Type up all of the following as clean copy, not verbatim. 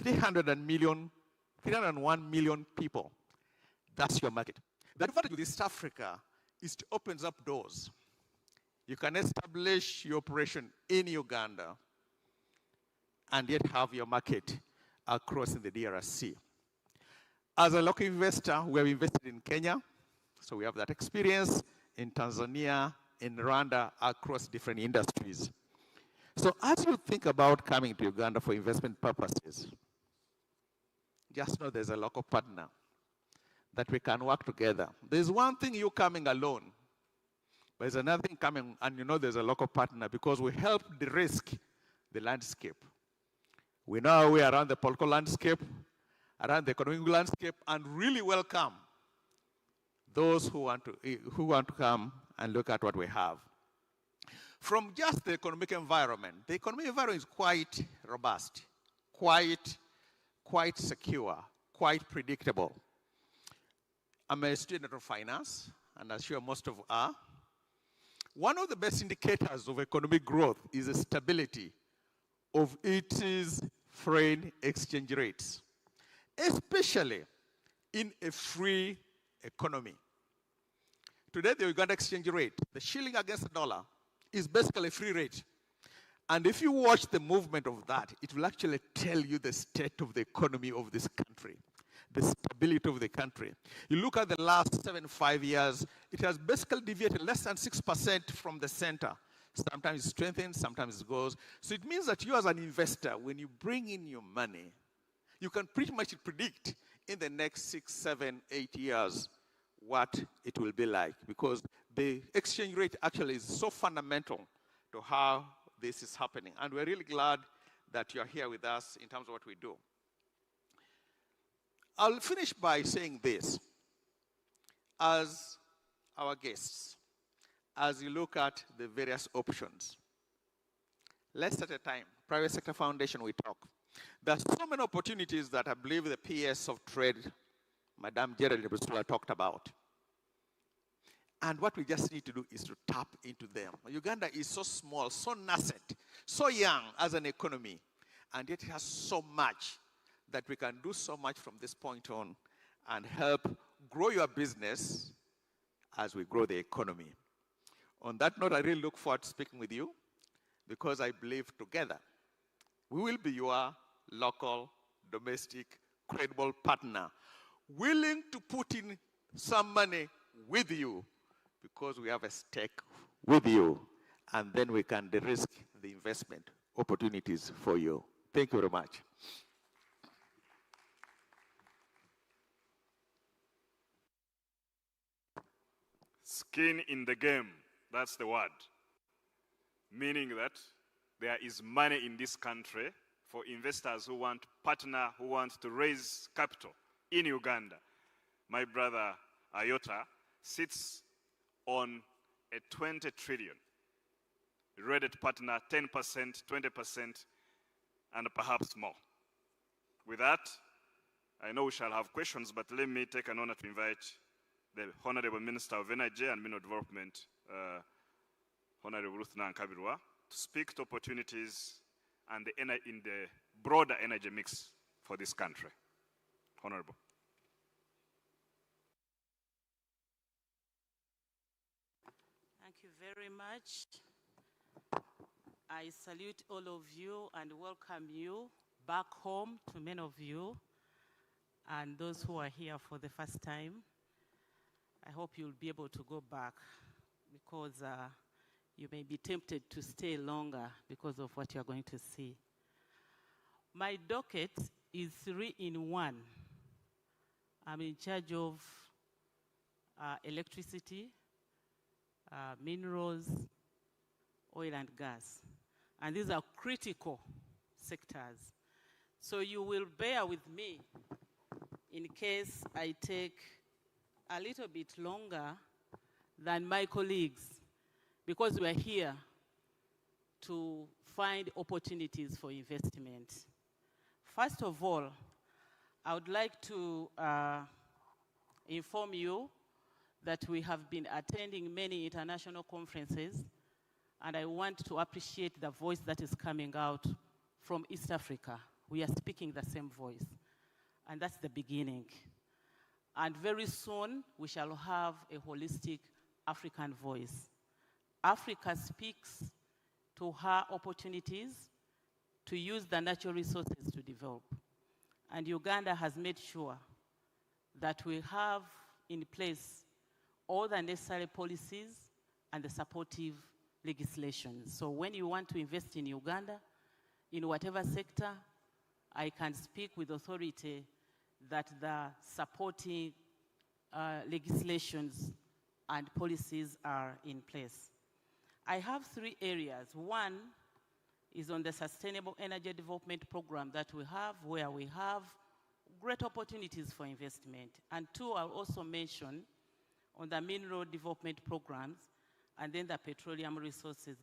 301 million people. That's your market. The advantage with East Africa is it opens up doors. You can establish your operation in Uganda and yet have your market across in the DRC. As a local investor, we have invested in Kenya, so we have that experience in Tanzania, in Rwanda, across different industries. So as you think about coming to Uganda for investment purposes, just know there's a local partner that we can work together. There's one thing you coming alone, but there's another thing coming, and you know there's a local partner because we help de-risk the landscape. We know our way around the political landscape, around the economic landscape, and really welcome those who want to come and look at what we have. From just the economic environment, the economic environment is quite robust, quite secure, quite predictable. I'm a student of finance, and I'm sure most of you are. One of the best indicators of economic growth is the stability of its foreign exchange rates, especially in a free economy. Today, the Uganda exchange rate, the shilling against the dollar, is basically a free rate. And if you watch the movement of that, it will actually tell you the state of the economy of this country, the stability of the country. You look at the last 5 years, it has basically deviated less than 6% from the center. Sometimes it strengthens, sometimes it goes. So it means that you as an investor, when you bring in your money, you can pretty much predict in the next 6, 7, 8 years what it will be like, because the exchange rate actually is so fundamental to how this is happening. And we're really glad that you're here with us in terms of what we do. I'll finish by saying this. As our guests, as you look at the various options, let's at a time, Private Sector Foundation, we talk. There are so many opportunities that I believe the PS of Trade, Madame Gerald Busula, talked about. And what we just need to do is to tap into them. Uganda is so small, so nascent, so young as an economy, and yet it has so much that we can do so much from this point on and help grow your business as we grow the economy. On that note, I really look forward to speaking with you because I believe together we will be your local, domestic, credible partner, willing to put in some money with you because we have a stake with you, and then we can de-risk the investment opportunities for you. Thank you very much. Skin in the game, that's the word. Meaning that there is money in this country for investors who want to partner, who want to raise capital in Uganda. My brother Ayota sits on a 20 trillion rated partner, 10%, 20%, and perhaps more. With that, I know we shall have questions, but let me take an honor to invite the Honorable Minister of Energy and Mineral Development, Honorable Ruth Nankabirwa, to speak to opportunities and in the broader energy mix for this country. Honorable. Thank you very much. I salute all of you and welcome you back home, to many of you, and those who are here for the first time. I hope you'll be able to go back because you may be tempted to stay longer because of what you're going to see. My docket is 3 in 1. I'm in charge of electricity, minerals, oil and gas. And these are critical sectors. So you will bear with me in case I take a little bit longer than my colleagues, because we're here to find opportunities for investment. First of all, I would like to inform you that we have been attending many international conferences, and I want to appreciate the voice that is coming out from East Africa, We are speaking the same voice. And that's the beginning. And very soon, we shall have a holistic African voice. Africa speaks to her opportunities to use the natural resources to develop. And Uganda has made sure that we have in place all the necessary policies and the supportive legislation. So when you want to invest in Uganda, in whatever sector, I can speak with authority that the supporting legislations and policies are in place. I have 3 areas. One is on the Sustainable Energy Development Program that we have, where we have great opportunities for investment. And 2, I'll also mention on the Mineral Development Programs, and then the Petroleum Resources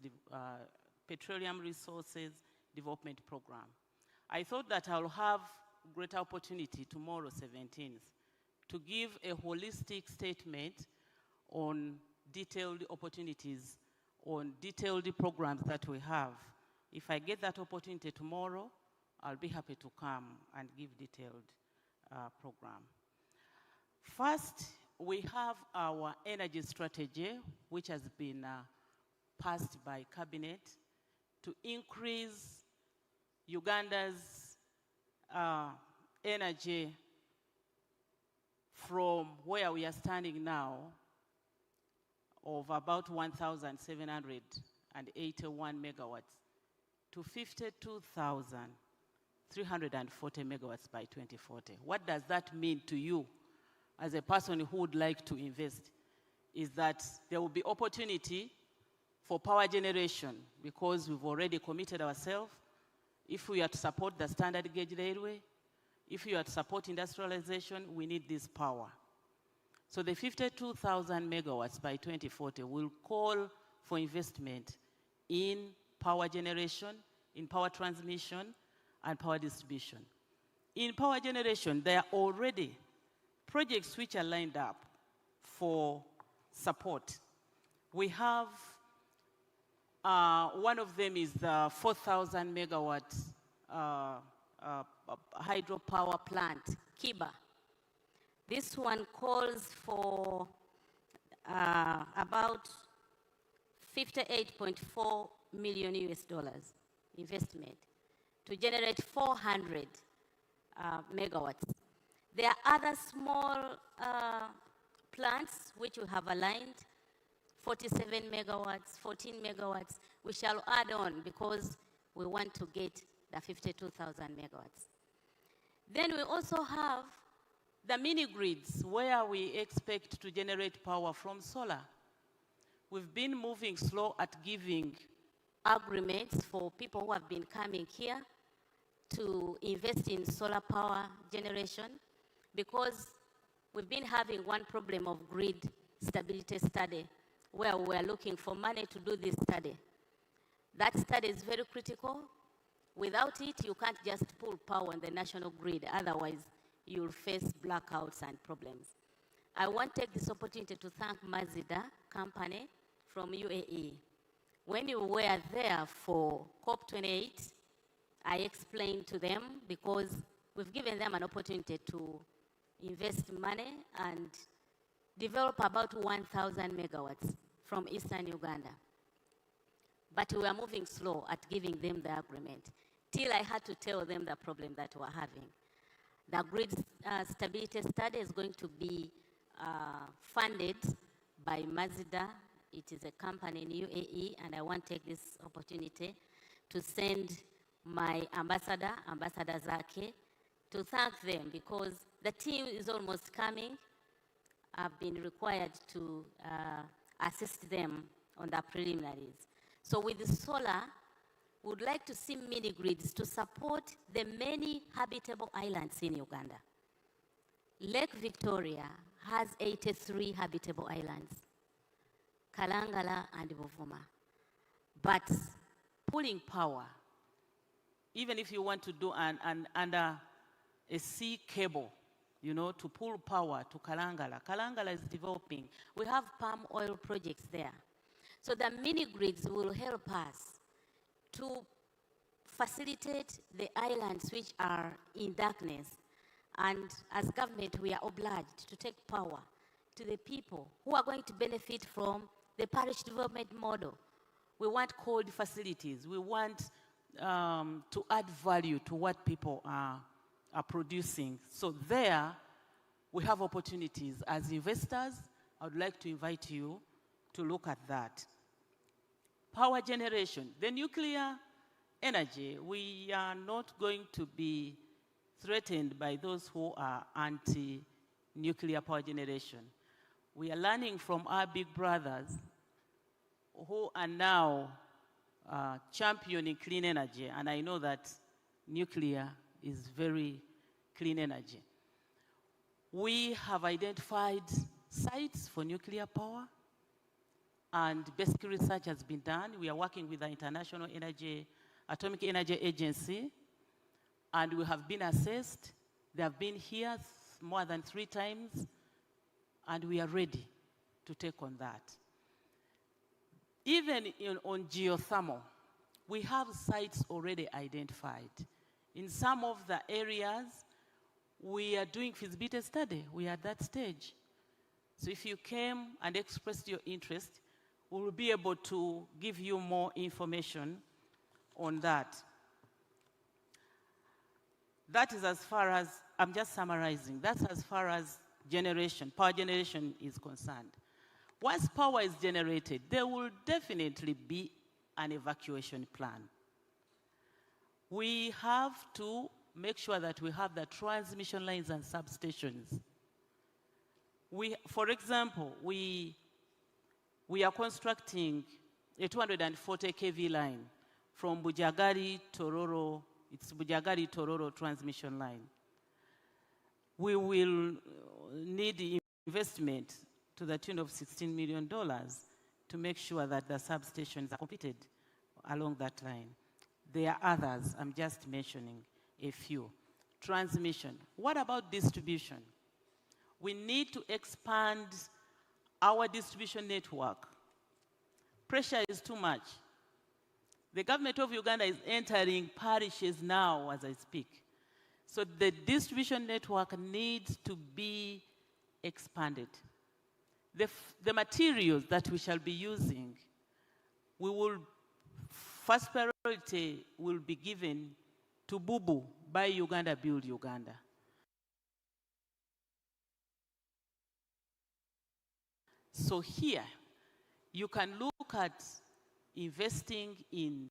Development Program. I thought that I'll have great opportunity tomorrow, 17th, to give a holistic statement on detailed opportunities, on detailed programs that we have. If I get that opportunity tomorrow, I'll be happy to come and give detailed program. First, we have our energy strategy, which has been passed by Cabinet to increase Uganda's energy from where we are standing now of about 1,781 megawatts to 52,340 megawatts by 2040. What does that mean to you as a person who would like to invest? Is that there will be opportunity for power generation because we've already committed ourselves. If we are to support the standard gauge railway, if you are to support industrialization, we need this power. So the 52,000 megawatts by 2040 will call for investment in power generation, in power transmission, and power distribution. In power generation, there are already projects which are lined up for support. We have, one of them is the 4,000 megawatt hydropower plant, Kiba. This one calls for about 58.4 million US dollars investment to generate 400 megawatts. There are other small plants which we have aligned, 47 megawatts, 14 megawatts. We shall add on because we want to get the 52,000 megawatts. Then we also have the mini grids where we expect to generate power from solar. We've been moving slow at giving agreements for people who have been coming here to invest in solar power generation because we've been having one problem of grid stability study where we're looking for money to do this study. That study is very critical. Without it, you can't just pull power on the national grid. Otherwise, you'll face blackouts and problems. I want to take this opportunity to thank Mazida company from UAE. When you were there for COP28, I explained to them because we've given them an opportunity to invest money and develop about 1,000 megawatts from Eastern Uganda. But we were moving slow at giving them the agreement till I had to tell them the problem that we're having. The grid stability study is going to be funded by Mazida. It is a company in UAE, and I want to take this opportunity to send my ambassador, Ambassador Zake, to thank them because the team is almost coming. I've been required to assist them on the preliminaries. So with the solar, we would like to see mini grids to support the many habitable islands in Uganda. Lake Victoria has 83 habitable islands, Kalangala and Buvuma. But pulling power, even if you want to do under a sea cable, you know, to pull power to Kalangala. Kalangala is developing. We have palm oil projects there. So the mini grids will help us to facilitate the islands which are in darkness. And as government, we are obliged to take power to the people who are going to benefit from the parish development model. We want cold facilities. We want to add value to what people are producing. So there, we have opportunities. As investors, I would like to invite you to look at that. Power generation. The nuclear energy, we are not going to be threatened by those who are anti-nuclear power generation. We are learning from our big brothers who are now championing clean energy, and I know that nuclear is very clean energy. We have identified sites for nuclear power, and basic research has been done. We are working with the International Atomic Energy Agency, and we have been assessed. They have been here more than 3 times, and we are ready to take on that. Even on geothermal, we have sites already identified. In some of the areas, we are doing feasibility study. We are at that stage. So if you came and expressed your interest, we will be able to give you more information on that. That is as far as, I'm just summarizing, that's as far as generation, power generation is concerned. Once power is generated, there will definitely be an evacuation plan. We have to make sure that we have the transmission lines and substations. For example, we are constructing a 240 kV line from Bujagari-Tororo. It's Bujagari-Tororo transmission line. We will need investment to the tune of $16 million to make sure that the substations are completed along that line. There are others, I'm just mentioning a few. Transmission. What about distribution? We need to expand our distribution network. Pressure is too much. The government of Uganda is entering parishes now as I speak. So the distribution network needs to be expanded. The materials that we shall be using, first priority will be given to Bubu, Buy Uganda, Build Uganda. So here, you can look at investing in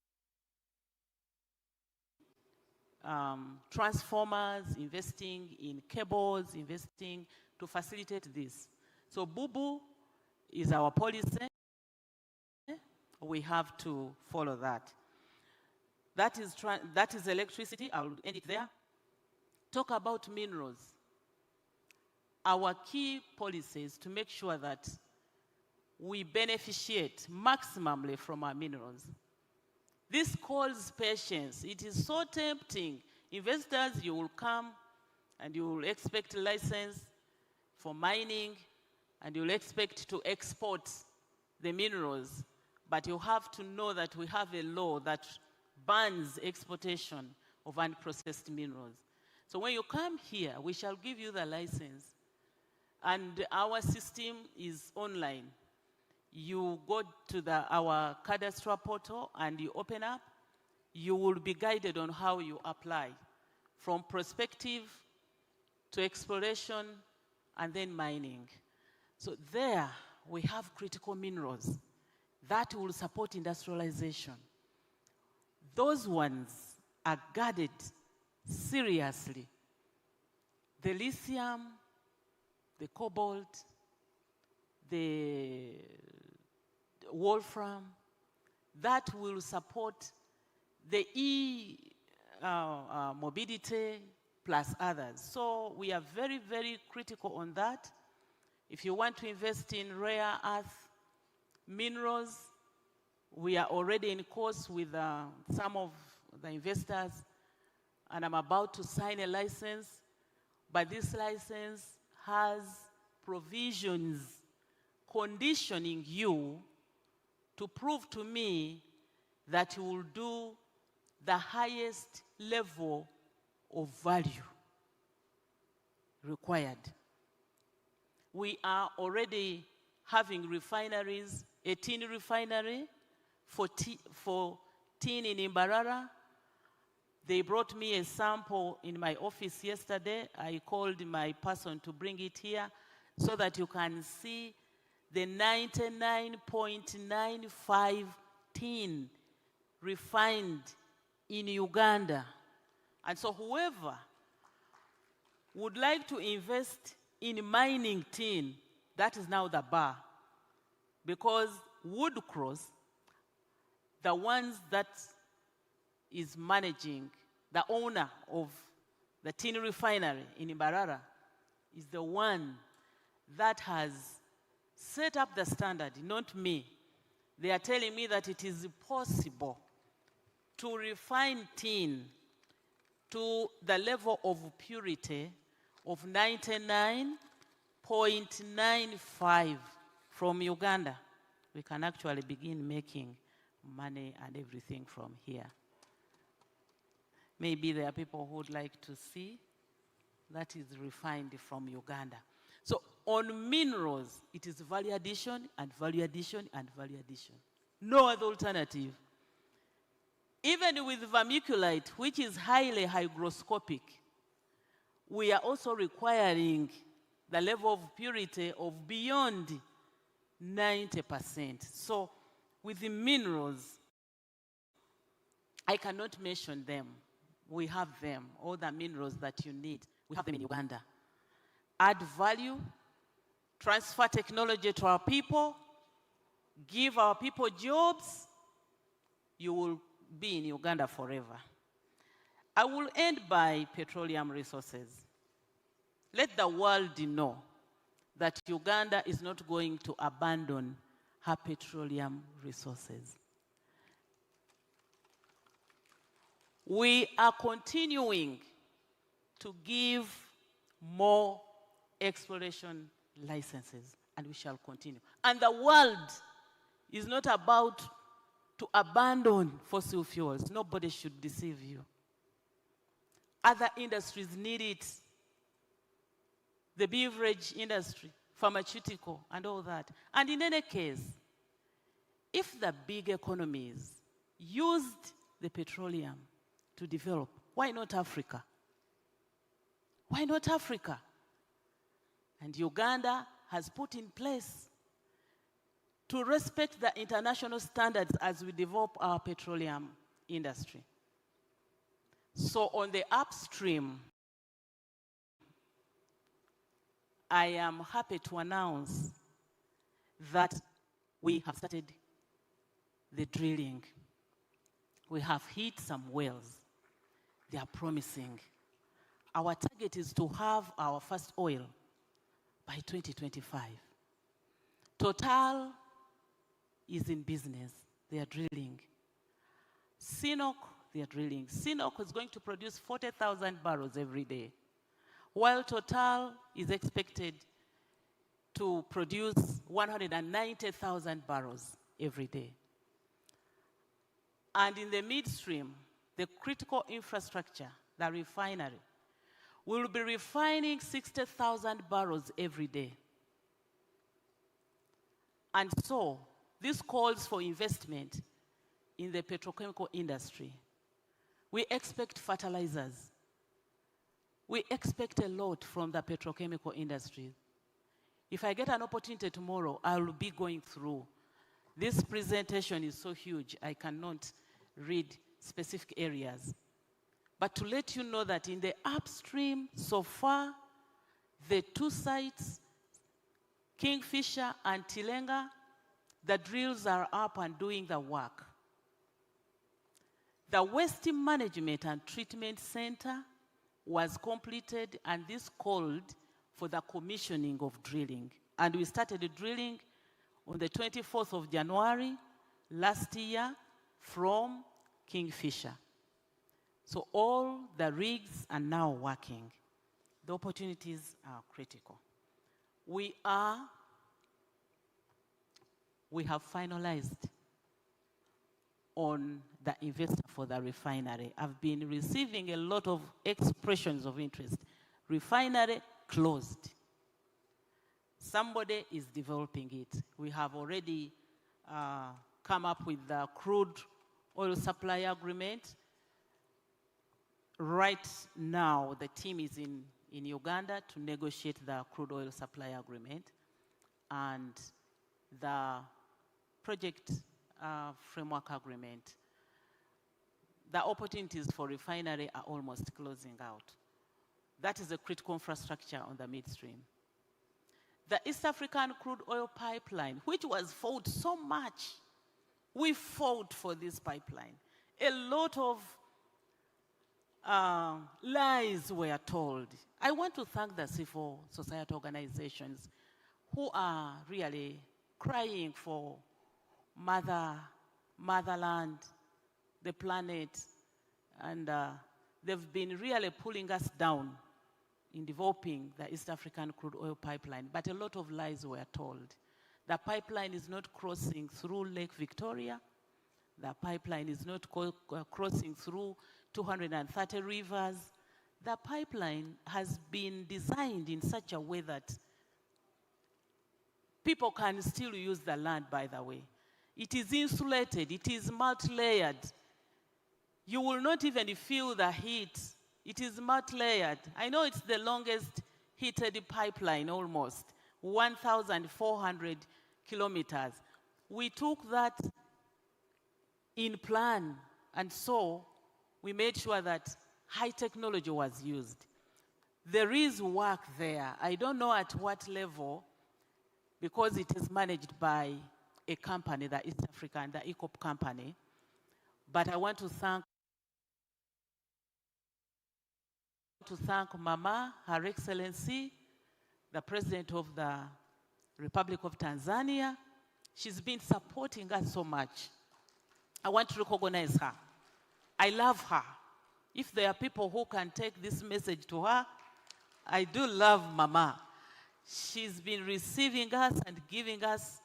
transformers, investing in cables, investing to facilitate this. So Bubu is our policy. We have to follow that. That is electricity. I'll end it there. Talk about minerals. Our key policy is to make sure that we beneficiate maximally from our minerals. This calls patience. It is so tempting. Investors, you will come and you will expect a license for mining and you'll expect to export the minerals. But you have to know that we have a law that bans exportation of unprocessed minerals. So when you come here, we shall give you the license. And our system is online. You go to our cadastral portal and you open up. You will be guided on how you apply, from prospective to exploration and then mining. So there we have critical minerals that will support industrialization. Those ones are guarded seriously. The lithium, the cobalt, the wolfram, that will support the mobility plus others. So we are very, very critical on that. If you want to invest in rare earth minerals, we are already in course with some of the investors, and I'm about to sign a license, but this license has provisions conditioning you to prove to me that you will do the highest level of value required. We are already having refineries, a tin refinery for tin in Imbarara. They brought me a sample in my office yesterday. I called my person to bring it here so that you can see the 99.95 tin refined in Uganda. And so whoever would like to invest in mining tin, that is now the bar. Because Woodcross, the ones that is managing, the owner of the tin refinery in Imbarara, is the one that has set up the standard, not me. They are telling me that it is possible to refine tin to the level of purity of 99.95 from Uganda. We can actually begin making money and everything from here. Maybe there are people who would like to see that is refined from Uganda. So on minerals, it is value addition and value addition and value addition. No other alternative. Even with vermiculite, which is highly hygroscopic, we are also requiring the level of purity of beyond 90%. So with the minerals, I cannot mention them. We have them, all the minerals that you need. We have them in Uganda. Add value, transfer technology to our people, give our people jobs, you will be in Uganda forever. I will end by petroleum resources. Let the world know that Uganda is not going to abandon her petroleum resources. We are continuing to give more exploration licenses, and we shall continue. And the world is not about to abandon fossil fuels. Nobody should deceive you. Other industries need it. The beverage industry, pharmaceutical, and all that. And in any case, if the big economies used the petroleum to develop, why not Africa? Why not Africa? And Uganda has put in place to respect the international standards as we develop our petroleum industry. So on the upstream, I am happy to announce that we have started the drilling. We have hit some wells. They are promising. Our target is to have our first oil by 2025. Total is in business. They are drilling. CNOOC, they are drilling. CNOOC is going to produce 40,000 barrels every day, while Total is expected to produce 190,000 barrels every day. And in the midstream, the critical infrastructure, the refinery, will be refining 60,000 barrels every day. And so, this calls for investment in the petrochemical industry. We expect fertilizers. We expect a lot from the petrochemical industry. If I get an opportunity tomorrow, I will be going through. This presentation is so huge, I cannot read specific areas. But to let you know that in the upstream, so far, the two sites, Kingfisher and Tilenga, the drills are up and doing the work. The waste management and treatment center was completed, and this called for the commissioning of drilling. And we started drilling on the 24th of January last year from Kingfisher. So all the rigs are now working. The opportunities are critical. We have finalized on the investor for the refinery. I've been receiving a lot of expressions of interest. Refinery closed. Somebody is developing it. We have already come up with the crude oil supply agreement. Right now, the team is in Uganda to negotiate the crude oil supply agreement. And the project framework agreement. The opportunities for refinery are almost closing out. That is a critical infrastructure on the midstream. The East African crude oil pipeline, which was fought so much, we fought for this pipeline. A lot of lies were told. I want to thank the civil society organizations who are really crying for motherland, the planet, and they've been really pulling us down in developing the East African crude oil pipeline, but a lot of lies were told. The pipeline is not crossing through Lake Victoria. The pipeline is not crossing through 230 rivers. The pipeline has been designed in such a way that people can still use the land, by the way. It is insulated, it is multi-layered. You will not even feel the heat. It is multi-layered. I know it's the longest heated pipeline almost, 1,400 kilometers. We took that in plan, and so we made sure that high technology was used. There is work there. I don't know at what level, because it is managed by a company, the East African, the ECOP company. But I want to thank Mama, Her Excellency, the President of the Republic of Tanzania. She's been supporting us so much. I want to recognize her. I love her. If there are people who can take this message to her, I do love Mama. She's been receiving us and giving us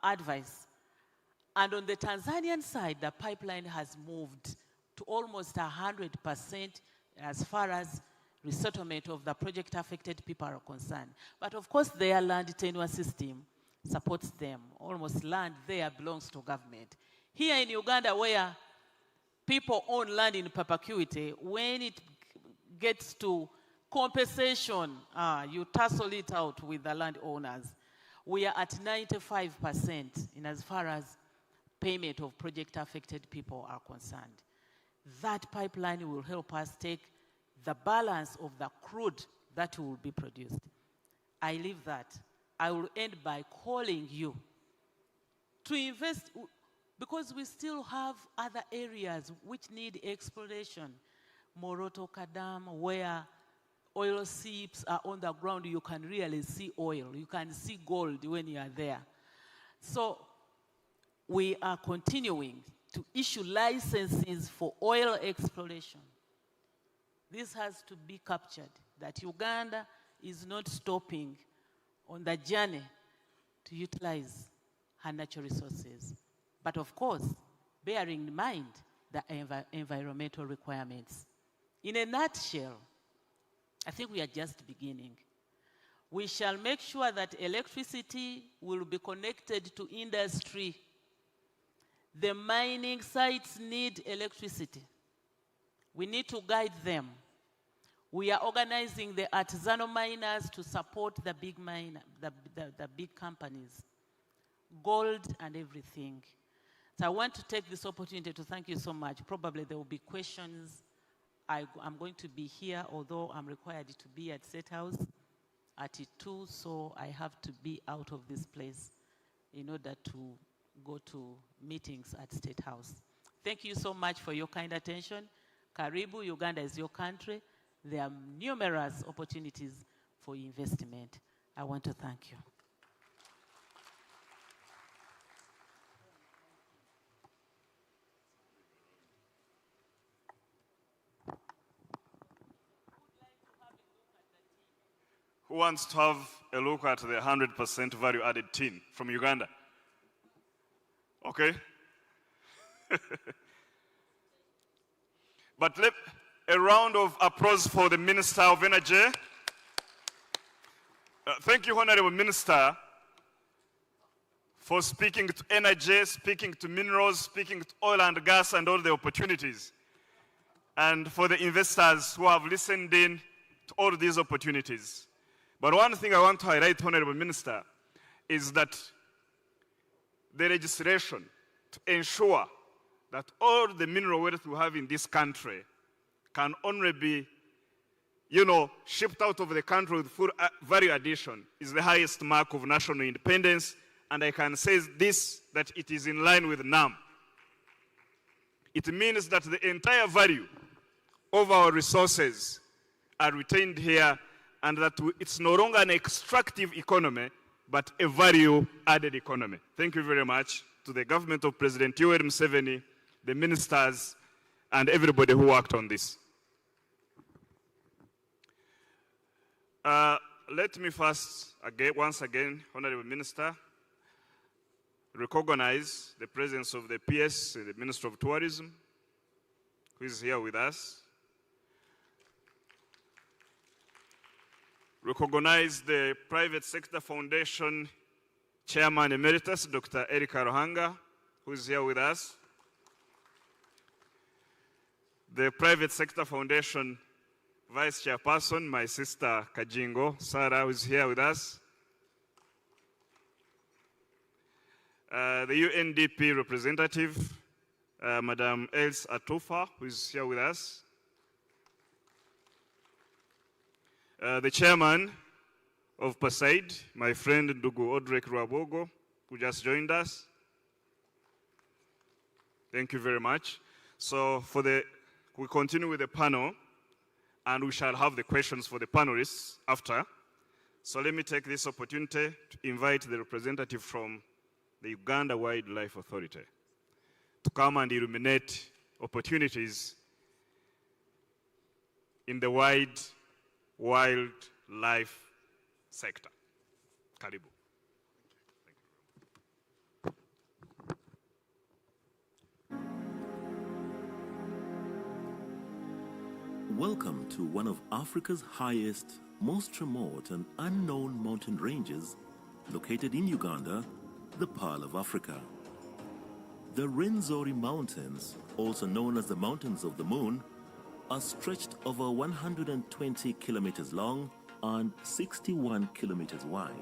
advice. And on the Tanzanian side, the pipeline has moved to almost 100% as far as resettlement of the project-affected people are concerned. But of course, their land tenure system supports them. Almost land there belongs to government. Here in Uganda, where people own land in perpetuity, when it gets to compensation, you tussle it out with the landowners. We are at 95% in as far as payment of project-affected people are concerned. That pipeline will help us take the balance of the crude that will be produced. I leave that. I will end by calling you to invest, because we still have other areas which need exploration. Morotoka Dam, where oil seeps are on the ground, you can really see oil. You can see gold when you are there. So we are continuing to issue licenses for oil exploration. This has to be captured, that Uganda is not stopping on the journey to utilize her natural resources. But of course, bearing in mind the environmental requirements. In a nutshell, I think we are just beginning. We shall make sure that electricity will be connected to industry. The mining sites need electricity. We need to guide them. We are organizing the artisanal miners to support the big the big companies, gold and everything. So I want to take this opportunity to thank you so much. Probably there will be questions. I'm going to be here, although I'm required to be at State House at 2, so I have to be out of this place in order to go to meetings at State House. Thank you so much for your kind attention. Karibu, Uganda is your country. There are numerous opportunities for investment. I want to thank you. Who wants to have a look at the 100% value-added tin from Uganda? Okay. But a round of applause for the Minister of Energy. Thank you, Honorable Minister, for speaking to energy, speaking to minerals, speaking to oil and gas and all the opportunities. And for the investors who have listened in to all these opportunities. But one thing I want to highlight, Honorable Minister, is that the legislation to ensure that all the mineral wealth we have in this country can only be, shipped out of the country with full value addition is the highest mark of national independence. And I can say this, that it is in line with NAM. It means that the entire value of our resources are retained here, and that it's no longer an extractive economy, but a value-added economy. Thank you very much to the government of President Yoweri Museveni, the ministers, and everybody who worked on this. Let me first, once again, Honorable Minister, recognize the presence of the PS, the Minister of Tourism, who is here with us. Recognize the Private Sector Foundation Chairman Emeritus, Dr. Erika Rohanga, who is here with us. The Private Sector Foundation Vice Chairperson, my sister Kajingo Sarah, who is here with us. The UNDP representative, Madam Els Atufa, who is here with us. The chairman of PASAID, my friend Ndugu Odrek Ruabogo, who just joined us. Thank you very much. So we continue with the panel, and we shall have the questions for the panelists after. So let me take this opportunity to invite the representative from the Uganda Wildlife Authority to come and illuminate opportunities in the wildlife sector. Karibu. Welcome to one of Africa's highest, most remote and unknown mountain ranges located in Uganda, the Pearl of Africa. The Rwenzori Mountains, also known as the Mountains of the Moon, are stretched over 120 kilometers long and 61 kilometers wide.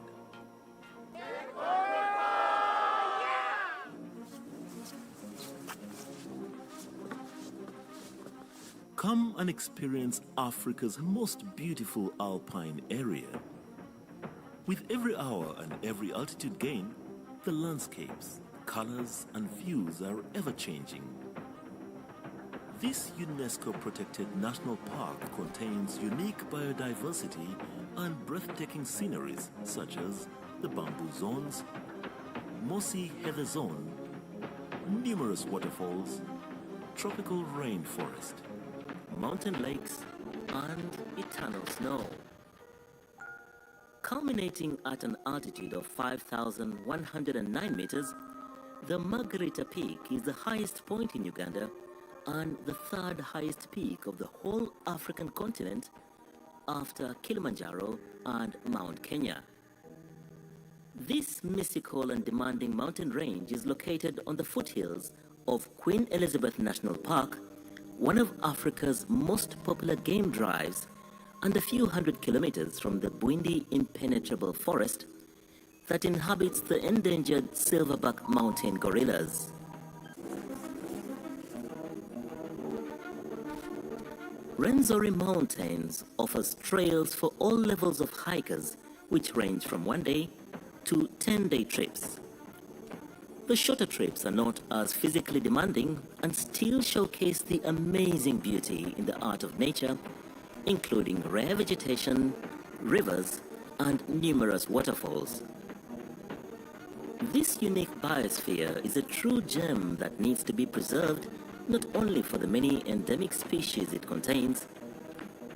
Come and experience Africa's most beautiful alpine area. With every hour and every altitude gain, the landscapes, colors, and views are ever-changing. This UNESCO-protected national park contains unique biodiversity and breathtaking sceneries such as the bamboo zones, mossy heather zone, numerous waterfalls, tropical rainforest, mountain lakes, and eternal snow. Culminating at an altitude of 5,109 meters, the Margarita Peak is the highest point in Uganda and the third highest peak of the whole African continent after Kilimanjaro and Mount Kenya. This mystical and demanding mountain range is located on the foothills of Queen Elizabeth National Park, one of Africa's most popular game drives, and a few hundred kilometers from the Bwindi impenetrable forest that inhabits the endangered silverback mountain gorillas. Rwenzori Mountains offers trails for all levels of hikers, which range from 1-day to 10-day trips. The shorter trips are not as physically demanding and still showcase the amazing beauty in the art of nature, including rare vegetation, rivers, and numerous waterfalls. This unique biosphere is a true gem that needs to be preserved not only for the many endemic species it contains,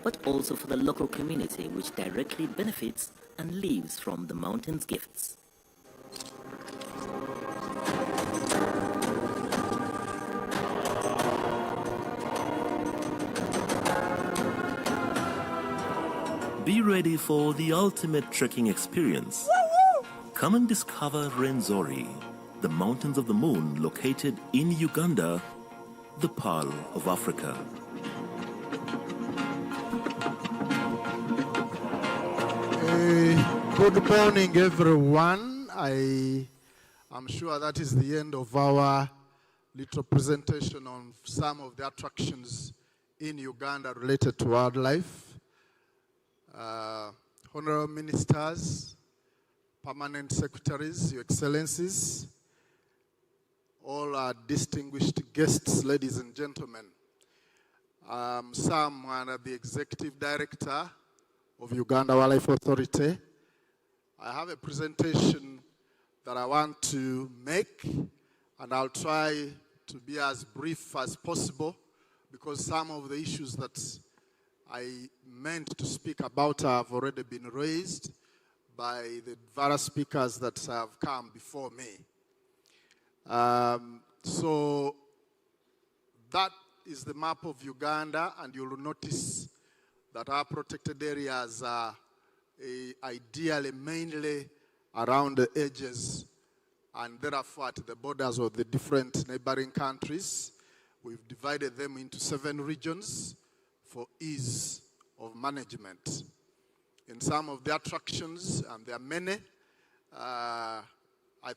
but also for the local community which directly benefits and lives from the mountain's gifts. you ready for the ultimate trekking experience? Come and discover Rwenzori, the mountains of the moon located in Uganda, the Pearl of Africa. Good morning, everyone. I'm sure that is the end of our little presentation on some of the attractions in Uganda related to wildlife. Honorable ministers, permanent secretaries, your excellencies, all our distinguished guests, ladies and gentlemen. Sam, the executive director of Uganda Wildlife Authority. I have a presentation that I want to make, and I'll try to be as brief as possible because some of the issues that I meant to speak about have already been raised by the various speakers that have come before me. So that is the map of Uganda, and you'll notice that our protected areas are ideally mainly around the edges and therefore at the borders of the different neighboring countries. We've divided them into 7 regions for ease of management. In some of the attractions, and there are many, I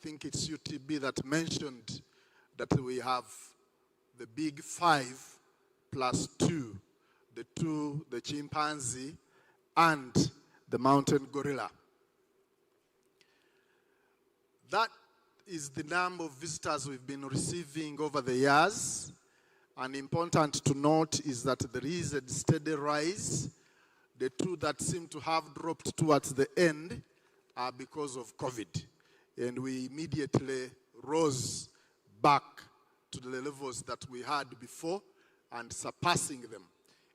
think it's UTB that mentioned that we have the big 5 plus 2, the chimpanzee and the mountain gorilla. That is the number of visitors we've been receiving over the years. And important to note is that there is a steady rise. The 2 that seem to have dropped towards the end are because of COVID. And we immediately rose back to the levels that we had before and surpassing them.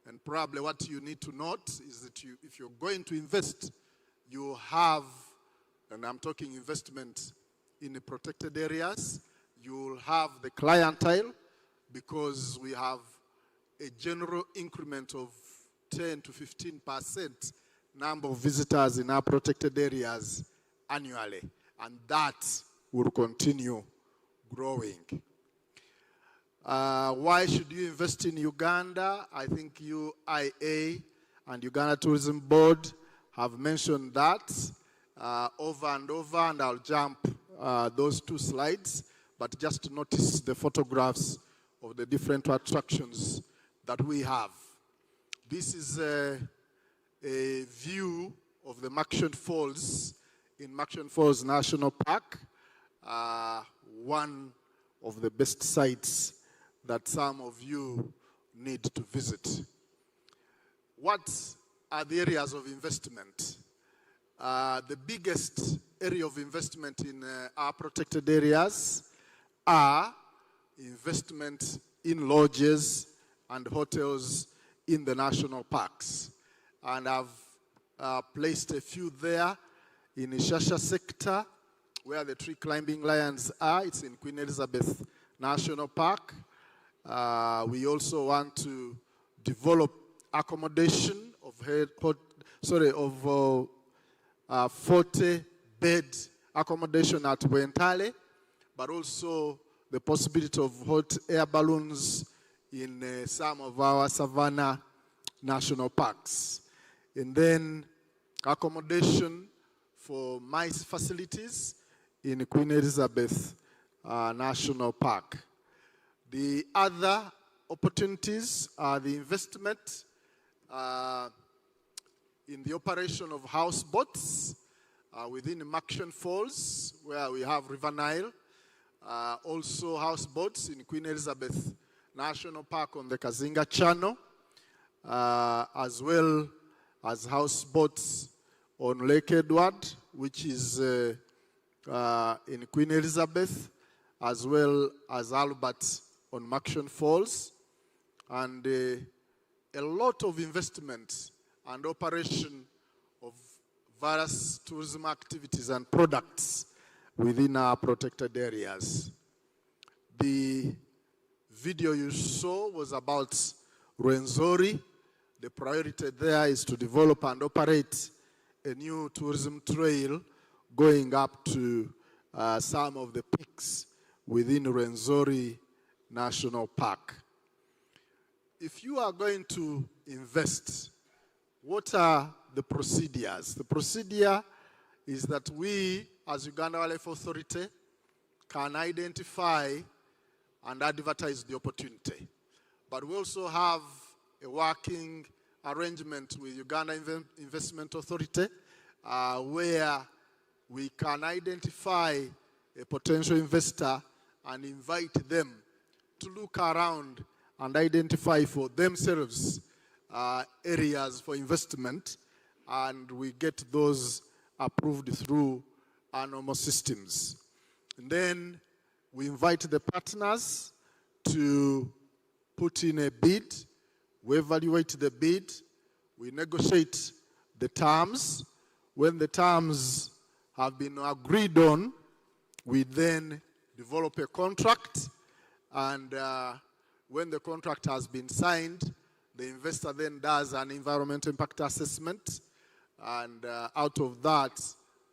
And probably what you need to note is that if you're going to invest, you have, and I'm talking investment in the protected areas, you'll have the clientele because we have a general increment of 10 to 15% number of visitors in our protected areas annually. And that will continue growing. Why should you invest in Uganda? I think UIA and Uganda Tourism Board have mentioned that over and over, and I'll jump those 2 slides, but just notice the photographs of the different attractions that we have. This is a view of the Maction Falls in Maction Falls National Park, one of the best sites that some of you need to visit. What are the areas of investment? The biggest area of investment in our protected areas are investment in lodges and hotels in the national parks. And I've placed a few there in the Shasha sector, where the tree climbing lions are. It's in Queen Elizabeth National Park. We also want to develop accommodation of 40-bed accommodation at Bwentale, but also the possibility of hot air balloons in some of our savanna national parks. And then accommodation for mice facilities in Queen Elizabeth National Park. The other opportunities are the investment in the operation of houseboats within Maction Falls, where we have River Nile. Also houseboats in Queen Elizabeth National Park on the Kazinga Channel, as well as houseboats on Lake Edward, which is in Queen Elizabeth, as well as Albert on Maction Falls, and a lot of investment and operation of various tourism activities and products within our protected areas. The video you saw was about Rwenzori, The priority there is to develop and operate a new tourism trail going up to some of the peaks within Rwenzori National Park. If you are going to invest, what are the procedures? The procedure is that we, as Uganda Wildlife Authority, can identify and advertise the opportunity. But we also have a working arrangement with Uganda Investment Authority where we can identify a potential investor and invite them to look around and identify for themselves areas for investment, and we get those approved through our normal systems. And then we invite the partners to put in a bid. We evaluate the bid. We negotiate the terms. When the terms have been agreed on, we then develop a contract. And when the contract has been signed, the investor then does an environmental impact assessment. And out of that,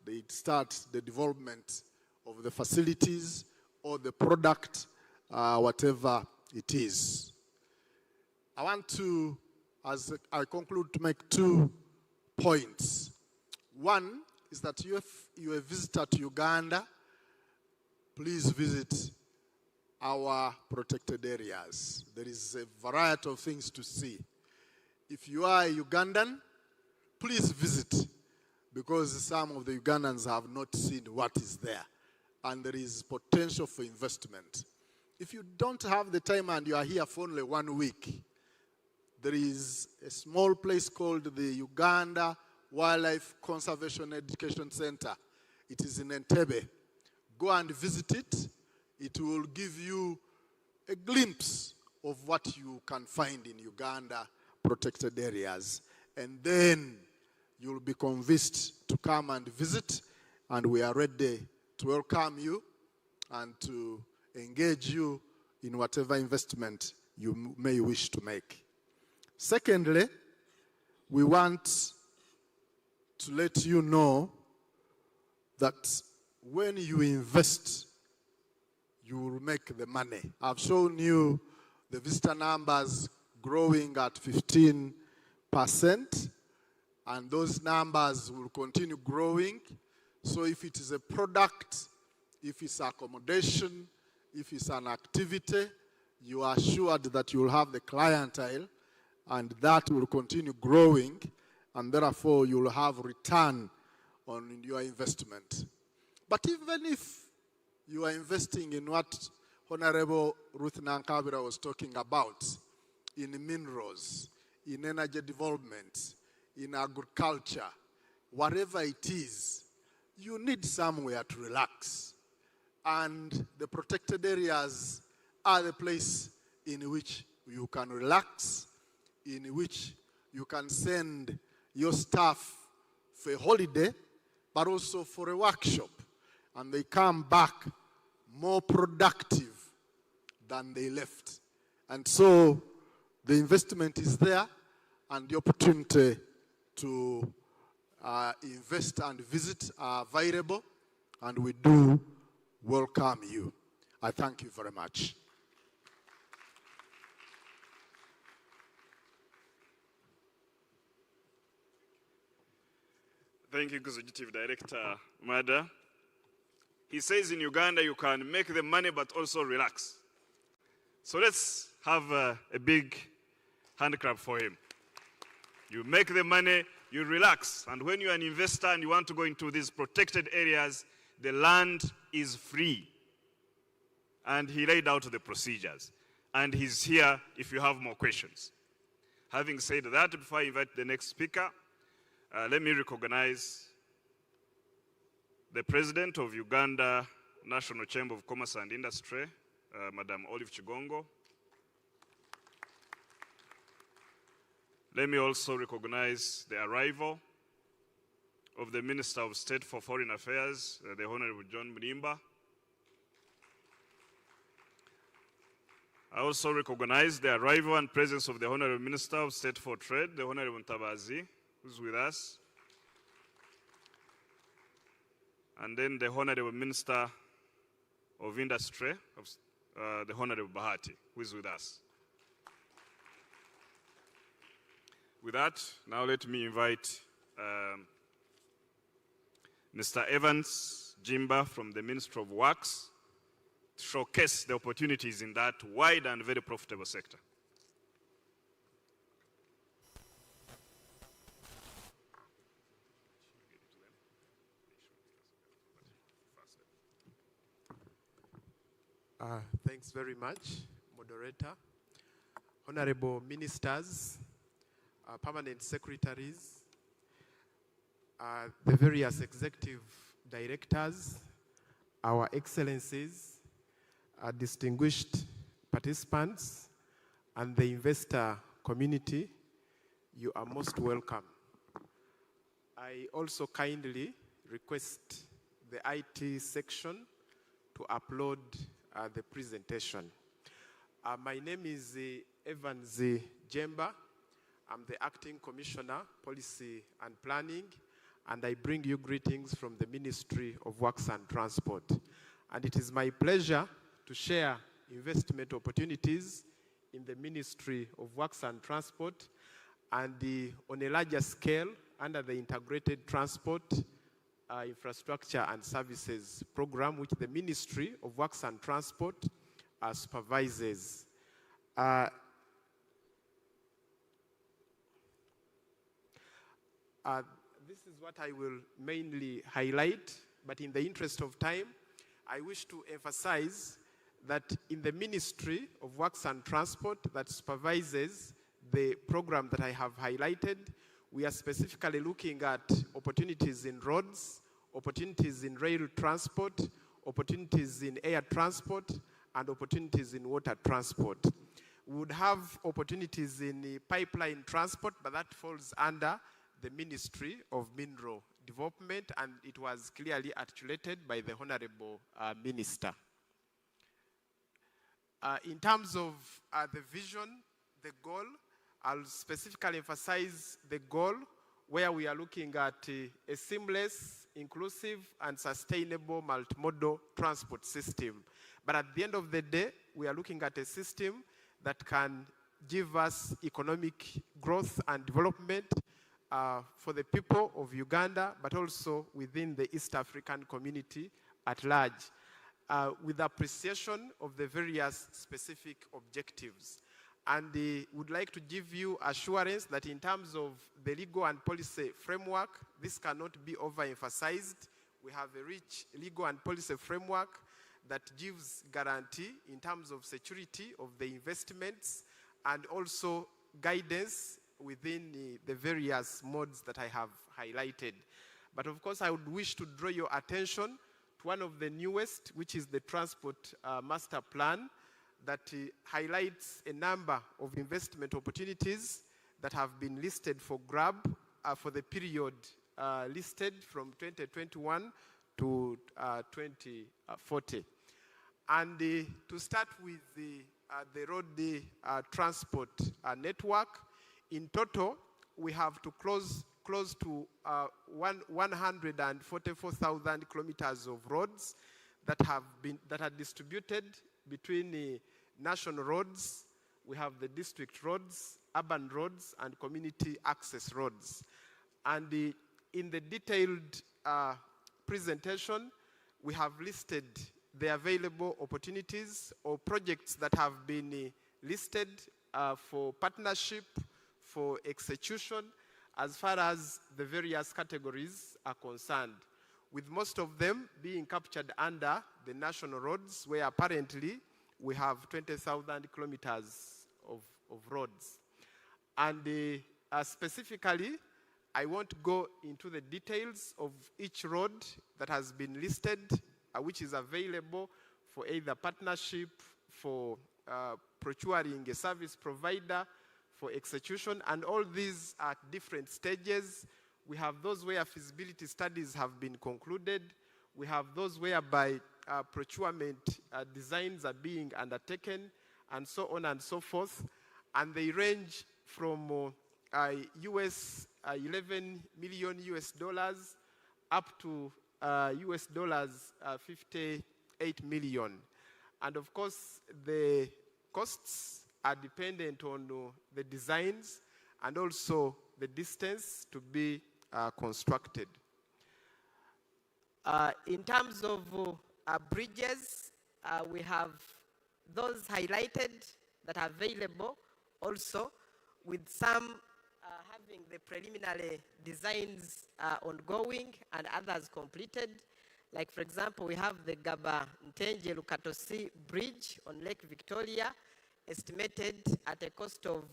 they start the development of the facilities or the product, whatever it is. I want to, as I conclude, to make 2 points. One is that if you're a visitor to Uganda, please visit our protected areas. There is a variety of things to see. If you are a Ugandan, please visit, because some of the Ugandans have not seen what is there, and there is potential for investment. If you don't have the time and you are here for only 1 week, there is a small place called the Uganda Wildlife Conservation Education Center. It is in Entebbe. Go and visit it. It will give you a glimpse of what you can find in Uganda protected areas. And then you'll be convinced to come and visit, and we are ready to welcome you and to engage you in whatever investment you may wish to make. Secondly, we want to let you know that when you invest, you will make the money. I've shown you the visitor numbers growing at 15%, and those numbers will continue growing. So if it is a product, if it's accommodation, if it's an activity, you are assured that you will have the clientele, and that will continue growing, and therefore you will have return on your investment. But even if you are investing in what Honorable Ruth Nankabira was talking about, in minerals, in energy development, in agriculture, whatever it is, you need somewhere to relax. And the protected areas are the place in which you can relax, in which you can send your staff for a holiday, but also for a workshop. And they come back more productive than they left. And so the investment is there, and the opportunity to invest and visit are available, and we do welcome you. I thank you very much. Thank you, Executive Director Mada. He says in Uganda you can make the money but also relax. So let's have a big hand clap for him. You make the money, you relax. And when you're an investor and you want to go into these protected areas, the land is free. And he laid out the procedures. And he's here if you have more questions. Having said that, before I invite the next speaker, let me recognize the President of Uganda National Chamber of Commerce and Industry, Madam Olive Chigongo. Let me also recognize the arrival of the Minister of State for Foreign Affairs, the Honorable John Mlimba. I also recognize the arrival and presence of the Honorable Minister of State for Trade, the Honorable Ntabazi, who's with us. And then the Honorable Minister of Industry, the Honorable Bahati, who is with us. With that, now let me invite Mr. Evans Jimba from the Ministry of Works to showcase the opportunities in that wide and very profitable sector. Thanks very much, moderator. Honorable ministers, permanent secretaries, the various executive directors, our excellencies, distinguished participants, and the investor community, you are most welcome. I also kindly request the IT section to upload the presentation. My name is Evans Jemba. I'm the Acting Commissioner, Policy and Planning, and I bring you greetings from the Ministry of Works and Transport. And it is my pleasure to share investment opportunities in the Ministry of Works and Transport and on a larger scale under the Integrated Transport Infrastructure and Services Program, which the Ministry of Works and Transport supervises. This is what I will mainly highlight, but in the interest of time, I wish to emphasize that in the Ministry of Works and Transport that supervises the program that I have highlighted, we are specifically looking at opportunities in roads, opportunities in rail transport, opportunities in air transport, and opportunities in water transport. We would have opportunities in the pipeline transport, but that falls under the Ministry of Mineral Development, and it was clearly articulated by the Honorable Minister. In terms of the vision, the goal, I'll specifically emphasize the goal where we are looking at a seamless, inclusive, and sustainable multimodal transport system. But at the end of the day, we are looking at a system that can give us economic growth and development for the people of Uganda, but also within the East African community at large, with appreciation of the various specific objectives. And would like to give you assurance that in terms of the legal and policy framework, this cannot be overemphasized. We have a rich legal and policy framework that gives guarantee in terms of security of the investments and also guidance within the various modes that I have highlighted. But of course, I would wish to draw your attention to one of the newest, which is the Transport Master Plan, that highlights a number of investment opportunities that have been listed for grab for the period listed from 2021 to 2040. And to start with the road transport network, in total, we have to close to 144,000 kilometers of roads that are distributed between national roads. We have the district roads, urban roads, and community access roads. And in the detailed presentation, we have listed the available opportunities or projects that have been listed for partnership, for execution, as far as the various categories are concerned, with most of them being captured under the national roads, where apparently we have 20,000 kilometers of roads. And specifically, I won't go into the details of each road that has been listed, which is available for either partnership, for procuring a service provider, for execution, and all these are at different stages. We have those where feasibility studies have been concluded. We have those whereby procurement designs are being undertaken, and so on and so forth. And they range from US 11 million US dollars up to US dollars 58 million. And of course, the costs are dependent on the designs and also the distance to be constructed. In terms of bridges, we have those highlighted that are available also, with some having the preliminary designs ongoing and others completed. Like, for example, we have the Gaba Ntenje Lukatosi Bridge on Lake Victoria, estimated at a cost of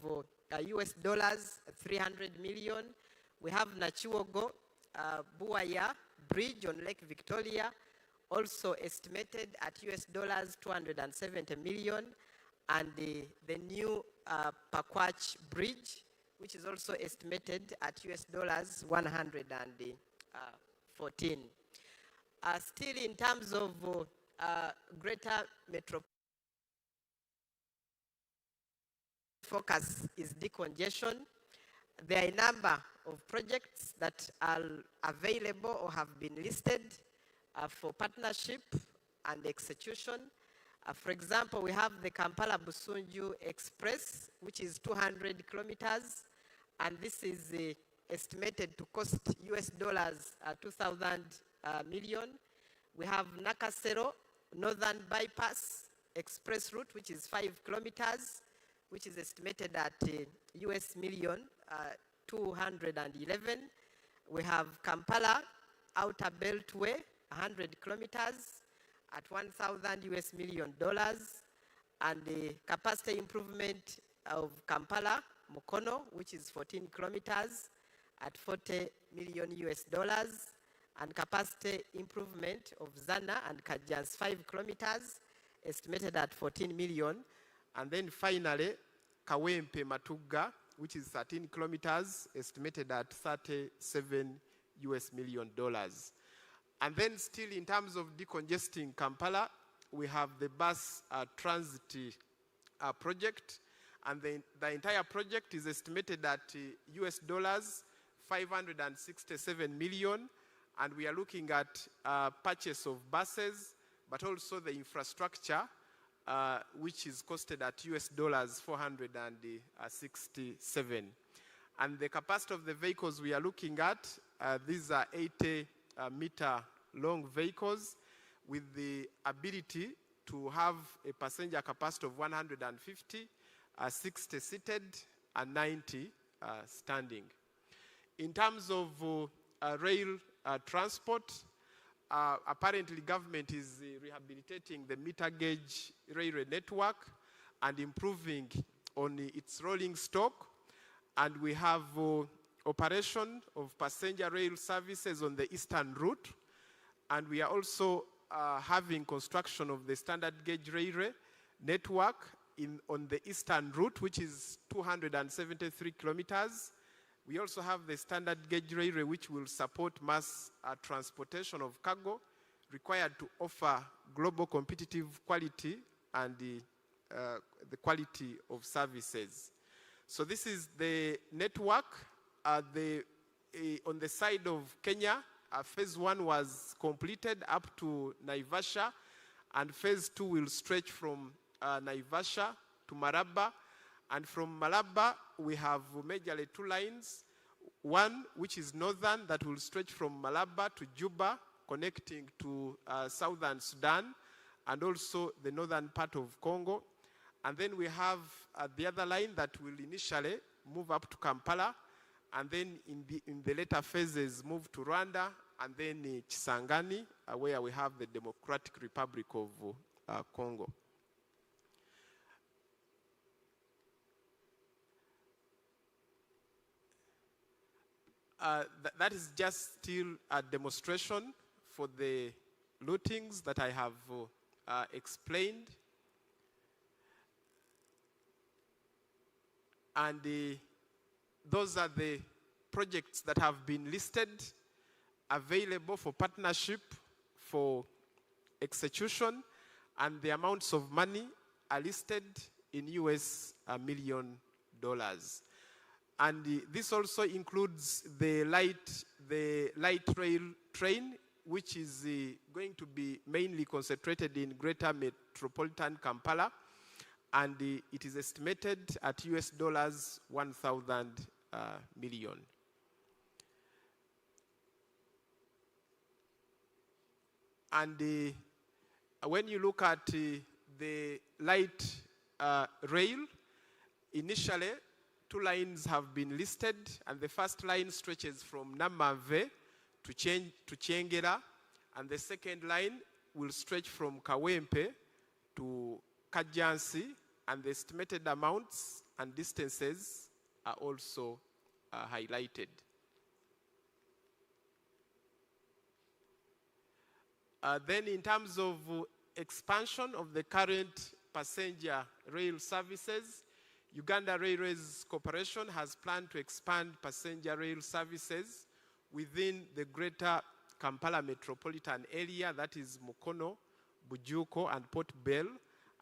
US dollars 300 million. We have Nachiwogo Buaya Bridge on Lake Victoria, also estimated at US dollars 270 million. And the new Pakwach Bridge, which is also estimated at US dollars 114. Still in terms of greater metropolitan focus is decongestion. There are a number of projects that are available or have been listed for partnership and execution. For example, we have the Kampala-Busunju Express, which is 200 kilometers, and this is estimated to cost US dollars 2,000 million. We have Nakasero Northern Bypass Express route, which is 5 kilometers, which is estimated at US million 211. We have Kampala Outer Beltway, 100 kilometers at 1,000 US million dollars, and the capacity improvement of Kampala Mukono, which is 14 kilometers at 40 million US dollars, and capacity improvement of Zana and Kajans 5 kilometers, estimated at 14 million. And then finally, Kawempe Matuga, which is 13 kilometers, estimated at 37 US million dollars. And then still in terms of decongesting Kampala, we have the bus transit project, and the entire project is estimated at US dollars 567 million, and we are looking at purchase of buses, but also the infrastructure, which is costed at US dollars 467. And the capacity of the vehicles we are looking at, these are 80 meter long vehicles with the ability to have a passenger capacity of 150, 60 seated, and 90 standing. In terms of rail transport, apparently government is rehabilitating the meter gauge railway network and improving on its rolling stock. And we have operation of passenger rail services on the eastern route. And we are also having construction of the standard gauge railway network on the eastern route, which is 273 kilometers. We also have the standard gauge railway, which will support mass transportation of cargo required to offer global competitive quality and the quality of services. So this is the network. On the side of Kenya, phase 1 was completed up to Naivasha, and phase 2 will stretch from Naivasha to Maraba. And from Malaba, we have majorly 2 lines. One, which is northern, that will stretch from Malaba to Juba, connecting to southern Sudan, and also the northern part of Congo. And then we have the other line that will initially move up to Kampala, and then in the later phases move to Rwanda, and then Chisangani, where we have the Democratic Republic of Congo. That is just still a demonstration for the lootings that I have explained. And those are the projects that have been listed, available for partnership, for execution, and the amounts of money are listed in US million dollars. And this also includes the light rail train, which is going to be mainly concentrated in greater metropolitan Kampala. And it is estimated at US dollars 1,000 million. And when you look at the light rail, initially 2 lines have been listed, and the first line stretches from Namave to Kyengera, and the second line will stretch from Kawempe to Kajansi, and the estimated amounts and distances are also highlighted. Then in terms of expansion of the current passenger rail services, Uganda Railways Corporation has planned to expand passenger rail services within the greater Kampala metropolitan area, that is Mukono, Bujuko, and Port Bell.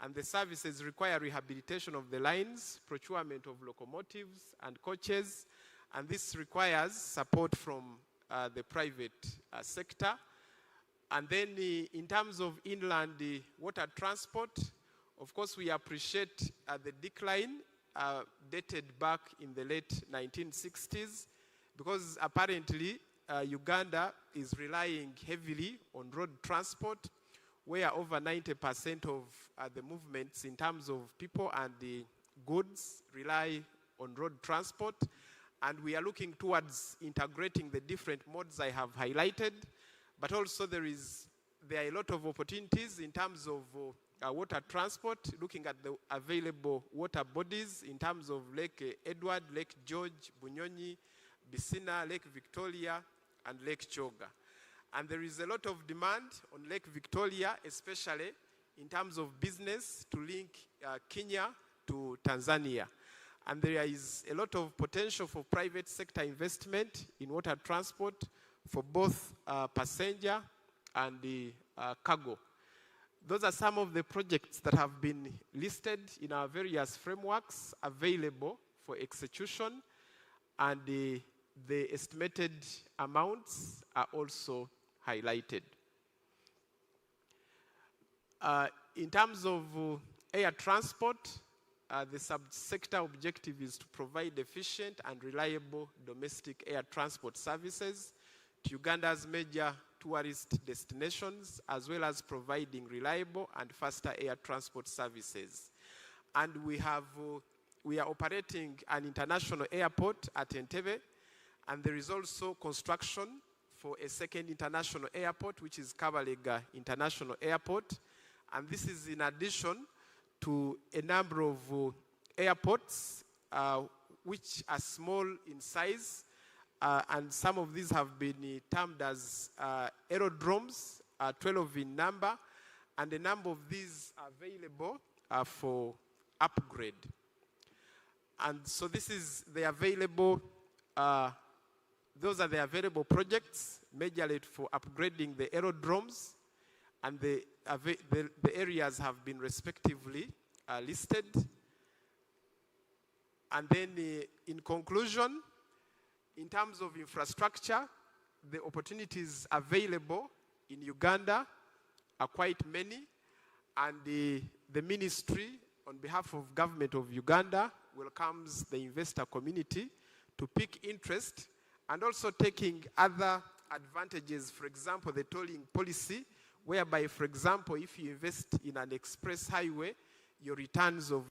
And the services require rehabilitation of the lines, procurement of locomotives and coaches, and this requires support from the private sector. And then in terms of inland water transport, of course we appreciate the decline dated back in the late 1960s, because apparently Uganda is relying heavily on road transport, where over 90% of the movements in terms of people and the goods rely on road transport. And we are looking towards integrating the different modes I have highlighted. But also there are a lot of opportunities in terms of water transport, looking at the available water bodies in terms of Lake Edward, Lake George, Bunyonyi, Bisina, Lake Victoria, and Lake Choga. And there is a lot of demand on Lake Victoria, especially in terms of business to link Kenya to Tanzania. And there is a lot of potential for private sector investment in water transport for both passenger and the cargo. Those are some of the projects that have been listed in our various frameworks available for execution, and the estimated amounts are also highlighted. In terms of air transport, the subsector objective is to provide efficient and reliable domestic air transport services to Uganda's major tourist destinations, as well as providing reliable and faster air transport services. And we are operating an international airport at Entebbe, and there is also construction for a second international airport, which is Kabalega International Airport. And this is in addition to a number of airports which are small in size, and some of these have been termed as aerodromes, 12 in number, and a number of these are available for upgrade. And so this is the available, those are the available projects, majorly for upgrading the aerodromes, and the areas have been respectively listed. And then in conclusion, in terms of infrastructure, the opportunities available in Uganda are quite many, and the ministry, on behalf of government of Uganda, welcomes the investor community to pick interest, and also taking other advantages, for example, the tolling policy, whereby, for example, if you invest in an express highway, your returns of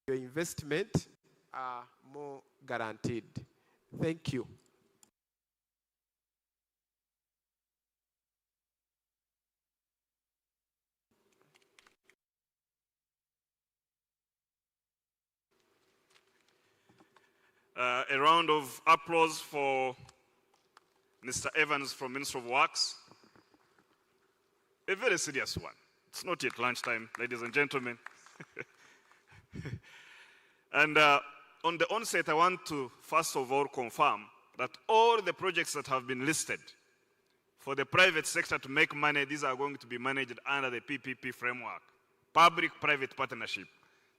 your investment are more guaranteed. Thank you. A round of applause for Mr. Evans from Ministry of Works. A very serious one. It's not yet lunchtime, ladies and gentlemen. And on the onset, I want to first of all confirm that all the projects that have been listed For the private sector to make money, these are going to be managed under the PPP framework, public-private partnership.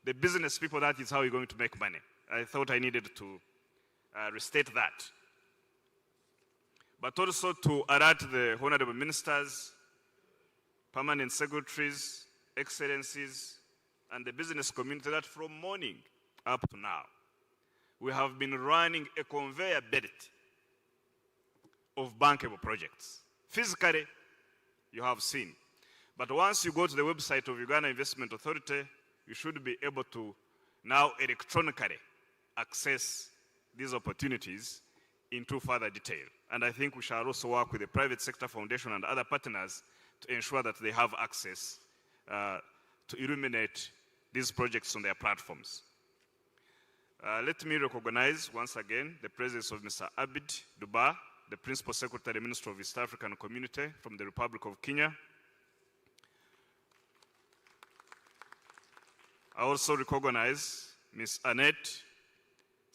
The business people, that is how you're going to make money. I thought I needed to restate that. But also to alert the honorable ministers, permanent secretaries, excellencies, and the business community that from morning up to now, we have been running a conveyor belt of bankable projects. Physically, you have seen. But once you go to the website of Uganda Investment Authority, you should be able to now electronically access these opportunities into further detail. And I think we shall also work with the private sector foundation and other partners to ensure that they have access to illuminate these projects on their platforms. Let me recognize once again the presence of Mr. Abid Duba, the Principal Secretary, Minister of East African Community from the Republic of Kenya. I also recognize Ms. Annette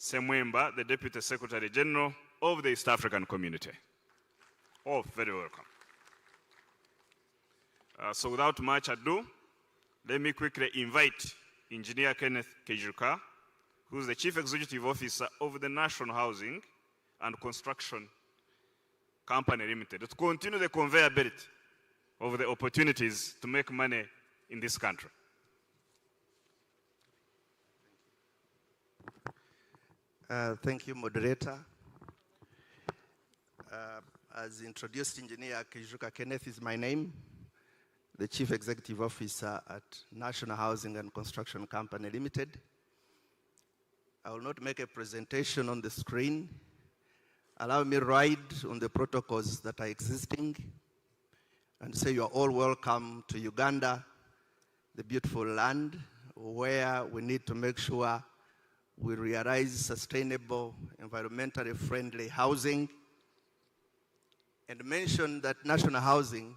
Semwemba, the Deputy Secretary General of the East African Community. Oh, very welcome. So without much ado, let me quickly invite Engineer Kenneth Kejuka, who is the Chief Executive Officer of the National Housing and Construction Company Limited, to continue the conveyor belt of the opportunities to make money in this country. Thank you, moderator. As introduced, Engineer Kejuka Kenneth is my name, the Chief Executive Officer at National Housing and Construction Company Limited. I will not make a presentation on the screen. Allow me to ride on the protocols that are existing and say you are all welcome to Uganda, the beautiful land where we need to make sure we realize sustainable, environmentally friendly housing, and mention that National Housing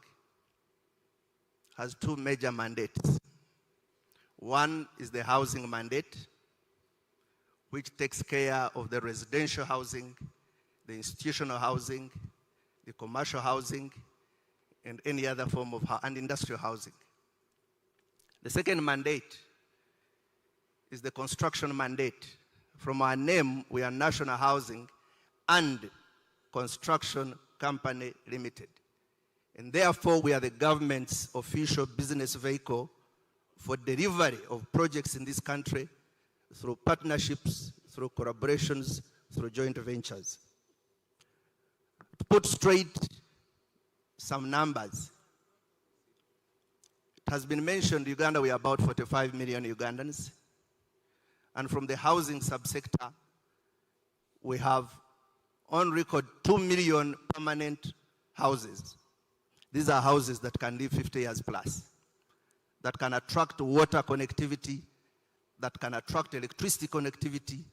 has two major mandates. One is the housing mandate, which takes care of the residential housing, the institutional housing, the commercial housing, and any other form of and industrial housing. The second mandate is the construction mandate. From our name, we are National Housing and Construction Company Limited. And therefore, we are the government's official business vehicle for delivery of projects in this country through partnerships, through collaborations, through joint ventures. To put straight some numbers, it has been mentioned Uganda, we are about 45 million Ugandans. And from the housing subsector, we have on record 2 million permanent houses. These are houses that can live 50 years plus, that can attract water connectivity, that can attract electricity connectivity,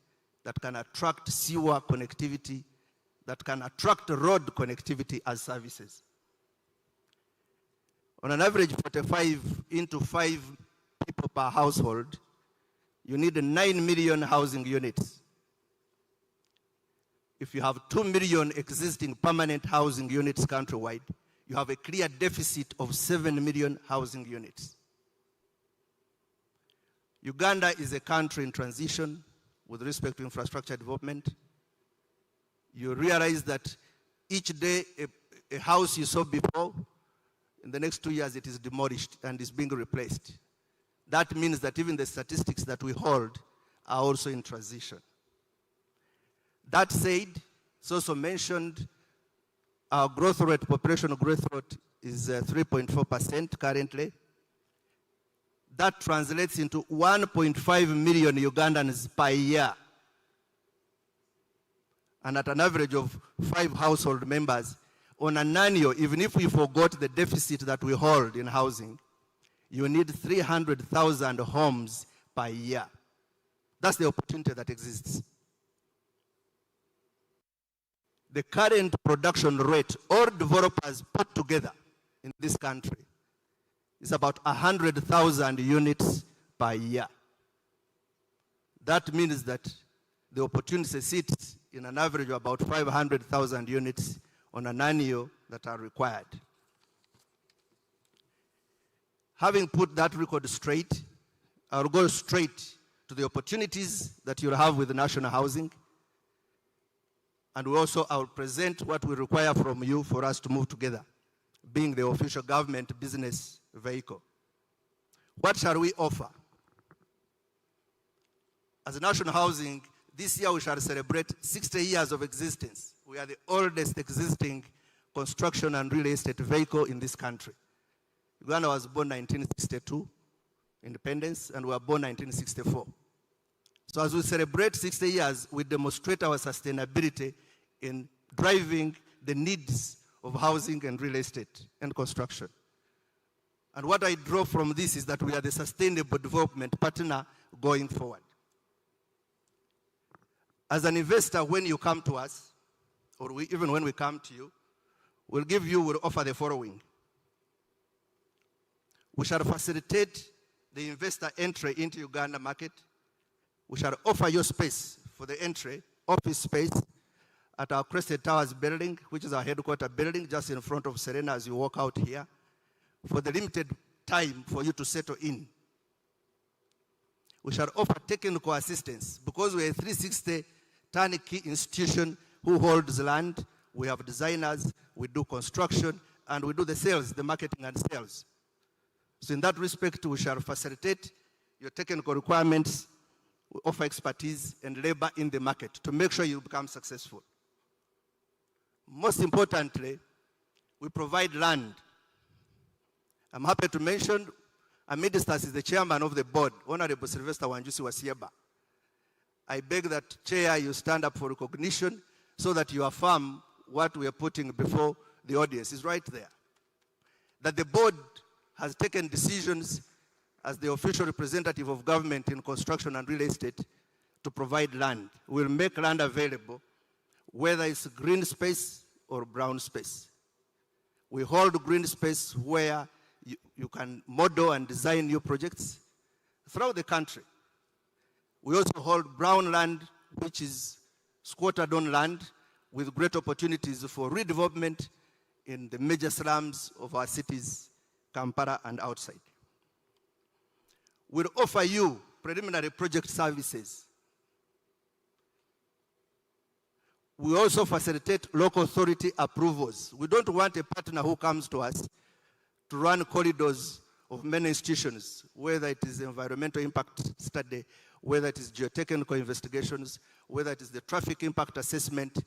that can attract sewer connectivity, that can attract road connectivity as services. On an average 45 into 5 people per household, you need 9 million housing units. If you have 2 million existing permanent housing units countrywide, you have a clear deficit of 7 million housing units. Uganda is a country in transition with respect to infrastructure development. You realize that each day a house you saw before, in the next 2 years it is demolished and is being replaced. That means that even the statistics that we hold are also in transition. That said, it's also mentioned our growth rate, population growth rate is 3.4% currently. That translates into 1.5 million Ugandans per year. And at an average of 5 household members, on an annual, even if we forgot the deficit that we hold in housing, you need 300,000 homes per year. That's the opportunity that exists. The current production rate, all developers put together in this country, is about 100,000 units per year. That means that the opportunity sits in an average of about 500,000 units on an annual that are required. Having put that record straight, I'll go straight to the opportunities that you'll have with national housing. And I'll present what we require from you for us to move together, being the official government business vehicle. What shall we offer? As national housing, this year we shall celebrate 60 years of existence. We are the oldest existing construction and real estate vehicle in this country. Uganda was born 1962, independence, and we were born 1964. So as we celebrate 60 years, we demonstrate our sustainability in driving the needs of housing and real estate and construction. And what I draw from this is that we are the sustainable development partner going forward. As an investor, when you come to us, or even when we come to you, we'll offer the following. We shall facilitate the investor entry into Uganda market. We shall offer you space for the entry, office space, at our Crested Towers building, which is our headquarter building, just in front of Serena as you walk out here, for the limited time for you to settle in. We shall offer technical assistance because we're a 360 turnkey institution who holds land. We have designers, we do construction, and we do the sales, the marketing and sales. So in that respect, we shall facilitate your technical requirements, we offer expertise and labor in the market to make sure you become successful. Most importantly, we provide land. I'm happy to mention, amidst us is the chairman of the board, Honorable Sylvester Wanjusi Wasieba. I beg that, Chair, you stand up for recognition so that you affirm what we are putting before the audience. Is right there. That the board has taken decisions as the official representative of government in construction and real estate to provide land. We'll make land available, whether it's green space or brown space. We hold green space where you can model and design new projects throughout the country. We also hold brown land, which is squatted on land with great opportunities for redevelopment in the major slums of our cities, Kampala and outside. We'll offer you preliminary project services. We also facilitate local authority approvals. We don't want a partner who comes to us to run corridors of many institutions, whether it is environmental impact study, whether it is geotechnical investigations, whether it is the traffic impact assessment.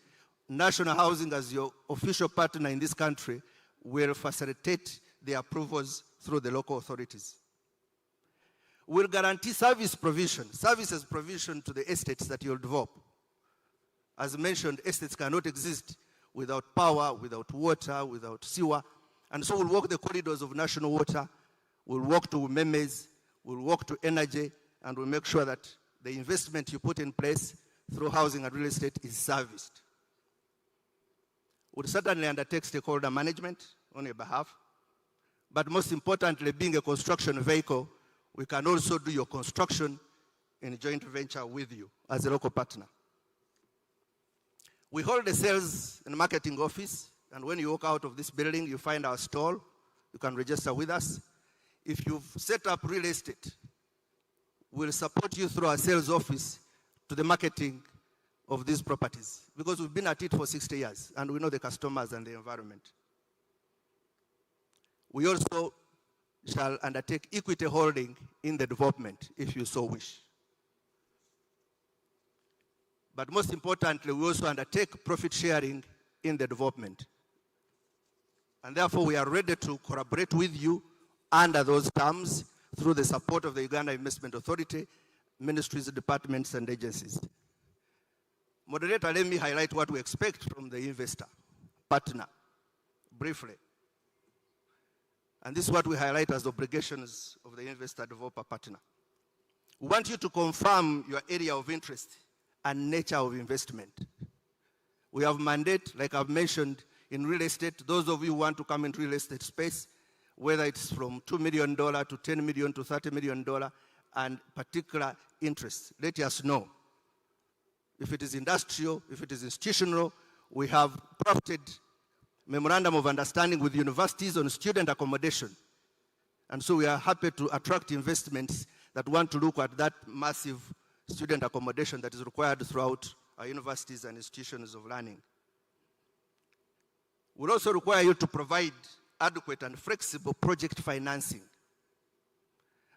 National Housing, as your official partner in this country, will facilitate the approvals through the local authorities. We'll guarantee services provision to the estates that you'll develop. As mentioned, estates cannot exist without power, without water, without sewer. And so we'll walk the corridors of national water, we'll walk to memes, we'll walk to energy, and we'll make sure that the investment you put in place through housing and real estate is serviced. We'll certainly undertake stakeholder management on your behalf, but most importantly, being a construction vehicle, we can also do your construction in a joint venture with you as a local partner. We hold a sales and marketing office, and when you walk out of this building, you find our stall. You can register with us. If you've set up real estate, we'll support you through our sales office to the marketing of these properties, because we've been at it for 60 years, and we know the customers and the environment. We also shall undertake equity holding in the development, if you so wish. But most importantly, we also undertake profit sharing in the development. And therefore, we are ready to collaborate with you under those terms through the support of the Uganda Investment Authority, ministries, departments, and agencies. Moderator, let me highlight what we expect from the investor partner, briefly. And this is what we highlight as obligations of the investor developer partner. We want you to confirm your area of interest and nature of investment. We have mandate, like I've mentioned, in real estate. Those of you who want to come into real estate space, whether it's from $2 million to $10 million to $30 million, and particular interest, let us know. If it is industrial, if it is institutional, we have crafted memorandum of understanding with universities on student accommodation. And so we are happy to attract investments that want to look at that massive student accommodation that is required throughout our universities and institutions of learning. We'll also require you to provide adequate and flexible project financing.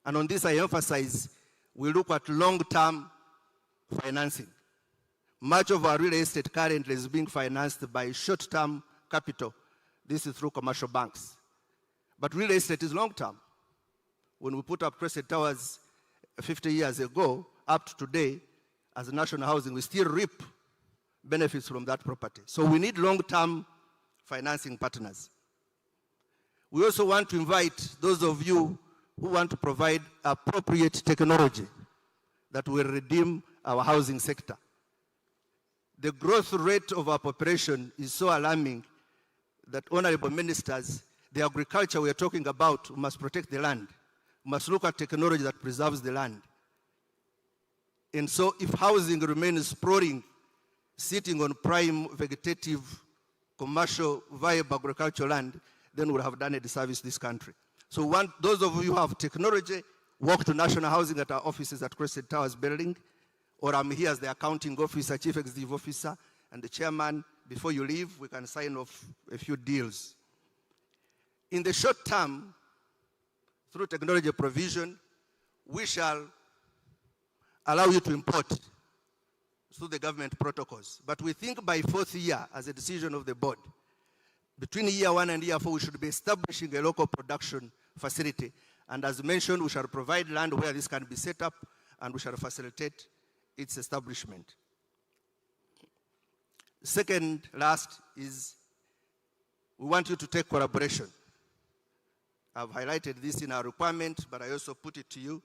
And on this I emphasize, we look at long-term financing. Much of our real estate currently is being financed by short-term capital. This is through commercial banks. But real estate is long-term. When we put up Crescent Towers 50 years ago, up to today, as national housing, we still reap benefits from that property. So we need long-term financing partners. We also want to invite those of you who want to provide appropriate technology that will redeem our housing sector. The growth rate of our population is so alarming that, honorable ministers, the agriculture we are talking about, we must protect the land. We must look at technology that preserves the land. And so if housing remains sprawling, sitting on prime vegetative, commercial, viable agricultural land, then we'll have done a disservice to this country. So those of you who have technology, walk to national housing at our offices at Crescent Towers building, or I'm here as the accounting officer, chief executive officer, and the chairman. Before you leave, we can sign off a few deals. In the short term, through technology provision, we shall allow you to import through the government protocols. But we think by fourth year, as a decision of the board, between year 1 and year 4, we should be establishing a local production facility. And as mentioned, we shall provide land where this can be set up, and we shall facilitate its establishment. Second, last, is we want you to take collaboration. I've highlighted this in our requirement, but I also put it to you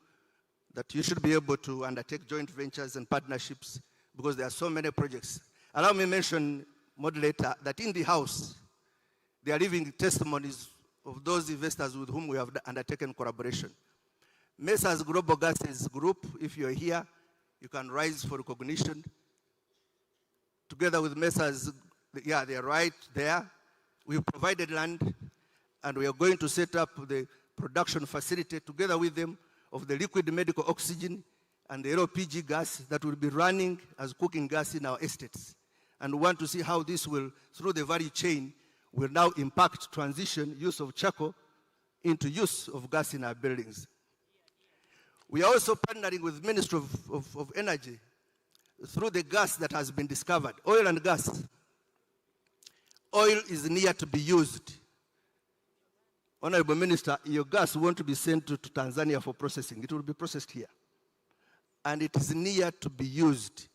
that you should be able to undertake joint ventures and partnerships because there are so many projects. Allow me to mention, moderator, that in the House, they are living testimonies of those investors with whom we have undertaken collaboration. Messrs. Global Gases Group, if you're here, you can rise for recognition. Together with Messrs. Yeah, they're right there. We've provided land, and we are going to set up the production facility together with them of the liquid medical oxygen and the LPG gas that will be running as cooking gas in our estates. And we want to see how this will, through the value chain, will now impact transition, use of charcoal, into use of gas in our buildings. We are also partnering with the Ministry of Energy through the gas that has been discovered, oil and gas. Oil is near to be used. Honorable Minister, your gas won't be sent to Tanzania for processing. It will be processed here. And it is near to be used.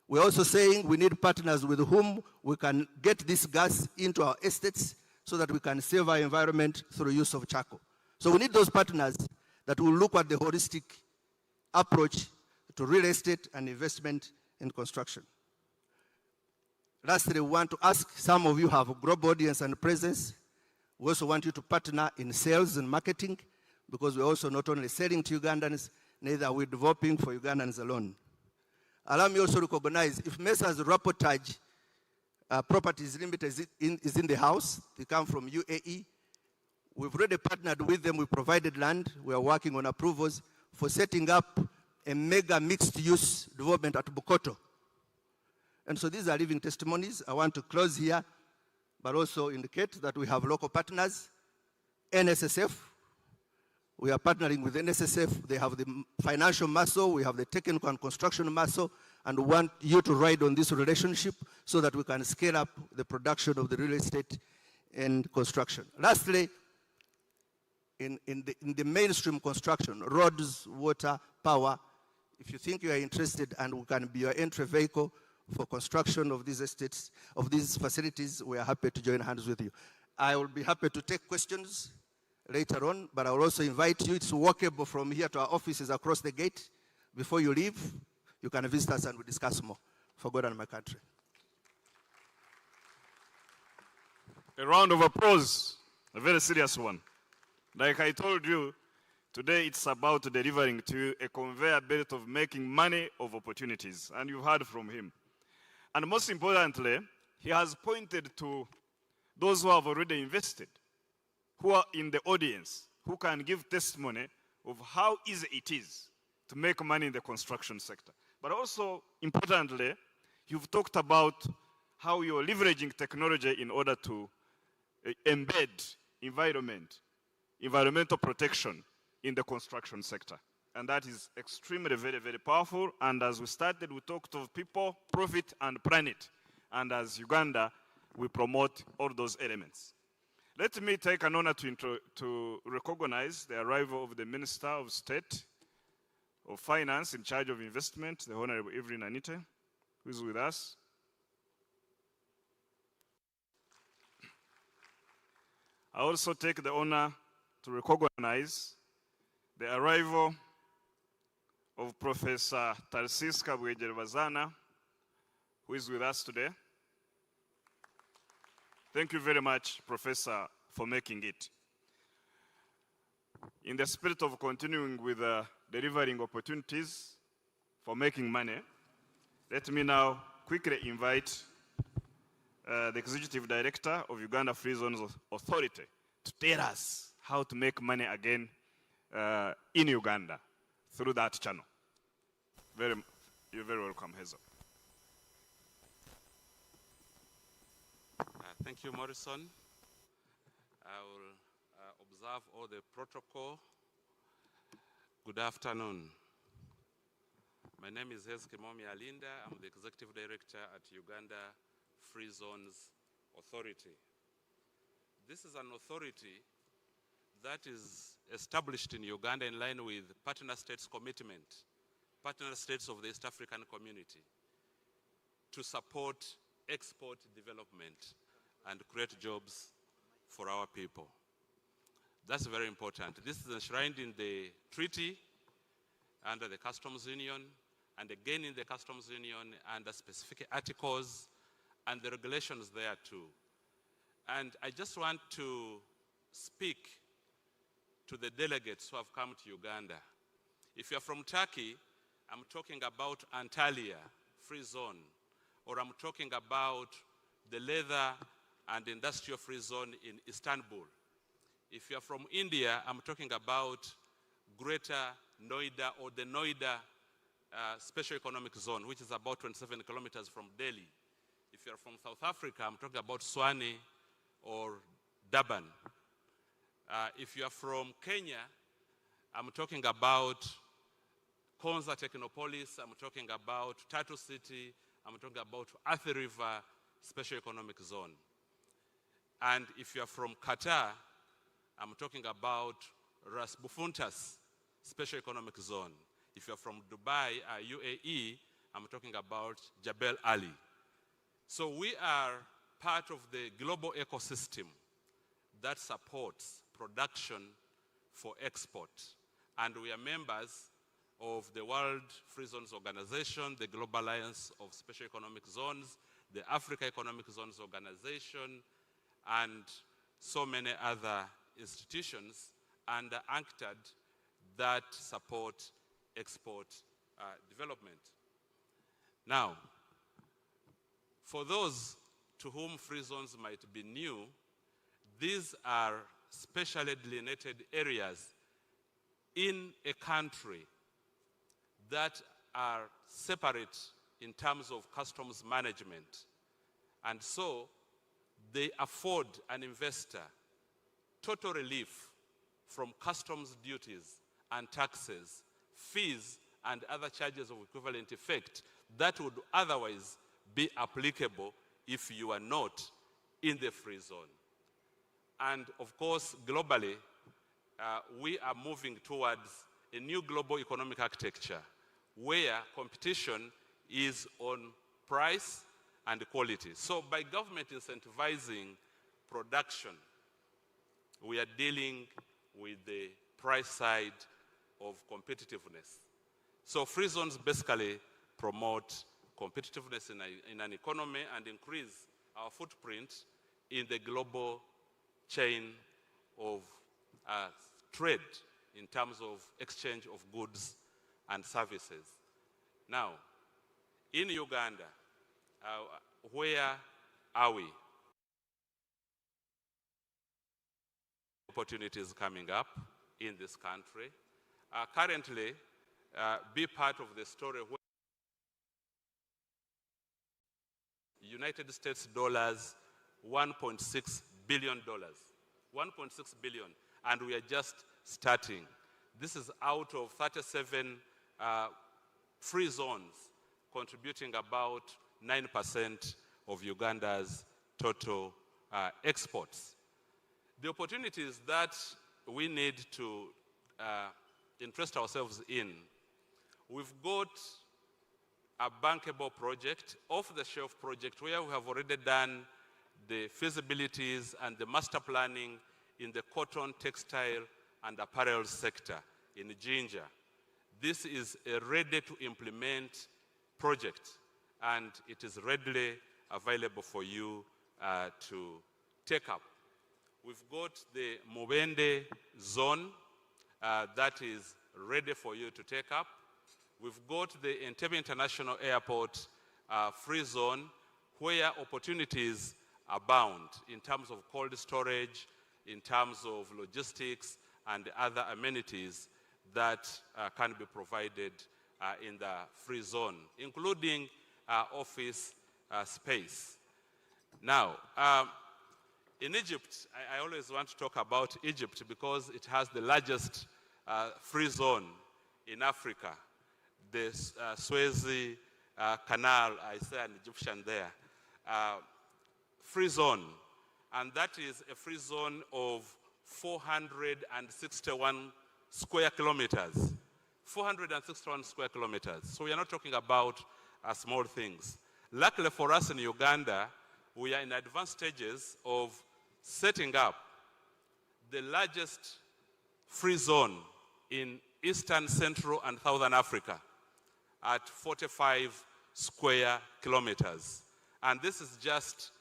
We're also saying we need partners with whom we can get this gas into our estates so that we can save our environment through use of charcoal. So we need those partners that will look at the holistic approach to real estate and investment in construction. Lastly, we want to ask, some of you have a global audience and presence. We also want you to partner in sales and marketing, because we're also not only selling to Ugandans, neither are we developing for Ugandans alone. Allow me also to recognize, if Messrs. Rapotage Properties Limited is in the house, they come from UAE. We've already partnered with them, we provided land, we are working on approvals for setting up a mega mixed-use development at Bukoto. And so these are living testimonies. I want to close here, but also indicate that we have local partners. NSSF, we are partnering with NSSF. They have the financial muscle, we have the technical and construction muscle, and we want you to ride on this relationship so that we can scale up the production of the real estate and construction. Lastly, in the mainstream construction, roads, water, power, if you think you are interested and we can be your entry vehicle for construction of these estates, of these facilities, we are happy to join hands with you. I will be happy to take questions later on, but I will also invite you. It's walkable from here to our offices across the gate. Before you leave, you can visit us and we'll discuss more for God and my country. A round of applause, a very serious one. Like I told you, today it's about delivering to you a conveyor belt of making money of opportunities, and you've heard from him. And most importantly, he has pointed to those who have already invested, who are in the audience, who can give testimony of how easy it is to make money in the construction sector. But also, importantly, you've talked about how you're leveraging technology in order to embed environmental protection in the construction sector. And that is extremely, very, very powerful. And as we started, we talked of people, profit, and planet. And as Uganda, we promote all those elements. Let me take an honor to recognize the arrival of the Minister of State of Finance in charge of investment, the Honorable Evelyn Anite, who is with us. I also take the honor to recognize the arrival of Professor Tarsis Kabwejerwazana, who is with us today. Thank you very much, Professor, for making it. In the spirit of continuing with delivering opportunities for making money, let me now quickly invite the Executive Director of Uganda Free Zones Authority to tell us how to make money again in Uganda through that channel. You're very welcome, Hazel. Thank you, Morrison. I will observe all the protocol. Good afternoon. My name is Hezkemomi Alinda. I'm the Executive Director at Uganda Free Zones Authority. This is an authority that is established in Uganda in line with partner states' commitment, partner states of the East African community, to support export development and create jobs for our people. That's very important. This is enshrined in the treaty under the Customs Union, and again in the Customs Union under specific articles and the regulations there too. And I just want to speak to the delegates who have come to Uganda. If you're from Turkey, I'm talking about Antalya Free Zone, or I'm talking about the leather and industrial free zone in Istanbul. If you're from India, I'm talking about Greater Noida, or the Noida Special Economic Zone, which is about 27 kilometers from Delhi. If you're from South Africa, I'm talking about Swani or Durban. If you're from Kenya, I'm talking about Konza Technopolis, I'm talking about Tatu City, I'm talking about Athi River Special Economic Zone. And if you're from Qatar, I'm talking about Ras Bufuntas Special Economic Zone. If you're from Dubai, UAE, I'm talking about Jebel Ali. So we are part of the global ecosystem that supports production for export. And we are members of the World Free Zones Organization, the Global Alliance of Special Economic Zones, the Africa Economic Zones Organization, and so many other institutions under UNCTAD that support export development. Now, for those to whom free zones might be new, these are specially delineated areas in a country that are separate in terms of customs management. And so they afford an investor total relief from customs duties and taxes, fees, and other charges of equivalent effect that would otherwise be applicable if you are not in the free zone. And of course, globally, we are moving towards a new global economic architecture where competition is on price and quality. So by government incentivizing production, we are dealing with the price side of competitiveness. So free zones basically promote competitiveness in an economy and increase our footprint in the global chain of trade in terms of exchange of goods and services. Now, in Uganda, where are we? opportunities coming up in this country. Currently, be part of the story where United States dollars, $1.6 billion. 1.6 billion, and we are just starting. This is out of 37 free zones, contributing about 9% of Uganda's total exports. The opportunities that we need to interest ourselves in, we've got a bankable project, off-the-shelf project, where we have already done the feasibilities and the master planning in the cotton, textile, and apparel sector in Jinja. This is a ready-to-implement project, and it is readily available for you to take up. We've got the Mubende zone that is ready for you to take up. We've got the Entebbe International Airport free zone, where opportunities abound in terms of cold storage, in terms of logistics, and other amenities that can be provided in the free zone, including office space. Now, in Egypt, I always want to talk about Egypt because it has the largest free zone in Africa. The Suez Canal, I say an Egyptian there, free zone, and that is a free zone of 461 square kilometers. 461 square kilometers. So we are not talking about small things. Luckily for us in Uganda, we are in advanced stages of setting up the largest free zone in Eastern, Central, and Southern Africa at 45 square kilometers. And this is just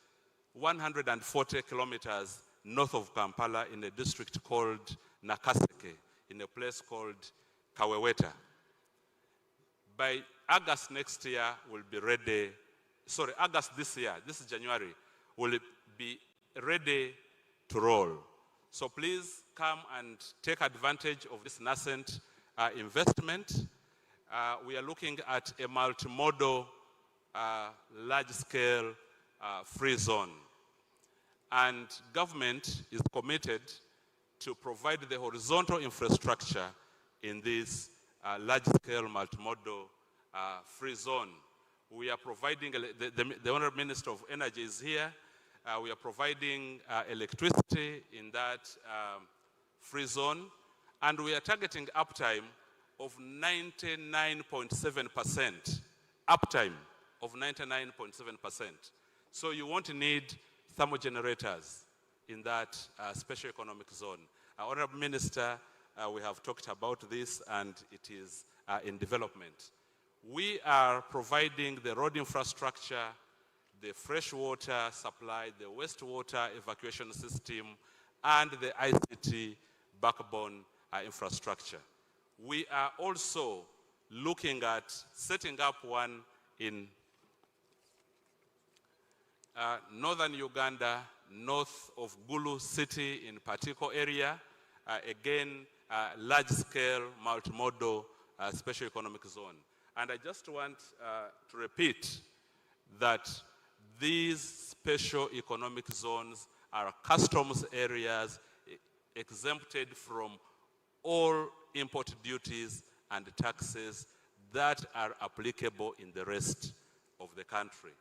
140 kilometers north of Kampala in a district called Nakaseke, in a place called Kaweweta. By August next year, we'll be ready. Sorry, August this year, this is January, will be ready to roll. So please come and take advantage of this nascent investment. We are looking at a multimodal, large-scale free zone. And government is committed to provide the horizontal infrastructure in this large-scale multimodal free zone. We are providing, the Honorable Minister of Energy is here. We are providing electricity in that free zone, and we are targeting uptime of 99.7%. Uptime of 99.7%. So you won't need thermal generators in that special economic zone. Honorable Minister, we have talked about this, and it is in development. We are providing the road infrastructure, the fresh water supply, the wastewater evacuation system, and the ICT backbone infrastructure. We are also looking at setting up one in northern Uganda, north of Gulu city in Patiko area. Again, large-scale, multimodal, special economic zone. And I just want to repeat that these special economic zones are customs areas exempted from all import duties and taxes that are applicable in the rest of the country.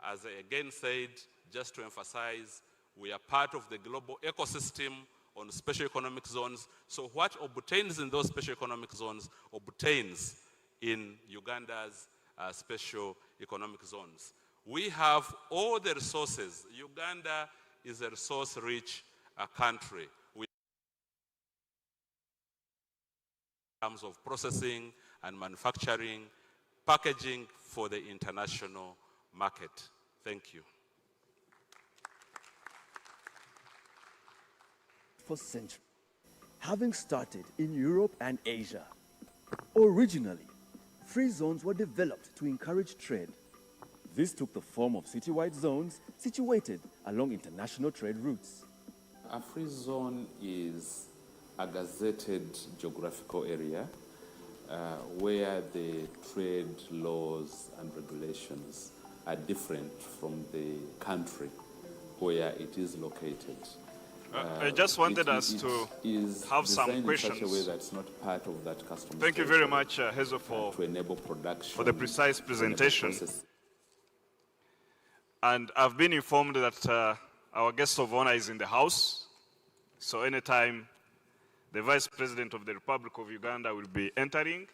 As I again said, just to emphasize, we are part of the global ecosystem on special economic zones. So what obtains in those special economic zones obtains in Uganda's special economic zones. We have all the resources. Uganda is a resource-rich country. In terms of processing and manufacturing, packaging for the international market. Thank you. For centuries, having started in Europe and Asia. Originally, free zones were developed to encourage trade. This took the form of citywide zones situated along international trade routes. A free zone is a gazetted geographical area where the trade laws and regulations are different from the country where it is located. I just wanted us to have some questions. In such a way that's not part of that customs. Thank you very much, Hazel, to enable production for the precise presentation. And I've been informed that our guest of honor is in the house. So anytime the Vice President of the Republic of Uganda will be entering.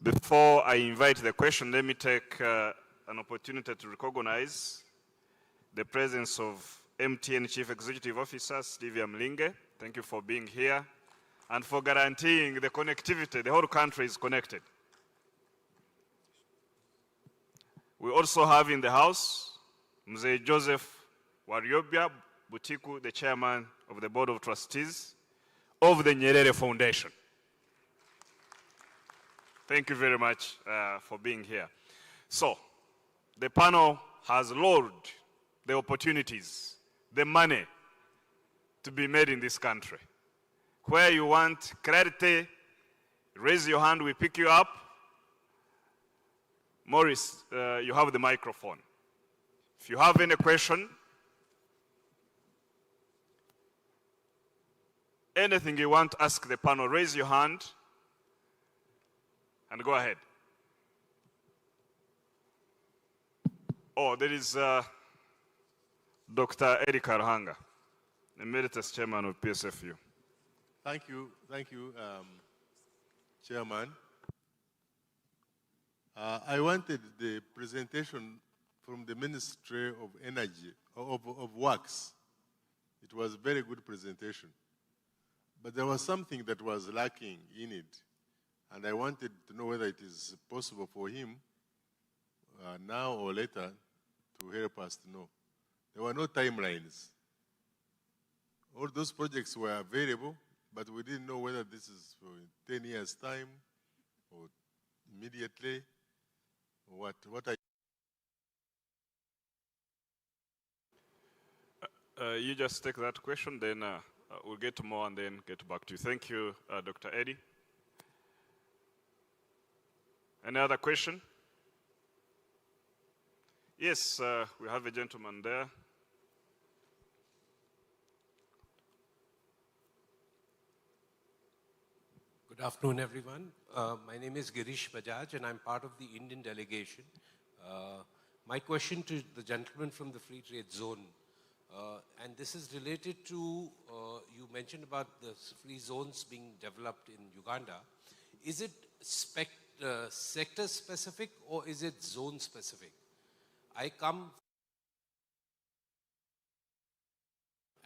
Before I invite the question, let me take an opportunity to recognize the presence of MTN Chief Executive Officer, Stevie Mlinge. Thank you for being here and for guaranteeing the connectivity. The whole country is connected. We also have in the house Mzee Joseph Wariobia Butiku, the Chairman of the Board of Trustees of the Nyerere Foundation. Thank you very much for being here. So, the panel has lured the opportunities, the money to be made in this country. Where you want clarity, raise your hand, we pick you up. Maurice, you have the microphone. If you have any question, anything you want to ask the panel, raise your hand and go ahead. Oh, there is Dr. Eric Arhanga, Emeritus Chairman of PSFU. Thank you, Chairman. I wanted the presentation from the Ministry of Energy, of Works. It was a very good presentation. But there was something that was lacking in it. And I wanted to know whether it is possible for him, now or later, to help us to know. There were no timelines. All those projects were available, but we didn't know whether this is for 10 years' time or immediately, or what you just take that question, then we'll get more and then get back to you. Thank you, Dr. Eddie. Any other question? Yes, we have a gentleman there. Good afternoon, everyone. My name is Girish Bajaj, and I'm part of the Indian delegation. My question to the gentleman from the Free Trade Zone, and this is related to, you mentioned about the free zones being developed in Uganda. Is it sector specific or is it zone specific? I come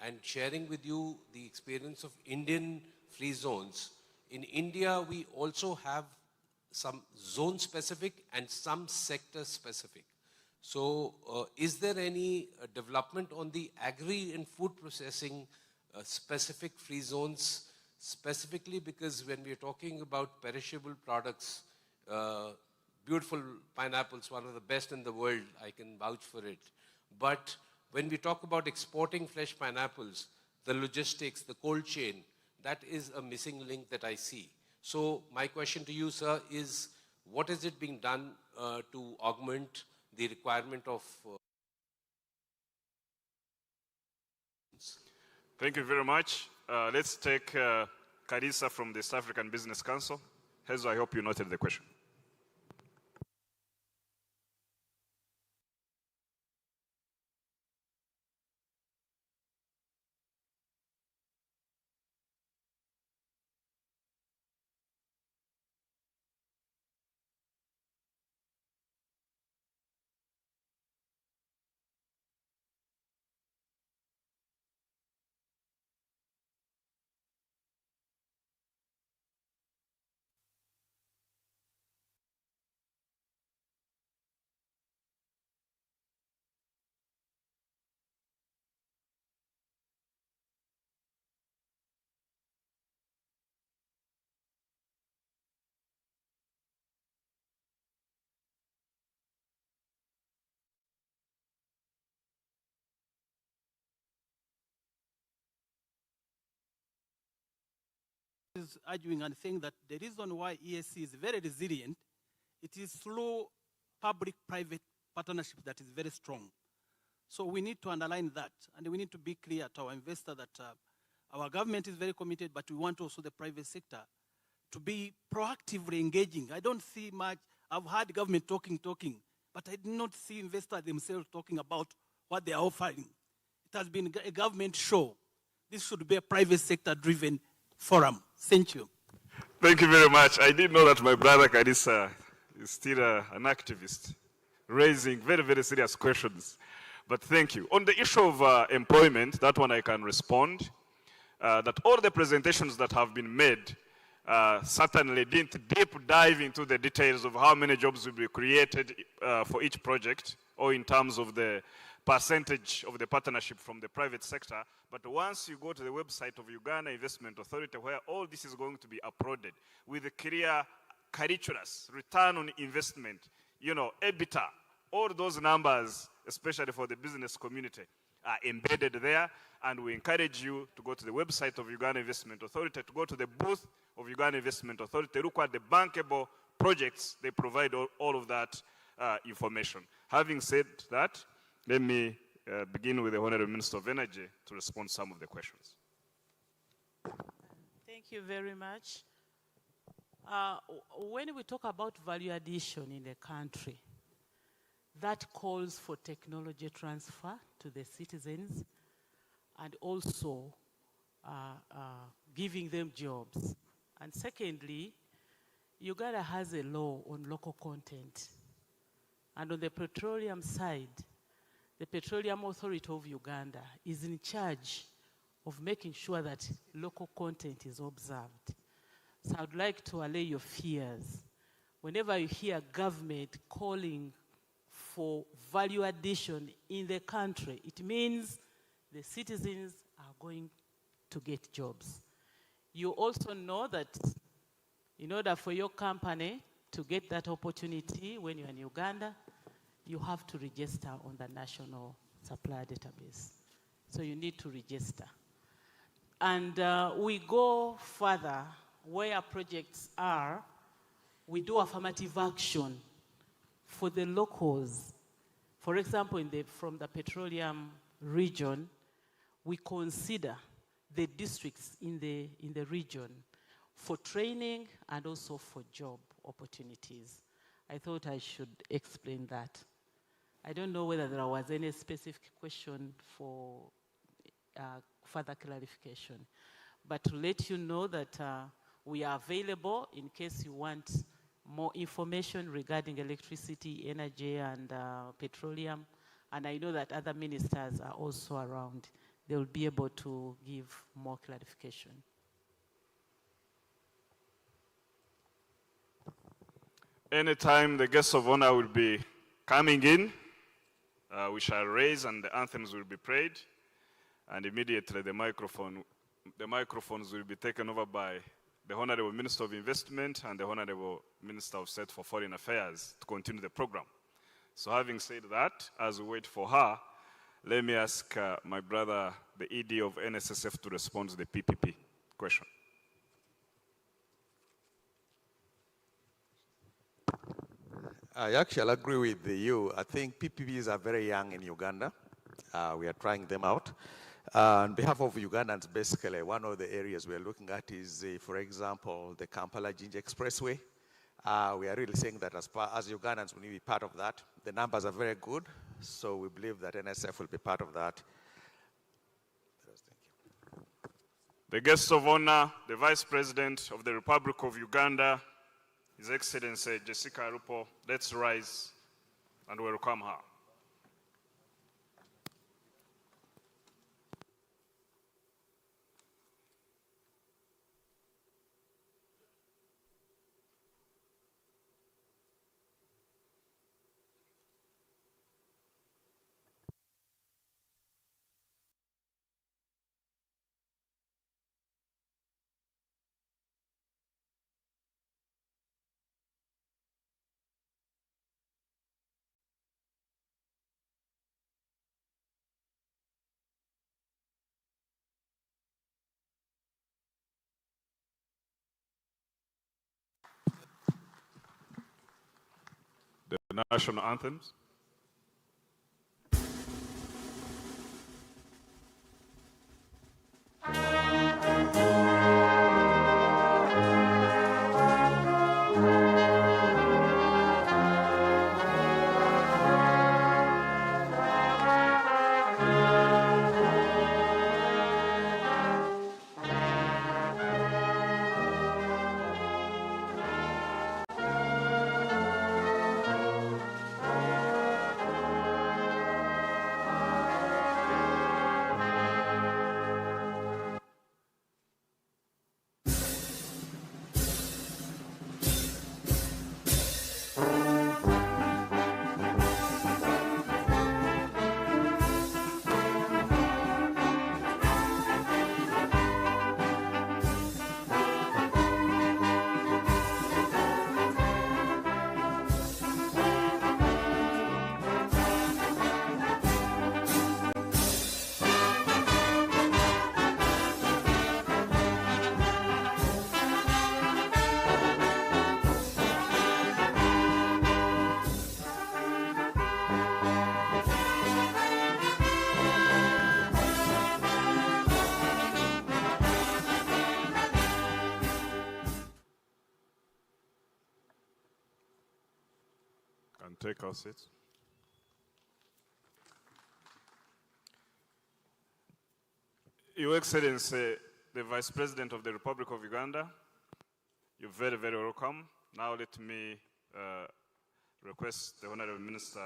and sharing with you the experience of Indian free zones. In India, we also have some zone specific and some sector specific. So is there any development on the agri and food processing specific free zones, specifically because when we're talking about perishable products, beautiful pineapples, one of the best in the world, I can vouch for it. But when we talk about exporting fresh pineapples, the logistics, the cold chain, that is a missing link that I see. So my question to you, sir, is what is it being done to augment the requirement of... Thank you very much. Let's take Carissa from the East African Business Council. Hezo, I hope you noted the question. was arguing and saying that the reason why ESC is very resilient, it is through public-private partnership that is very strong. So we need to underline that, and we need to be clear to our investor that our government is very committed, but we want also the private sector to be proactively engaging. I don't see much. I've heard government talking, but I did not see investors themselves talking about what they are offering. It has been a government show. This should be a private sector-driven forum. Thank you. Thank you very much. I didn't know that my brother Karisa is still an activist, raising very, very serious questions. But thank you. On the issue of employment, that one I can respond, that all the presentations that have been made certainly didn't deep dive into the details of how many jobs will be created for each project, or in terms of the percentage of the partnership from the private sector. But once you go to the website of Uganda Investment Authority, where all this is going to be uploaded with a clear curriculum, return on investment, EBITDA, all those numbers, especially for the business community, are embedded there. And we encourage you to go to the website of Uganda Investment Authority, to go to the booth of Uganda Investment Authority, look at the bankable projects. They provide all of that information. Having said that, let me begin with the Honorable Minister of Energy to respond to some of the questions. Thank you very much. When we talk about value addition in the country, that calls for technology transfer to the citizens and also giving them jobs. And secondly, Uganda has a law on local content. And on the petroleum side, the Petroleum Authority of Uganda is in charge of making sure that local content is observed. So I'd like to allay your fears. Whenever you hear government calling for value addition in the country, it means the citizens are going to get jobs. You also know that in order for your company to get that opportunity when you're in Uganda, you have to register on the National Supplier Database. So you need to register. And we go further where projects are. We do affirmative action for the locals. For example, from the petroleum region, we consider the districts in the region for training and also for job opportunities. I thought I should explain that. I don't know whether there was any specific question for further clarification, but to let you know that we are available in case you want more information regarding electricity, energy, and petroleum. And I know that other ministers are also around. They will be able to give more clarification. Anytime the guests of honor will be coming in, we shall raise and the anthems will be played, and immediately the microphones will be taken over by the Honorable Minister of Investment and the Honorable Minister of State for Foreign Affairs to continue the program. So having said that, as we wait for her, let me ask my brother, the ED of NSSF, to respond to the PPP question. I actually agree with you. I think PPPs are very young in Uganda. We are trying them out. On behalf of Ugandans, basically, one of the areas we are looking at is, for example, the Kampala-Jinja Expressway. We are really saying that as Ugandans, we need to be part of that. The numbers are very good, so we believe that NSF will be part of that. Thank you. The guest of honor, the Vice President of the Republic of Uganda, His Excellency Jessica Arupo, let's rise and welcome her. the national anthems. And take our seats. Your Excellency, the Vice President of the Republic of Uganda, you're very, very welcome. Now let me request the Honorable Minister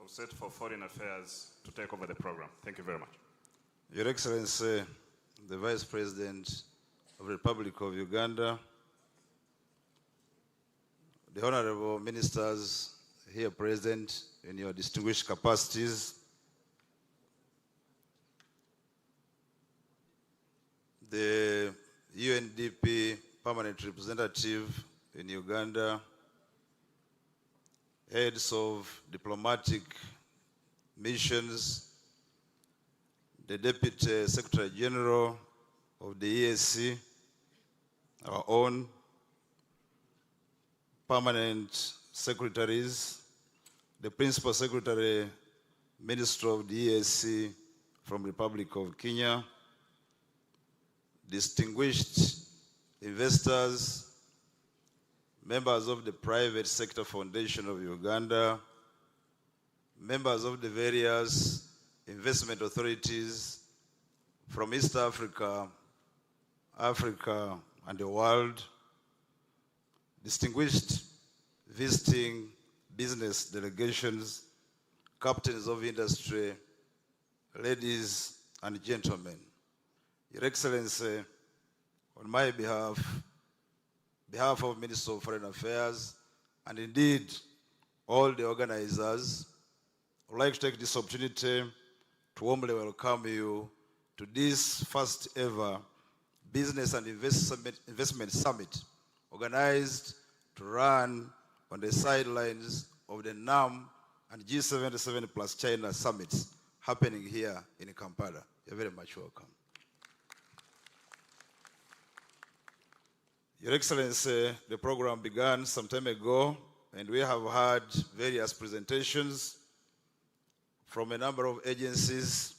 of State for Foreign Affairs to take over the program. Thank you very much. Your Excellency, the Vice President of the Republic of Uganda, the Honorable Ministers here present in your distinguished capacities, the UNDP Permanent Representative in Uganda, heads of diplomatic missions, the Deputy Secretary General of the EAC, our own permanent secretaries, the Principal Secretary, Minister of the EAC from Republic of Kenya, distinguished investors, members of the Private Sector Foundation of Uganda, members of the various investment authorities from East Africa, Africa, and the world, distinguished visiting business delegations, captains of industry, ladies and gentlemen. Your Excellency, on my behalf of Minister of Foreign Affairs, and indeed all the organizers, I would like to take this opportunity to warmly welcome you to this first ever Business and Investment Summit, organized to run on the sidelines of the NAM and G77 plus China summits happening here in Kampala. You're very much welcome. Your Excellency, the program began some time ago, and we have had various presentations from a number of agencies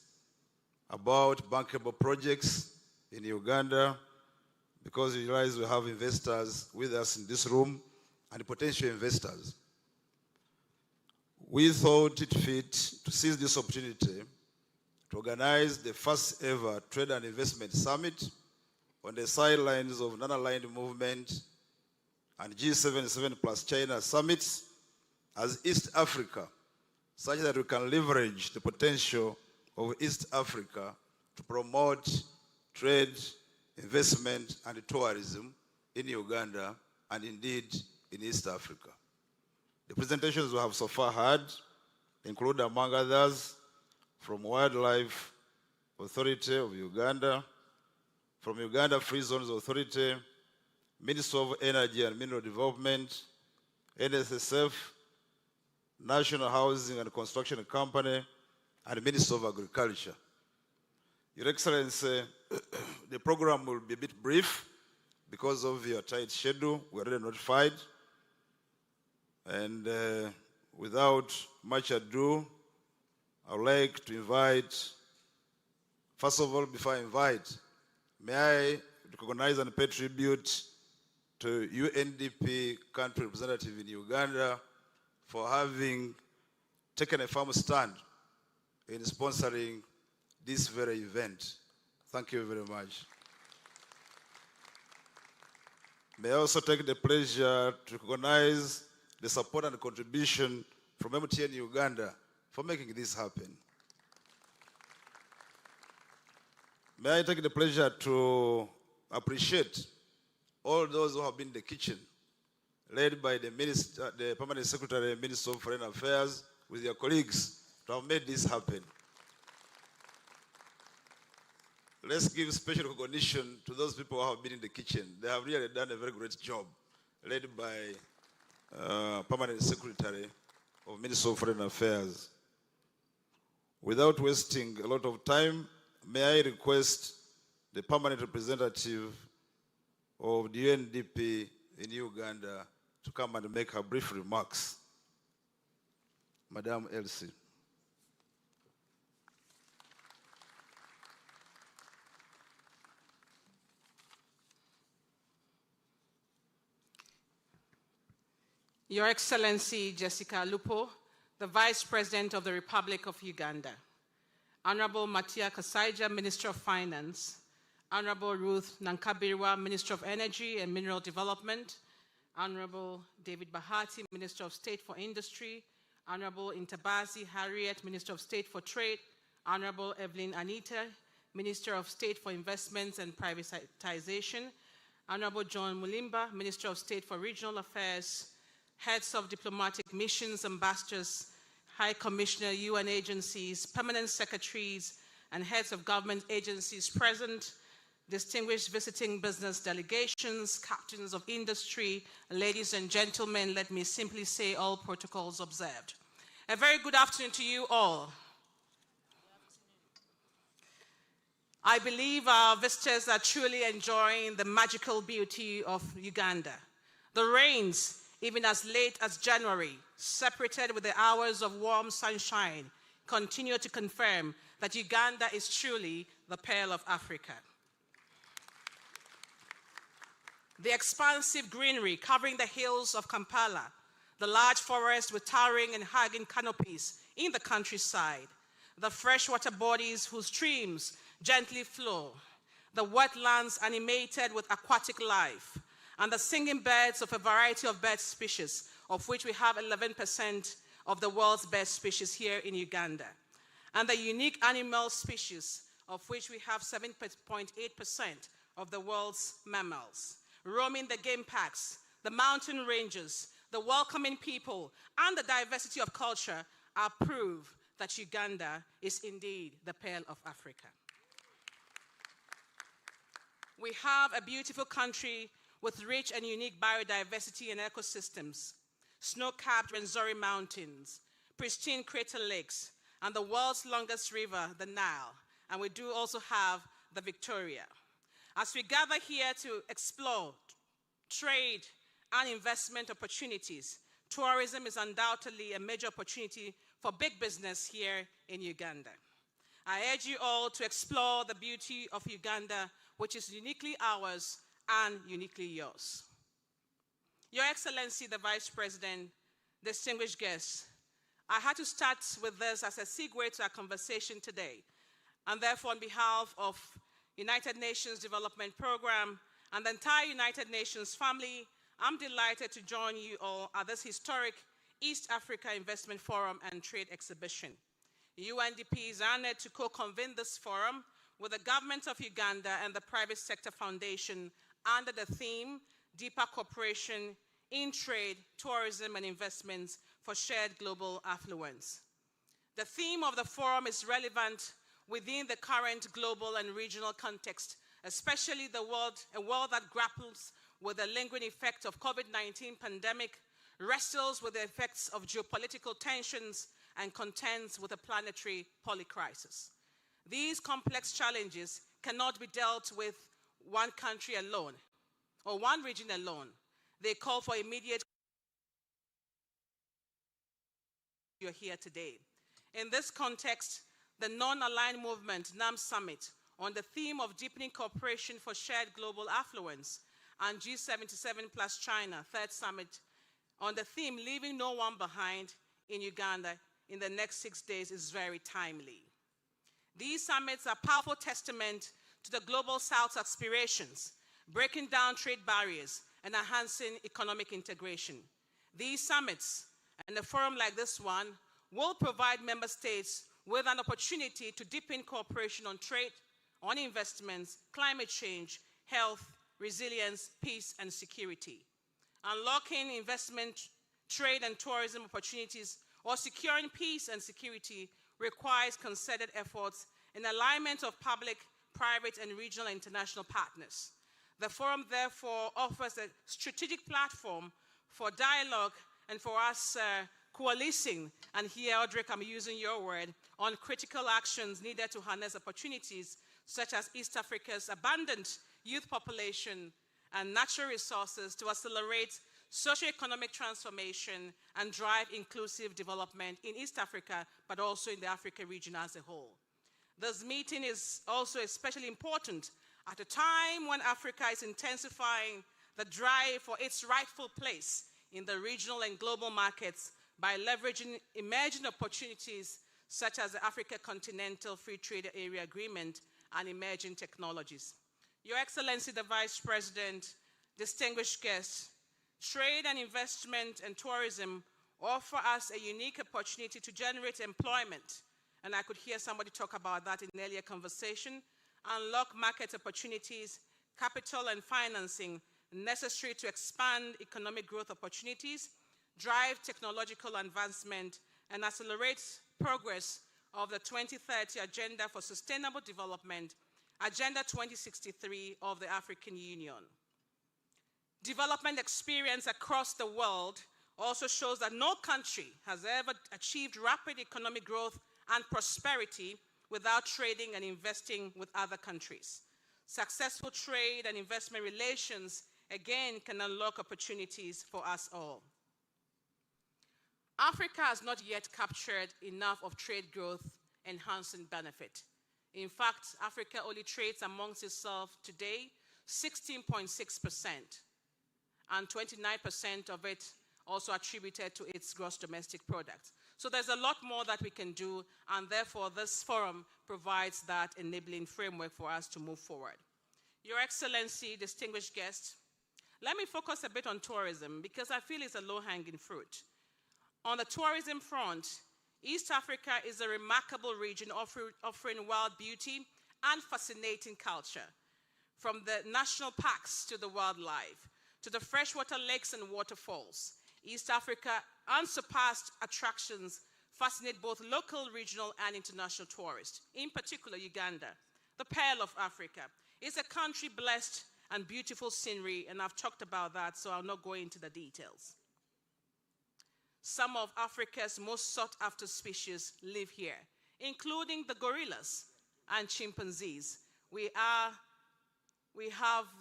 about bankable projects in Uganda, because you realize we have investors with us in this room and potential investors. We thought it fit to seize this opportunity to organize the first ever Trade and Investment Summit on the sidelines of non-aligned movement and G77 plus China summits as East Africa, such that we can leverage the potential of East Africa to promote trade, investment, and tourism in Uganda and indeed in East Africa. The presentations we have so far had include, among others, from Wildlife Authority of Uganda, from Uganda Free Zones Authority, Ministry of Energy and Mineral Development, NSSF, National Housing and Construction Company, and Ministry of Agriculture. Your Excellency, the program will be a bit brief because of your tight schedule. We are already notified. And without much ado, I would like to invite, first of all, before I invite, may I recognize and pay tribute to UNDP country representative in Uganda for having taken a firm stand in sponsoring this very event. Thank you very much. May I also take the pleasure to recognize the support and contribution from MTN Uganda for making this happen. May I take the pleasure to appreciate all those who have been in the kitchen, led by the Minister, the Permanent Secretary and Minister of Foreign Affairs, with your colleagues, to have made this happen. Let's give special recognition to those people who have been in the kitchen. They have really done a very great job, led by Permanent Secretary of Minister of Foreign Affairs. Without wasting a lot of time, may I request the Permanent Representative of the UNDP in Uganda to come and make her brief remarks. Madame Elsie. Your Excellency Jessica Lupo, the Vice President of the Republic of Uganda, Honorable Matia Kasaija, Minister of Finance, Honorable Ruth Nankabirwa, Minister of Energy and Mineral Development, Honorable David Bahati, Minister of State for Industry, Honorable Intabazi Harriet, Minister of State for Trade, Honorable Evelyn Anita, Minister of State for Investments and Privatization, Honorable John Mulimba, Minister of State for Regional Affairs, heads of diplomatic missions, ambassadors, High Commissioner, UN agencies, permanent secretaries, and heads of government agencies present, distinguished visiting business delegations, captains of industry, ladies and gentlemen, let me simply say all protocols observed. A very good afternoon to you all. I believe our visitors are truly enjoying the magical beauty of Uganda. The rains, even as late as January, separated with the hours of warm sunshine, continue to confirm that Uganda is truly the Pearl of Africa. The expansive greenery covering the hills of Kampala, the large forest with towering and hugging canopies in the countryside, the freshwater bodies whose streams gently flow, the wetlands animated with aquatic life, and the singing birds of a variety of bird species, of which we have 11% of the world's bird species here in Uganda, and the unique animal species, of which we have 7.8% of the world's mammals, roaming the game parks, the mountain ranges, the welcoming people, and the diversity of culture are proof that Uganda is indeed the Pearl of Africa. We have a beautiful country with rich and unique biodiversity and ecosystems, snow-capped Rwenzori Mountains, pristine crater lakes, and the world's longest river, the Nile. And we do also have the Victoria. As we gather here to explore trade and investment opportunities, tourism is undoubtedly a major opportunity for big business here in Uganda. I urge you all to explore the beauty of Uganda, which is uniquely ours and uniquely yours. Your Excellency, the Vice President, distinguished guests, I had to start with this as a segue to our conversation today. And therefore, on behalf of United Nations Development Program and the entire United Nations family, I'm delighted to join you all at this historic East Africa Investment Forum and Trade Exhibition. UNDP is honored to co-convene this forum with the government of Uganda and the Private Sector Foundation under the theme, Deeper Cooperation in Trade, Tourism and Investments for Shared Global Affluence. The theme of the forum is relevant within the current global and regional context, especially a world that grapples with the lingering effects of COVID-19 pandemic, wrestles with the effects of geopolitical tensions, and contends with a planetary polycrisis. These complex challenges cannot be dealt with one country alone or one region alone. They call for immediate you're here today. In this context, the Non-Aligned Movement NAM Summit on the theme of deepening cooperation for shared global affluence and G77 plus China, third summit on the theme leaving no one behind in Uganda in the next 6 days is very timely. These summits are powerful testament to the Global South's aspirations, breaking down trade barriers and enhancing economic integration. These summits and a forum like this one will provide member states with an opportunity to deepen cooperation on trade, on investments, climate change, health, resilience, peace, and security. Unlocking investment, trade, and tourism opportunities or securing peace and security requires concerted efforts in alignment of public, private, and regional and international partners. The forum, therefore, offers a strategic platform for dialogue and for us coalescing, and here, Audric, I'm using your word, on critical actions needed to harness opportunities such as East Africa's abundant youth population and natural resources to accelerate socio-economic transformation and drive inclusive development in East Africa, but also in the Africa region as a whole. This meeting is also especially important at a time when Africa is intensifying the drive for its rightful place in the regional and global markets by leveraging emerging opportunities such as the Africa Continental Free Trade Area Agreement and emerging technologies. Your Excellency, the Vice President, distinguished guests, trade and investment and tourism offer us a unique opportunity to generate employment, and I could hear somebody talk about that in an earlier conversation, unlock market opportunities, capital and financing necessary to expand economic growth opportunities, drive technological advancement, and accelerate progress of the 2030 Agenda for Sustainable Development, Agenda 2063 of the African Union. Development experience across the world also shows that no country has ever achieved rapid economic growth and prosperity without trading and investing with other countries. Successful trade and investment relations, again, can unlock opportunities for us all. Africa has not yet captured enough of trade growth enhancing benefit. In fact, Africa only trades amongst itself today 16.6%, and 29% of it also attributed to its gross domestic product. So there's a lot more that we can do, and therefore this forum provides that enabling framework for us to move forward. Your Excellency, distinguished guests, let me focus a bit on tourism because I feel it's a low-hanging fruit. On the tourism front, East Africa is a remarkable region offering wild beauty and fascinating culture. From the national parks to the wildlife, to the freshwater lakes and waterfalls, East Africa unsurpassed attractions fascinate both local, regional, and international tourists. In particular, Uganda, the Pearl of Africa, is a country blessed and beautiful scenery, and I've talked about that, so I'll not go into the details. Some of Africa's most sought-after species live here, including the gorillas and chimpanzees. We have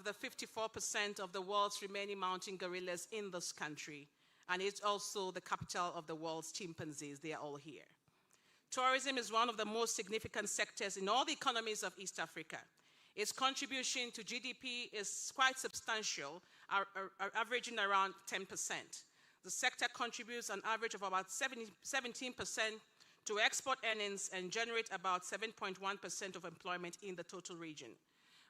the 54% of the world's remaining mountain gorillas in this country, and it's also the capital of the world's chimpanzees. They are all here. Tourism is one of the most significant sectors in all the economies of East Africa. Its contribution to GDP is quite substantial, averaging around 10%. The sector contributes an average of about 17% to export earnings and generate about 7.1% of employment in the total region.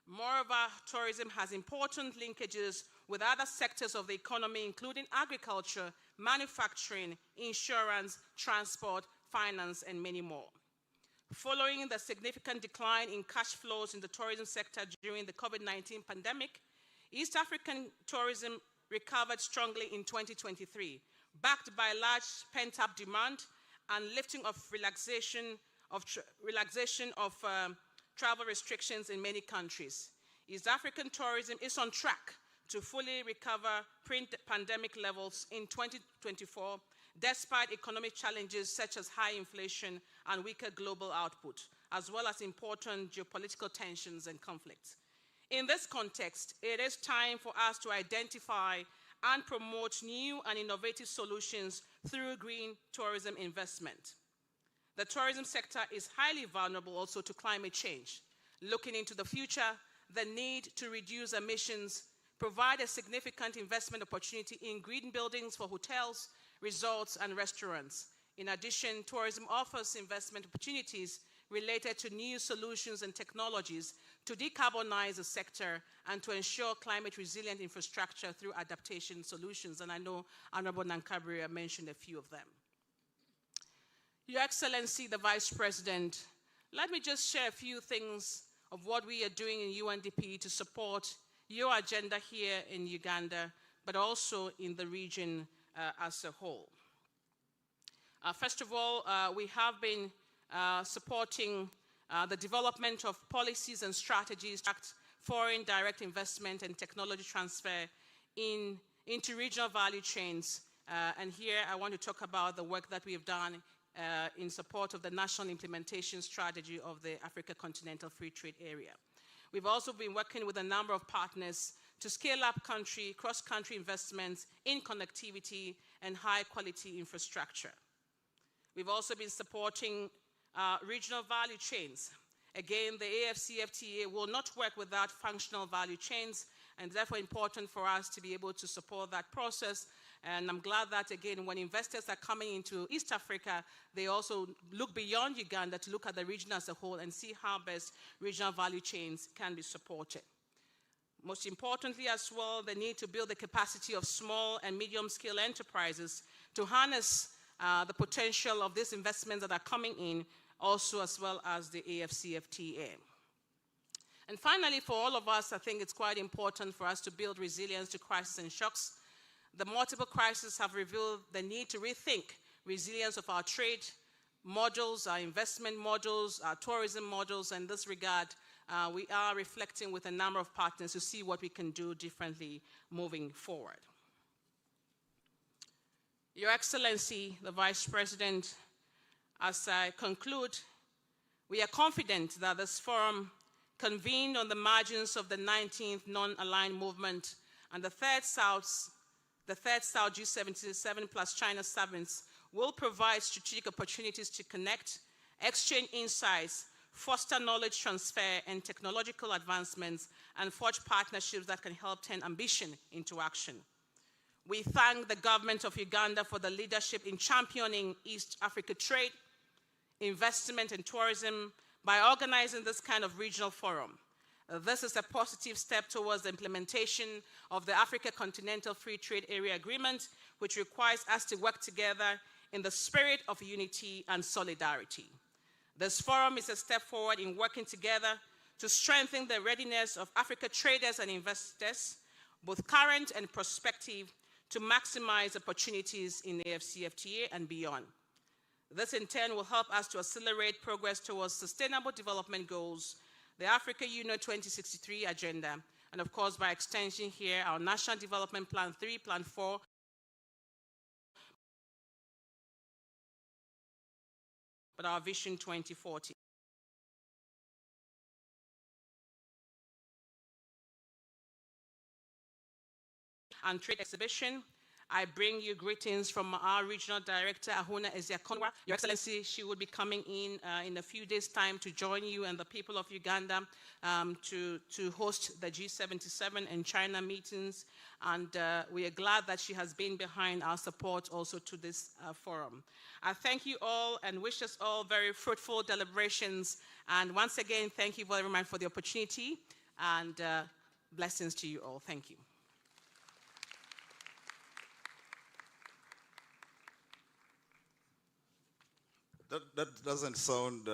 Moreover, tourism has important linkages with other sectors of the economy, including agriculture, manufacturing, insurance, transport, finance, and many more. Following the significant decline in cash flows in the tourism sector during the COVID-19 pandemic, East African tourism recovered strongly in 2023, backed by large pent-up demand and lifting of relaxation of travel restrictions in many countries. East African tourism is on track to fully recover pre-pandemic levels in 2024, despite economic challenges such as high inflation and weaker global output, as well as important geopolitical tensions and conflicts. In this context, it is time for us to identify and promote new and innovative solutions through green tourism investment. The tourism sector is highly vulnerable also to climate change. Looking into the future, the need to reduce emissions provide a significant investment opportunity in green buildings for hotels, resorts, and restaurants. In addition, tourism offers investment opportunities related to new solutions and technologies to decarbonize the sector and to ensure climate resilient infrastructure through adaptation solutions. And I know Honorable Nankabria mentioned a few of them. Your Excellency, the Vice President, let me just share a few things of what we are doing in UNDP to support your agenda here in Uganda, but also in the region as a whole. First of all, we have been supporting the development of policies and strategies to attract foreign direct investment and technology transfer into regional value chains. And here I want to talk about the work that we have done in support of the national implementation strategy of the Africa Continental Free Trade Area. We've also been working with a number of partners to scale up cross-country investments in connectivity and high-quality infrastructure. We've also been supporting regional value chains. Again, the AFCFTA will not work without functional value chains, and therefore important for us to be able to support that process. And I'm glad that, again, when investors are coming into East Africa, they also look beyond Uganda to look at the region as a whole and see how best regional value chains can be supported. Most importantly as well, the need to build the capacity of small and medium-scale enterprises to harness the potential of these investments that are coming in, also as well as the AFCFTA. And finally, for all of us, I think it's quite important for us to build resilience to crises and shocks. The multiple crises have revealed the need to rethink resilience of our trade models, our investment models, our tourism models. In this regard, we are reflecting with a number of partners to see what we can do differently moving forward. Your Excellency, the Vice President, as I conclude, we are confident that this forum, convened on the margins of the 19th Non-Aligned Movement and the Third South G77 plus China summits, will provide strategic opportunities to connect, exchange insights, foster knowledge transfer and technological advancements, and forge partnerships that can help turn ambition into action. We thank the government of Uganda for the leadership in championing East Africa trade, investment, and tourism by organizing this kind of regional forum. This is a positive step towards the implementation of the Africa Continental Free Trade Area Agreement, which requires us to work together in the spirit of unity and solidarity. This forum is a step forward in working together to strengthen the readiness of Africa traders and investors, both current and prospective, to maximize opportunities in the AFCFTA and beyond. This in turn will help us to accelerate progress towards sustainable development goals, the Africa Union 2063 agenda, and of course, by extension here, our National Development Plan 3, Plan 4, but our Vision 2040. And trade exhibition, I bring you greetings from our Regional Director, Ahuna Eziakonwa. Your Excellency, she will be coming in a few days' time to join you and the people of Uganda to host the G77 and China meetings. And we are glad that she has been behind our support also to this forum. I thank you all and wish us all very fruitful deliberations. And once again, thank you very much for the opportunity, and blessings to you all. Thank you. That doesn't sound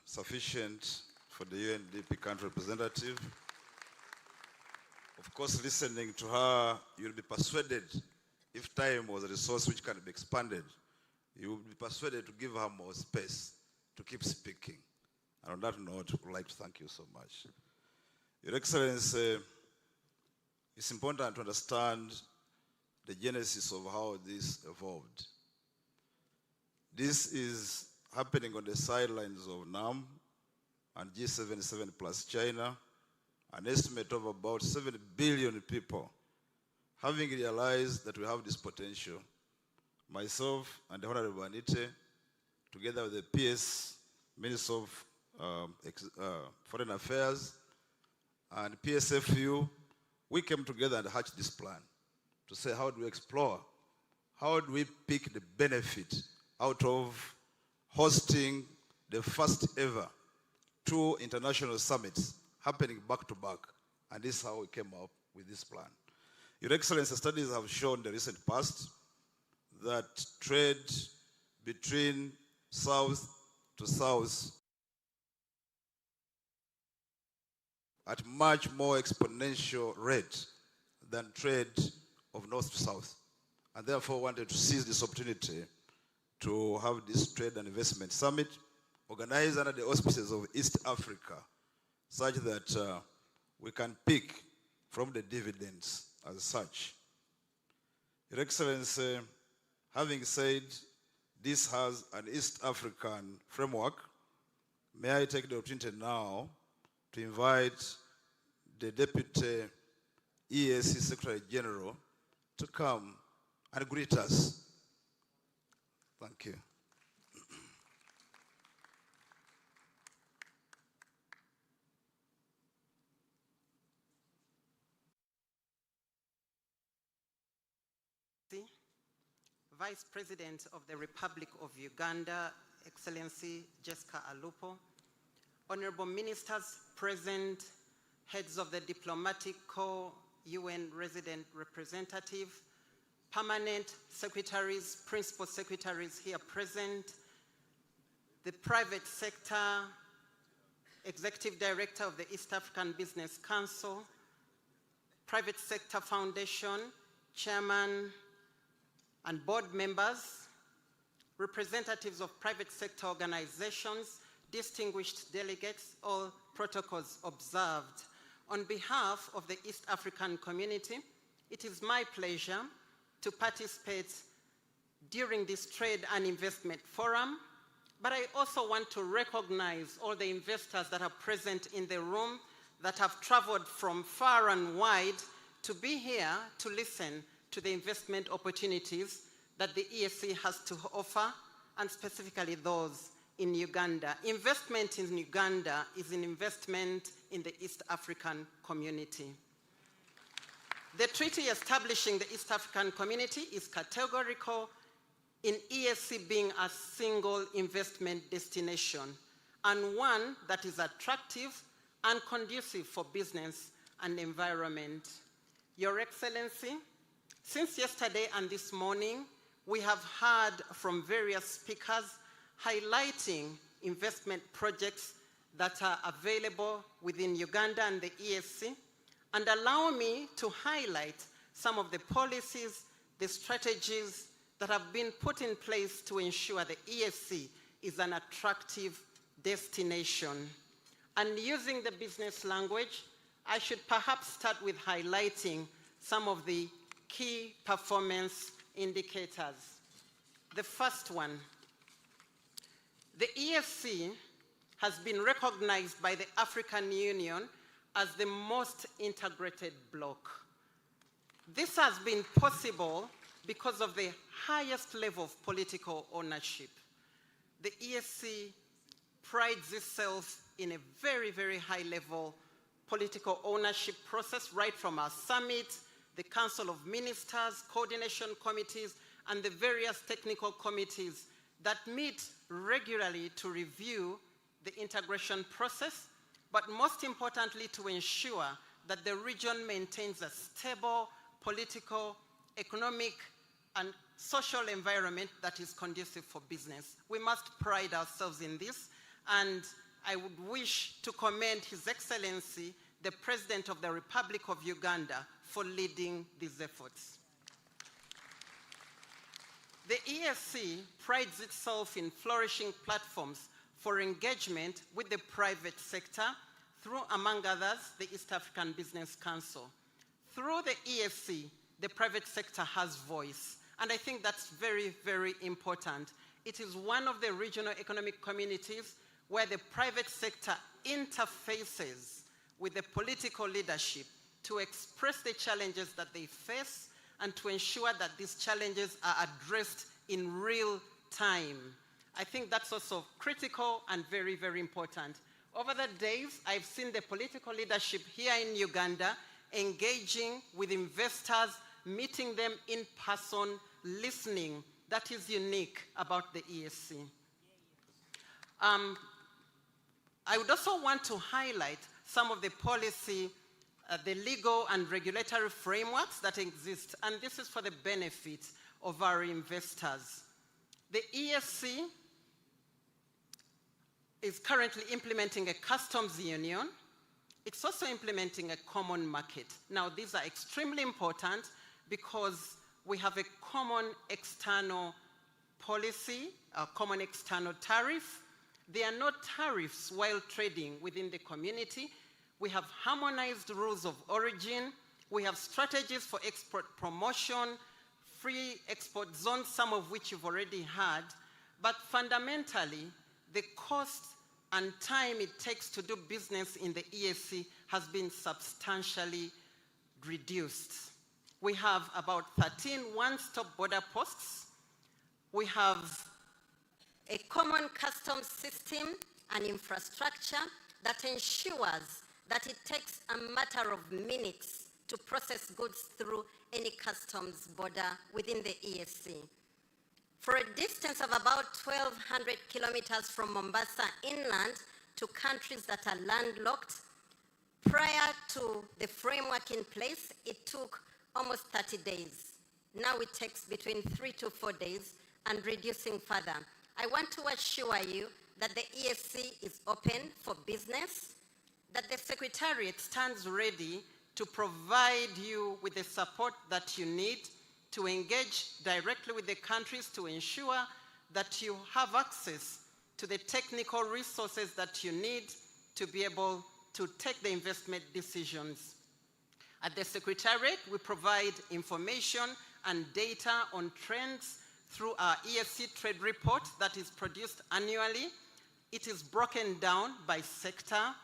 sufficient for the UNDP country representative. Of course, listening to her, you'll be persuaded, if time was a resource which can be expanded, you will be persuaded to give her more space to keep speaking. And on that note, I would like to thank you so much. Your Excellency, it's important to understand the genesis of how this evolved. This is happening on the sidelines of NAM and G77 plus China, an estimate of about 7 billion people Having realized that we have this potential, myself and the Honorable Anite, together with the PS, Minister of Foreign Affairs, and PSFU, we came together and hatched this plan to say, how do we explore? How do we pick the benefit out of hosting the first ever 2 international summits happening back to back? And this is how we came up with this plan. Your Excellency, studies have shown in the recent past that trade between South to South at much more exponential rate than trade of North to South. And therefore wanted to seize this opportunity to have this Trade and Investment Summit organized under the auspices of East Africa, such that we can pick from the dividends as such. Your Excellency, having said this has an East African framework, may I take the opportunity now to invite the Deputy EAC Secretary General to come and greet us. Thank you. Vice President of the Republic of Uganda, Excellency Jessica Alupo, Honorable Ministers present, heads of the Diplomatic Corps, UN resident representative, permanent secretaries, principal secretaries here present, the private sector, Executive Director of the East African Business Council, Private Sector Foundation, Chairman, and board members, representatives of private sector organizations, distinguished delegates, all protocols observed. On behalf of the East African community, it is my pleasure to participate during this Trade and Investment Forum, but I also want to recognize all the investors that are present in the room that have traveled from far and wide to be here to listen to the investment opportunities that the EAC has to offer, and specifically those in Uganda. Investment in Uganda is an investment in the East African community. The treaty establishing the East African community is categorical in EAC being a single investment destination and one that is attractive and conducive for business and environment. Your Excellency, since yesterday and this morning, we have heard from various speakers highlighting investment projects that are available within Uganda and the EAC, and allow me to highlight some of the policies, the strategies that have been put in place to ensure the EAC is an attractive destination. And using the business language, I should perhaps start with highlighting some of the key performance indicators. The first one, the EAC has been recognized by the African Union as the most integrated bloc. This has been possible because of the highest level of political ownership. The EAC prides itself in a very, very high level political ownership process, right from our summit, the Council of Ministers, coordination committees, and the various technical committees that meet regularly to review the integration process, but most importantly to ensure that the region maintains a stable political, economic, and social environment that is conducive for business. We must pride ourselves in this, and I would wish to commend His Excellency, the President of the Republic of Uganda, for leading these efforts. The EAC prides itself in flourishing platforms for engagement with the private sector through, among others, the East African Business Council. Through the EAC, the private sector has voice, and I think that's very, very important. It is one of the regional economic communities where the private sector interfaces with the political leadership to express the challenges that they face and to ensure that these challenges are addressed in real time. I think that's also critical and very, very important. Over the days, I've seen the political leadership here in Uganda engaging with investors, meeting them in person, listening. That is unique about the ESC. I would also want to highlight some of the policy, the legal and regulatory frameworks that exist, and this is for the benefit of our investors. The ESC is currently implementing a customs union. It's also implementing a common market. Now, these are extremely important because we have a common external policy, a common external tariff. There are no tariffs while trading within the community. We have harmonized rules of origin. We have strategies for export promotion, free export zones, some of which you've already had. But fundamentally, the cost and time it takes to do business in the ESC has been substantially reduced. We have about 13 one-stop border posts. We have a common customs system and infrastructure that ensures that it takes a matter of minutes to process goods through any customs border within the ESC. For a distance of about 1,200 kilometers from Mombasa inland to countries that are landlocked, prior to the framework in place, it took almost 30 days. Now it takes between 3 to 4 days and reducing further. I want to assure you that the ESC is open for business, that the Secretariat stands ready to provide you with the support that you need to engage directly with the countries to ensure that you have access to the technical resources that you need to be able to take the investment decisions. At the Secretariat, we provide information and data on trends through our ESC trade report that is produced annually. It is broken down by sector.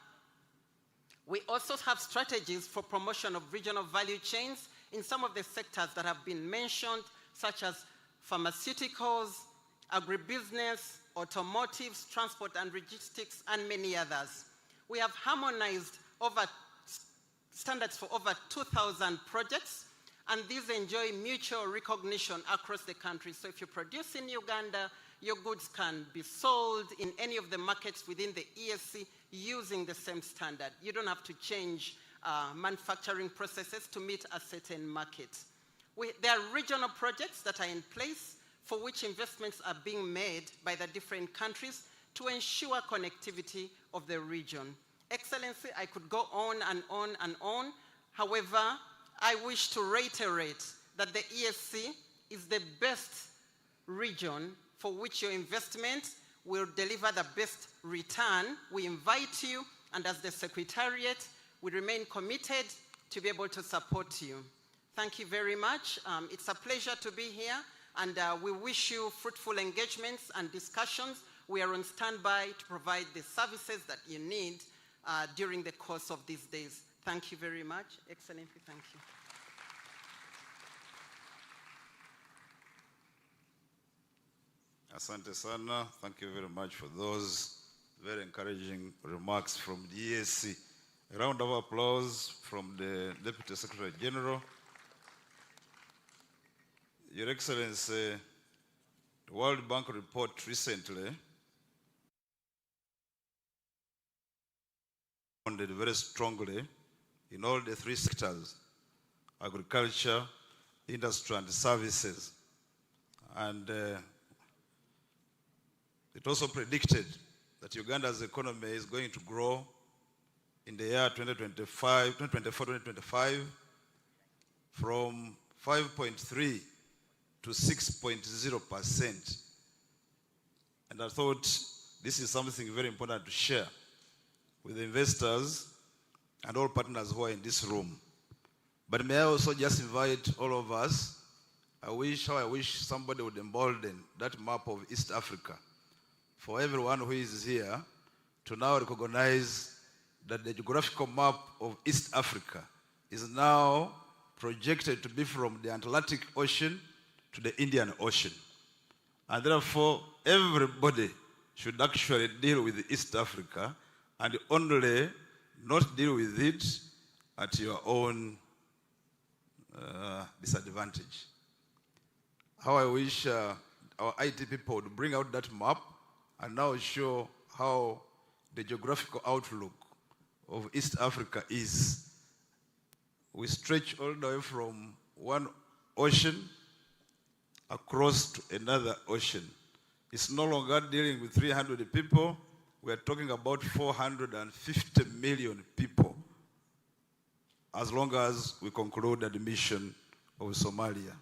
We also have strategies for promotion of regional value chains in some of the sectors that have been mentioned, such as pharmaceuticals, agribusiness, automotives, transport and logistics, and many others. We have harmonized standards for over 2,000 projects, and these enjoy mutual recognition across the country. So if you produce in Uganda, your goods can be sold in any of the markets within the ESC using the same standard. You don't have to change manufacturing processes to meet a certain market. There are regional projects that are in place for which investments are being made by the different countries to ensure connectivity of the region. Excellency, I could go on and on and on. However, I wish to reiterate that the ESC is the best region for which your investment will deliver the best return. We invite you, and as the Secretariat, we remain committed to be able to support you. Thank you very much. It's a pleasure to be here, and we wish you fruitful engagements and discussions. We are on standby to provide the services that you need during the course of these days. Thank you very much. Excellency, thank you. Asante sana. Thank you very much for those very encouraging remarks from the ESC. A round of applause from the Deputy Secretary General. Your Excellency, the World Bank report recently responded very strongly in all the three sectors: agriculture, industry, and services. And it also predicted that Uganda's economy is going to grow in the year 2024-2025 from 5.3 to 6.0%. And I thought this is something very important to share with investors and all partners who are in this room. But may I also just invite all of us, I wish somebody would embolden that map of East Africa for everyone who is here to now recognize that the geographical map of East Africa is now projected to be from the Atlantic Ocean to the Indian Ocean. And therefore, everybody should actually deal with East Africa and only not deal with it at your own disadvantage. How I wish our IT people would bring out that map and now show how the geographical outlook of East Africa is. We stretch all the way from one ocean across to another ocean. It's no longer dealing with 300 people. We are talking about 450 million people, as long as we conclude admission of Somalia.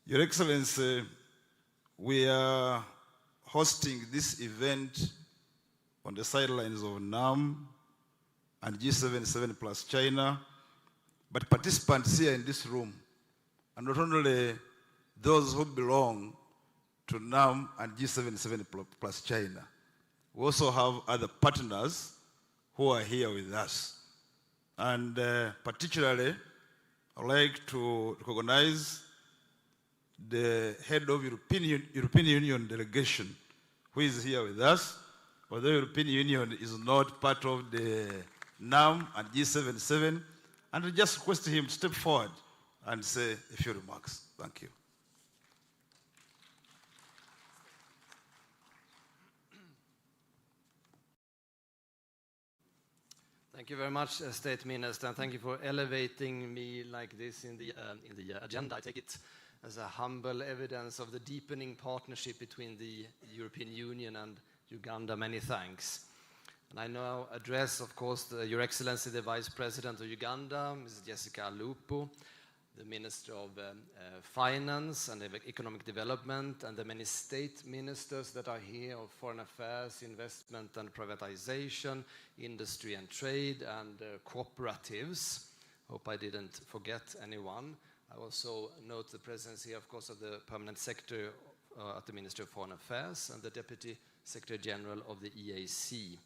Your Excellency, we are hosting this event on the sidelines of NAM and G77 plus China, but participants here in this room are not only those who belong to NAM and G77 plus China. We also have other partners who are here with us. And particularly, I'd like to recognize the head of European Union delegation, who is here with us. Although European Union is not part of the NAM and G77, and we just request him to step forward and say a few remarks. Thank you. Thank you very much, State Minister, and thank you for elevating me like this in the agenda. I take it as a humble evidence of the deepening partnership between the European Union and Uganda. Many thanks. And I now address, of course, Your Excellency, the Vice President of Uganda, Mrs. Jessica Alupo, the Minister of Finance and Economic Development, and the many state ministers that are here of Foreign Affairs, Investment and Privatization, Industry and Trade, and cooperatives. Hope I didn't forget anyone. I also note the presence here, of course, of the Permanent Secretary at the Ministry of Foreign Affairs and the Deputy Secretary General of the EAC.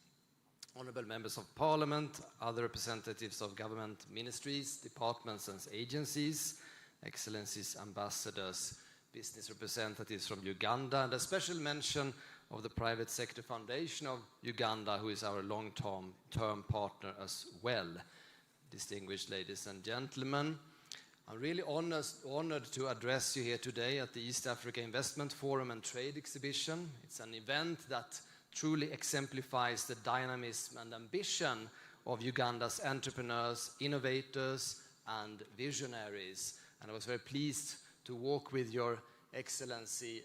Honourable members of Parliament, other representatives of government ministries, departments and agencies, Excellencies, ambassadors, business representatives from Uganda, and a special mention of the Private Sector Foundation of Uganda, who is our long-term partner as well. Distinguished ladies and gentlemen, I'm really honored to address you here today at the East Africa Investment Forum and Trade Exhibition. It's an event that truly exemplifies the dynamism and ambition of Uganda's entrepreneurs, innovators, and visionaries. And I was very pleased to walk with Your Excellency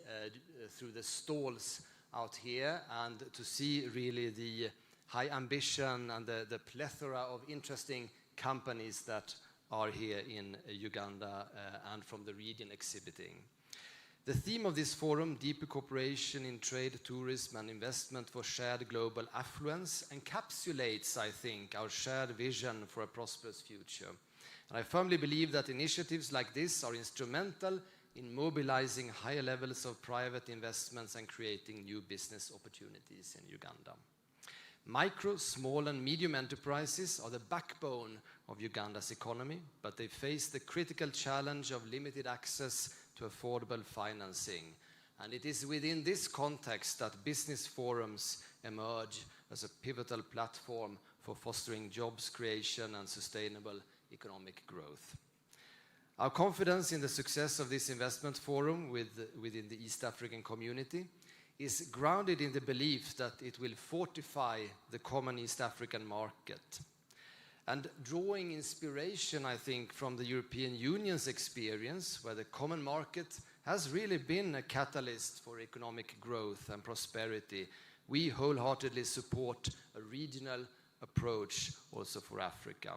through the stalls out here and to see really the high ambition and the plethora of interesting companies that are here in Uganda and from the region exhibiting. The theme of this forum, Deeper Cooperation in Trade, Tourism and Investment for Shared Global Affluence, encapsulates, I think, our shared vision for a prosperous future. And I firmly believe that initiatives like this are instrumental in mobilizing higher levels of private investments and creating new business opportunities in Uganda. Micro, small and medium enterprises are the backbone of Uganda's economy, but they face the critical challenge of limited access to affordable financing. And it is within this context that business forums emerge as a pivotal platform for fostering jobs creation and sustainable economic growth. Our confidence in the success of this investment forum within the East African community is grounded in the belief that it will fortify the common East African market. And drawing inspiration, I think, from the European Union's experience, where the common market has really been a catalyst for economic growth and prosperity, we wholeheartedly support a regional approach also for Africa.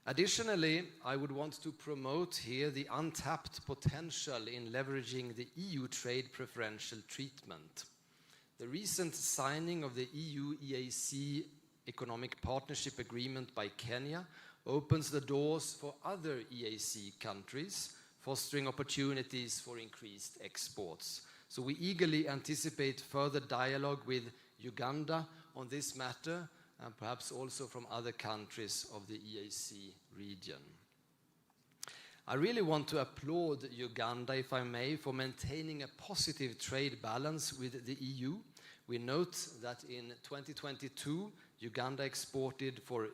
Additionally, I would want to promote here the untapped potential in leveraging the EU trade preferential treatment. The recent signing of the EU-EAC Economic Partnership Agreement by Kenya opens the doors for other EAC countries, fostering opportunities for increased exports. So we eagerly anticipate further dialogue with Uganda on this matter and perhaps also from other countries of the EAC region. I really want to applaud Uganda, if I may, for maintaining a positive trade balance with the EU. We note that in 2022, Uganda exported for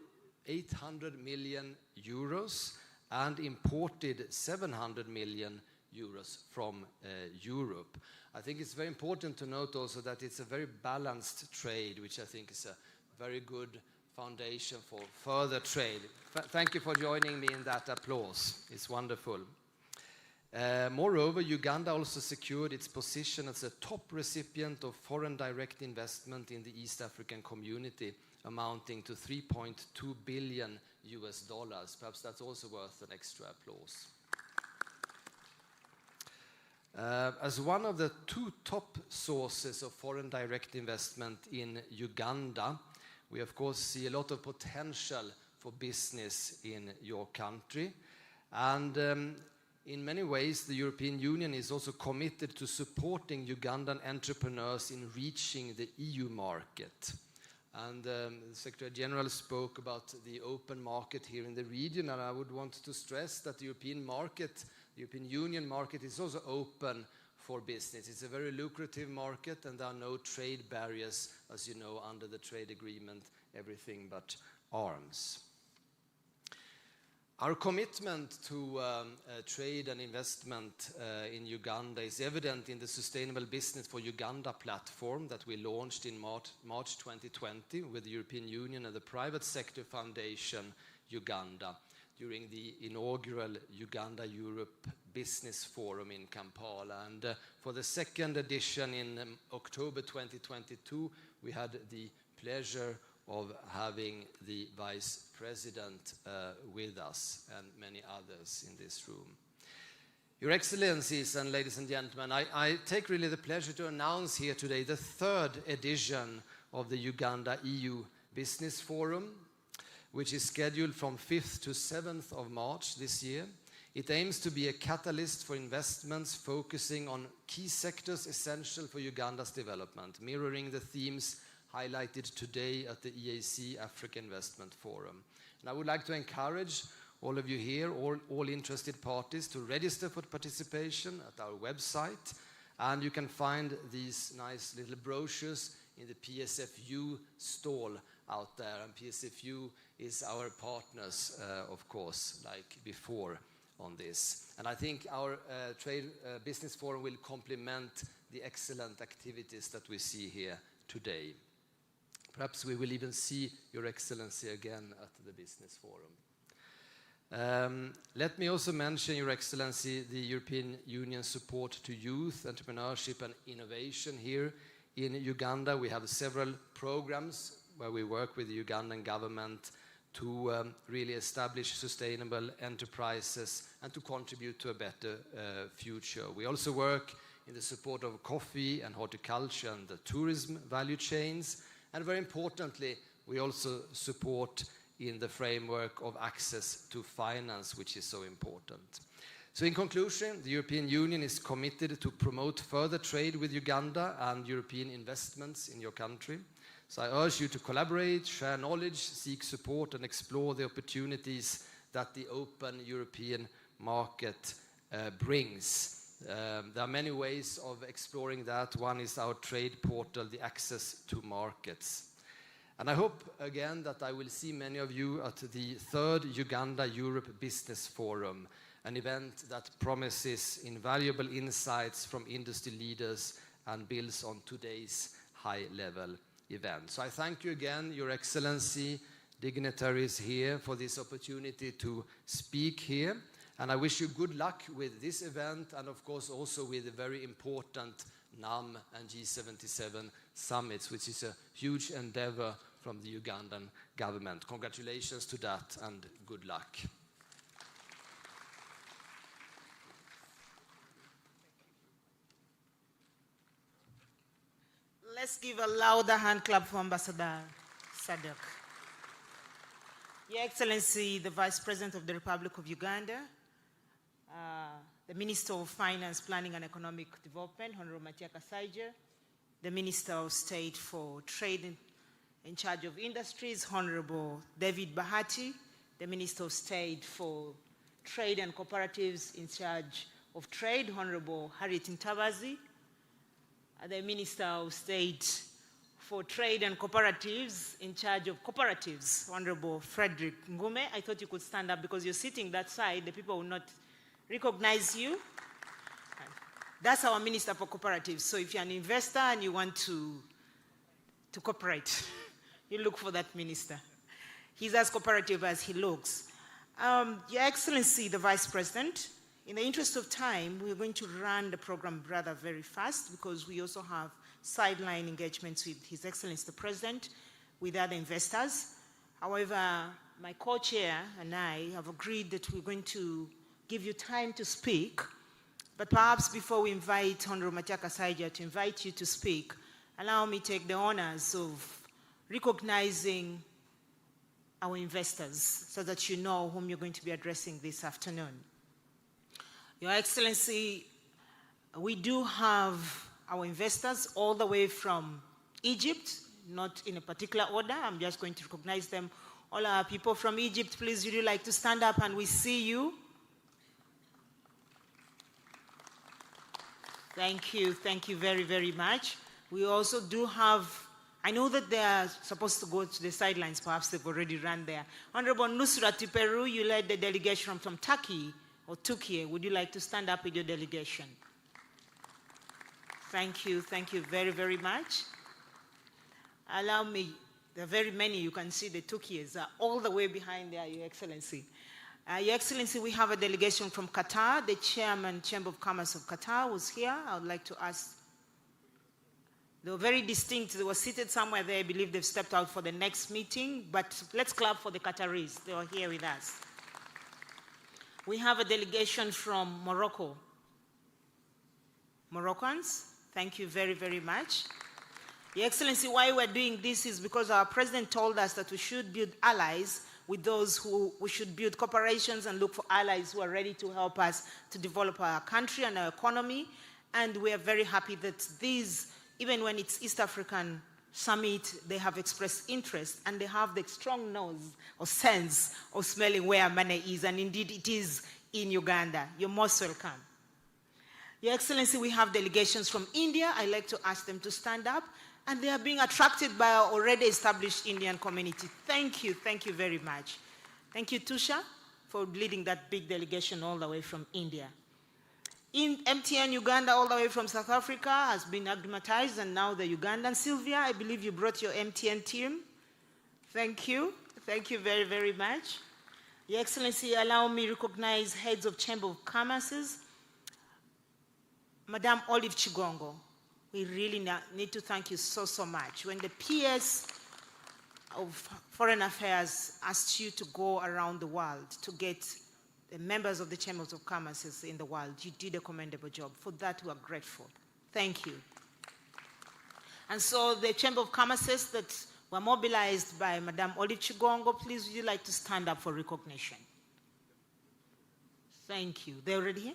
800 million euros and imported 700 million euros from Europe. I think it's very important to note also that it's a very balanced trade, which I think is a very good foundation for further trade. Thank you for joining me in that applause. It's wonderful. Moreover, Uganda also secured its position as a top recipient of foreign direct investment in the East African community, amounting to $3.2 billion US. Perhaps that's also worth an extra applause. As one of the two top sources of foreign direct investment in Uganda, we of course see a lot of potential for business in your country. And in many ways, the European Union is also committed to supporting Ugandan entrepreneurs in reaching the EU market. And the Secretary General spoke about the open market here in the region, and I would want to stress that the European market, the European Union market, is also open for business. It's a very lucrative market, and there are no trade barriers, as you know, under the trade agreement, everything but arms. Our commitment to trade and investment in Uganda is evident in the Sustainable Business for Uganda platform that we launched in March 2020 with the European Union and the Private Sector Foundation Uganda during the inaugural Uganda-Europe Business Forum in Kampala. And for the second edition in October 2022, we had the pleasure of having the Vice President with us and many others in this room. Your Excellencies and ladies and gentlemen, I take really the pleasure to announce here today the third edition of the Uganda-EU Business Forum, which is scheduled from 5th to 7th of March this year. It aims to be a catalyst for investments focusing on key sectors essential for Uganda's development, mirroring the themes highlighted today at the EAC Africa Investment Forum. And I would like to encourage all of you here, all interested parties, to register for participation at our website. And you can find these nice little brochures in the PSFU stall out there. And PSFU is our partners, of course, like before on this. And I think our Trade Business Forum will complement the excellent activities that we see here today. Perhaps we will even see Your Excellency again at the Business Forum. Let me also mention, Your Excellency, the European Union support to youth, entrepreneurship and innovation here in Uganda. We have several programs where we work with the Ugandan government to really establish sustainable enterprises and to contribute to a better future. We also work in the support of coffee and horticulture and the tourism value chains. And very importantly, we also support in the framework of access to finance, which is so important. So in conclusion, the European Union is committed to promote further trade with Uganda and European investments in your country. So I urge you to collaborate, share knowledge, seek support, and explore the opportunities that the open European market brings. There are many ways of exploring that. One is our trade portal, the access to markets. And I hope again that I will see many of you at the third Uganda-Europe Business Forum, an event that promises invaluable insights from industry leaders and builds on today's high-level event. So I thank you again, Your Excellency, dignitaries here, for this opportunity to speak here. And I wish you good luck with this event and, of course, also with the very important NAM and G77 summits, which is a huge endeavor from the Ugandan government. Congratulations to that and good luck. Let's give a louder hand clap for Ambassador Sadok. Your Excellency, the Vice President of the Republic of Uganda, the Minister of Finance, Planning and Economic Development, Honorable Matia Kasaija, the Minister of State for Trade in charge of industries, Honorable David Bahati, the Minister of State for Trade and Cooperatives in charge of Trade, Honorable Harriet Ntabazi, the Minister of State for Trade and Cooperatives in charge of Cooperatives, Honorable Frederick Ngume. I thought you could stand up because you're sitting that side. The people will not recognize you. That's our Minister for Cooperatives. So if you're an investor and you want to cooperate, you look for that minister. He's as cooperative as he looks. Your Excellency, the Vice President, in the interest of time, we're going to run the program rather very fast because we also have sideline engagements with His Excellency the President, with other investors. However, my co-chair and I have agreed that we're going to give you time to speak, but perhaps before we invite Honorable Matiaka Saija to invite you to speak, allow me to take the honors of recognizing our investors so that you know whom you're going to be addressing this afternoon. Your Excellency, we do have our investors all the way from Egypt, not in a particular order. I'm just going to recognize them. All our people from Egypt, please, would you like to stand up and we see you? Thank you very, very much. We also do have, I know that they are supposed to go to the sidelines, perhaps they've already run there. Honorable Nusrat Peru, you led the delegation from Turkey, or Turkey. Would you like to stand up with your delegation? Thank you very, very much. Allow me, there are very many, you can see the Turkeys are all the way behind there, Your Excellency. Your Excellency, we have a delegation from Qatar. The Chairman, Chamber of Commerce of Qatar was here. I would like to ask, they were very distinct. They were seated somewhere there. I believe they've stepped out for the next meeting, but let's clap for the Qataris. They are here with us. We have a delegation from Morocco. Moroccans, thank you very, very much. Your Excellency, why we're doing this is because our President told us that we should build allies with those who we should build cooperations and look for allies who are ready to help us to develop our country and our economy. And we are very happy that these, even when it's East African Summit, they have expressed interest and they have the strong nose or sense of smelling where money is. And indeed, it is in Uganda. You're most welcome. Your Excellency, we have delegations from India. I'd like to ask them to stand up. And they are being attracted by our already established Indian community. Thank you very much. Thank you, Tusha, for leading that big delegation all the way from India. In MTN Uganda, all the way from South Africa, has been acclimatized, and now the Ugandan. Sylvia, I believe you brought your MTN team. Thank you very, very much. Your Excellency, allow me to recognize heads of Chamber of Commerce. Madame Olive Chigongo, we really need to thank you so much. When the PS of Foreign Affairs asked you to go around the world to get the members of the Chambers of Commerce in the world, you did a commendable job. For that, we are grateful. Thank you. And so the Chamber of Commerce that were mobilized by Madame Olive Chigongo, please, would you like to stand up for recognition? Thank you. They're already here?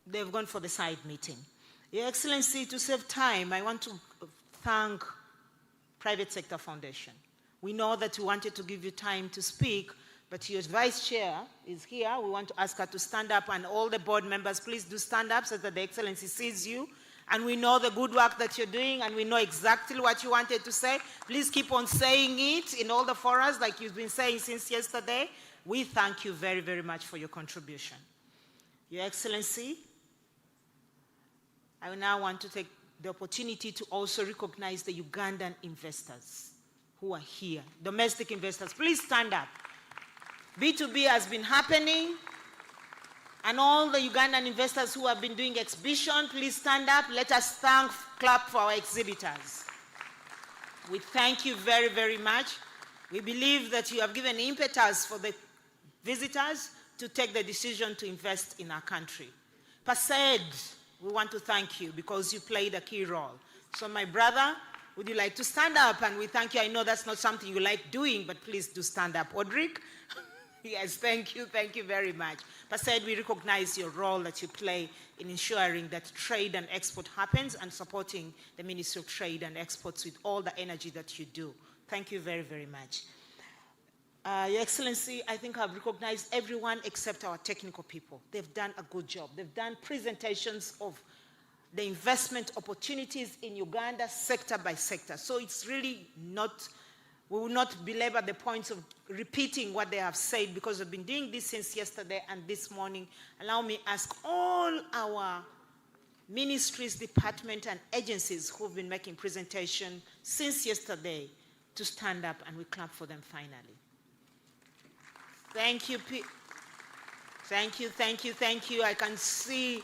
They've gone for the side meeting. Your Excellency, to save time, I want to thank Private Sector Foundation. We know that we wanted to give you time to speak, but your Vice Chair is here. We want to ask her to stand up, and all the board members, please do stand up so that the Excellency sees you. And we know the good work that you're doing, and we know exactly what you wanted to say. Please keep on saying it in all the forums like you've been saying since yesterday. We thank you very, very much for your contribution. Your Excellency, I now want to take the opportunity to also recognize the Ugandan investors who are here. Domestic investors, please stand up. B2B has been happening, and all the Ugandan investors who have been doing exhibition, please stand up. Let us clap for our exhibitors. We thank you very, very much. We believe that you have given impetus for the visitors to take the decision to invest in our country. PASED, we want to thank you because you played a key role. So my brother, would you like to stand up? And we thank you. I know that's not something you like doing, but please do stand up. Audric? Yes, thank you very much. Pastor, we recognize your role that you play in ensuring that trade and export happens and supporting the Ministry of Trade and Exports with all the energy that you do. Thank you very, very much. Your Excellency, I think I've recognized everyone except our technical people. They've done a good job. They've done presentations of the investment opportunities in Uganda sector by sector. So it's really not, we will not belabor the points of repeating what they have said because we've been doing this since yesterday and this morning. Allow me to ask all our ministries, departments, and agencies who've been making presentation since yesterday to stand up, and we clap for them finally. Thank you. Thank you. I can see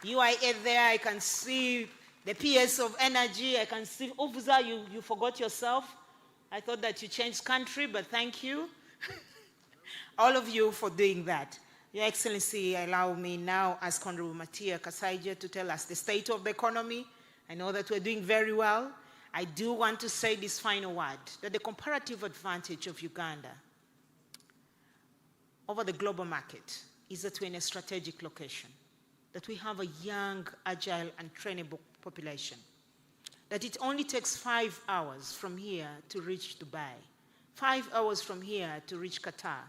UIA there. I can see the PS of Energy. I can see, Officer, you forgot yourself. I thought that you changed country, but thank you. All of you for doing that. Your Excellency, allow me now, ask Honorable Matia Kasaija to tell us the state of the economy. I know that we're doing very well. I do want to say this final word, that the comparative advantage of Uganda over the global market is that we're in a strategic location, that we have a young, agile, and trainable population, that it only takes 5 hours from here to reach Dubai, 5 hours from here to reach Qatar.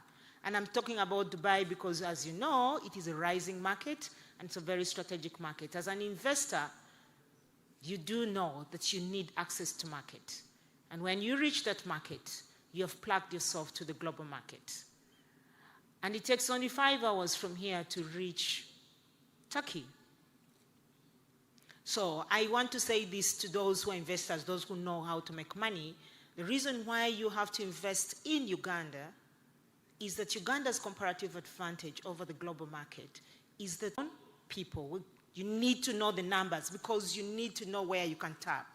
And I'm talking about Dubai because, as you know, it is a rising market and it's a very strategic market. As an investor, you do know that you need access to market. And when you reach that market, you have plugged yourself to the global market. And it takes only 5 hours from here to reach Turkey. So I want to say this to those who are investors, those who know how to make money. The reason why you have to invest in Uganda is that Uganda's comparative advantage over the global market is that people, you need to know the numbers because you need to know where you can tap,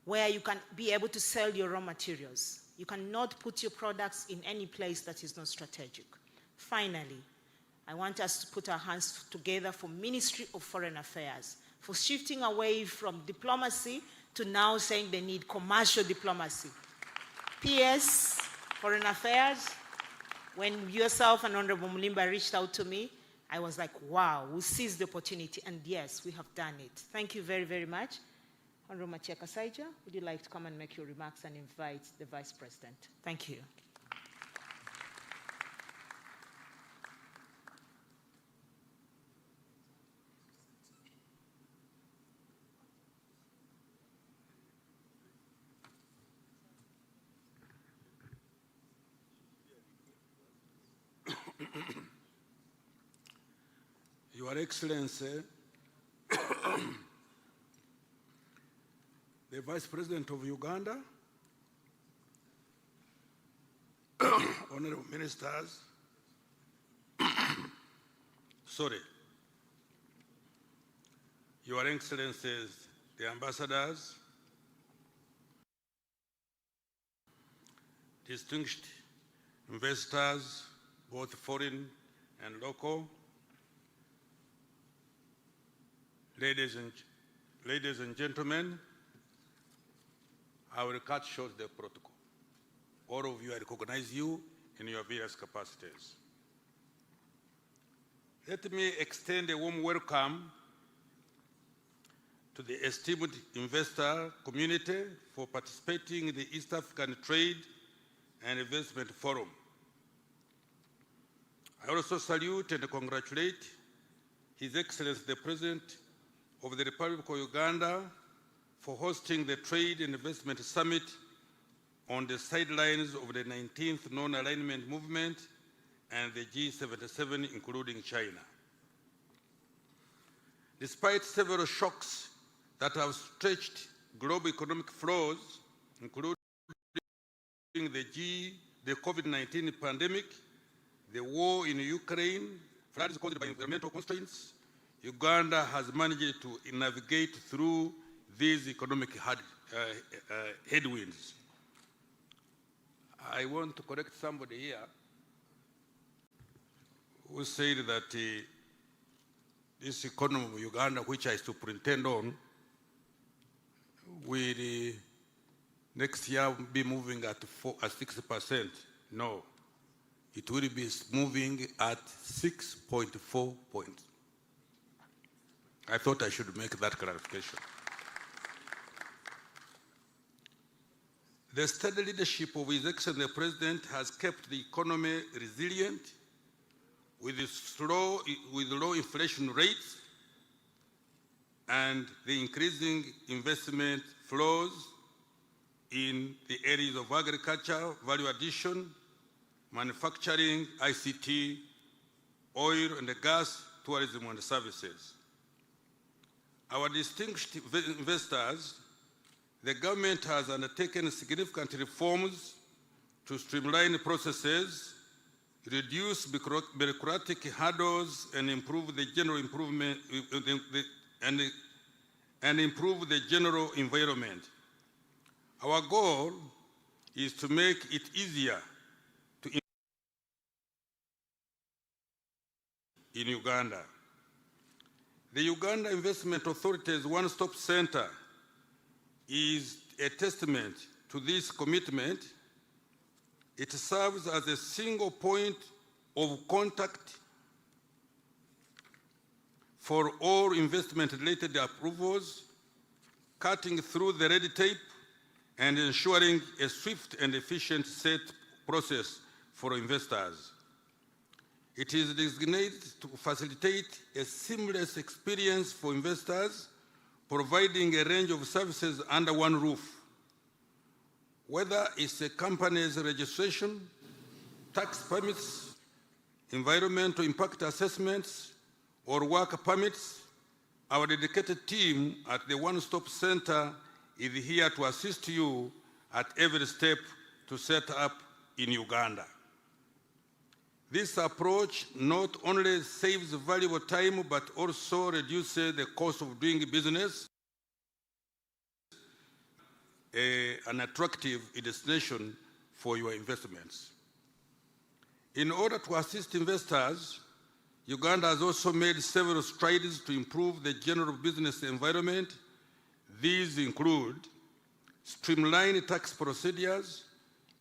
where you can be able to sell your raw materials. You cannot put your products in any place that is not strategic. Finally, I want us to put our hands together for Ministry of Foreign Affairs, for shifting away from diplomacy to now saying they need commercial diplomacy. PS, Foreign Affairs, when yourself and Honorable Mulimba reached out to me, I was like, wow, we seized the opportunity, and yes, we have done it. Thank you very, very much. Honorable Matia Kasaija, would you like to come and make your remarks and invite the Vice President? Thank you. Your Excellency, the Vice President of Uganda, Honorable Ministers, Your Excellencies, the Ambassadors, distinguished investors, both foreign and local, ladies and gentlemen, I will cut short the protocol. All of you, I recognize you in your various capacities. Let me extend a warm welcome to the esteemed investor community for participating in the East African Trade and Investment Forum. I also salute and congratulate His Excellency the President of the Republic of Uganda for hosting the Trade and Investment Summit on the sidelines of the 19th Non-Alignment Movement and the G77, including China. Despite several shocks that have stretched global economic flows, including the COVID-19 pandemic, the war in Ukraine, floods caused by environmental constraints, Uganda has managed to navigate through these economic headwinds. I want to correct somebody here who said that this economy of Uganda, which I superintend on, will next year be moving at 6%. No. it will be moving at 6.4 points. I thought I should make that clarification. The steady leadership of His Excellency the President has kept the economy resilient with low inflation rates and the increasing investment flows in the areas of agriculture, value addition, manufacturing, ICT, oil and gas, tourism and services. Our distinguished investors, the government has undertaken significant reforms to streamline processes, reduce bureaucratic hurdles, and improve the general improve the general environment. Our goal is to make it easier to invest in Uganda. The Uganda Investment Authority's one-stop center is a testament to this commitment. It serves as a single point of contact for all investment-related approvals, cutting through the red tape and ensuring a swift and efficient set process for investors. It is designated to facilitate a seamless experience for investors, providing a range of services under one roof. Whether it's a company's registration, tax permits, environmental impact assessments, or work permits, our dedicated team at the One Stop Center is here to assist you at every step to set up in Uganda. This approach not only saves valuable time, but also reduces the cost of doing business, an attractive destination for your investments. In order to assist investors, Uganda has also made several strides to improve the general business environment. These include streamlined tax procedures,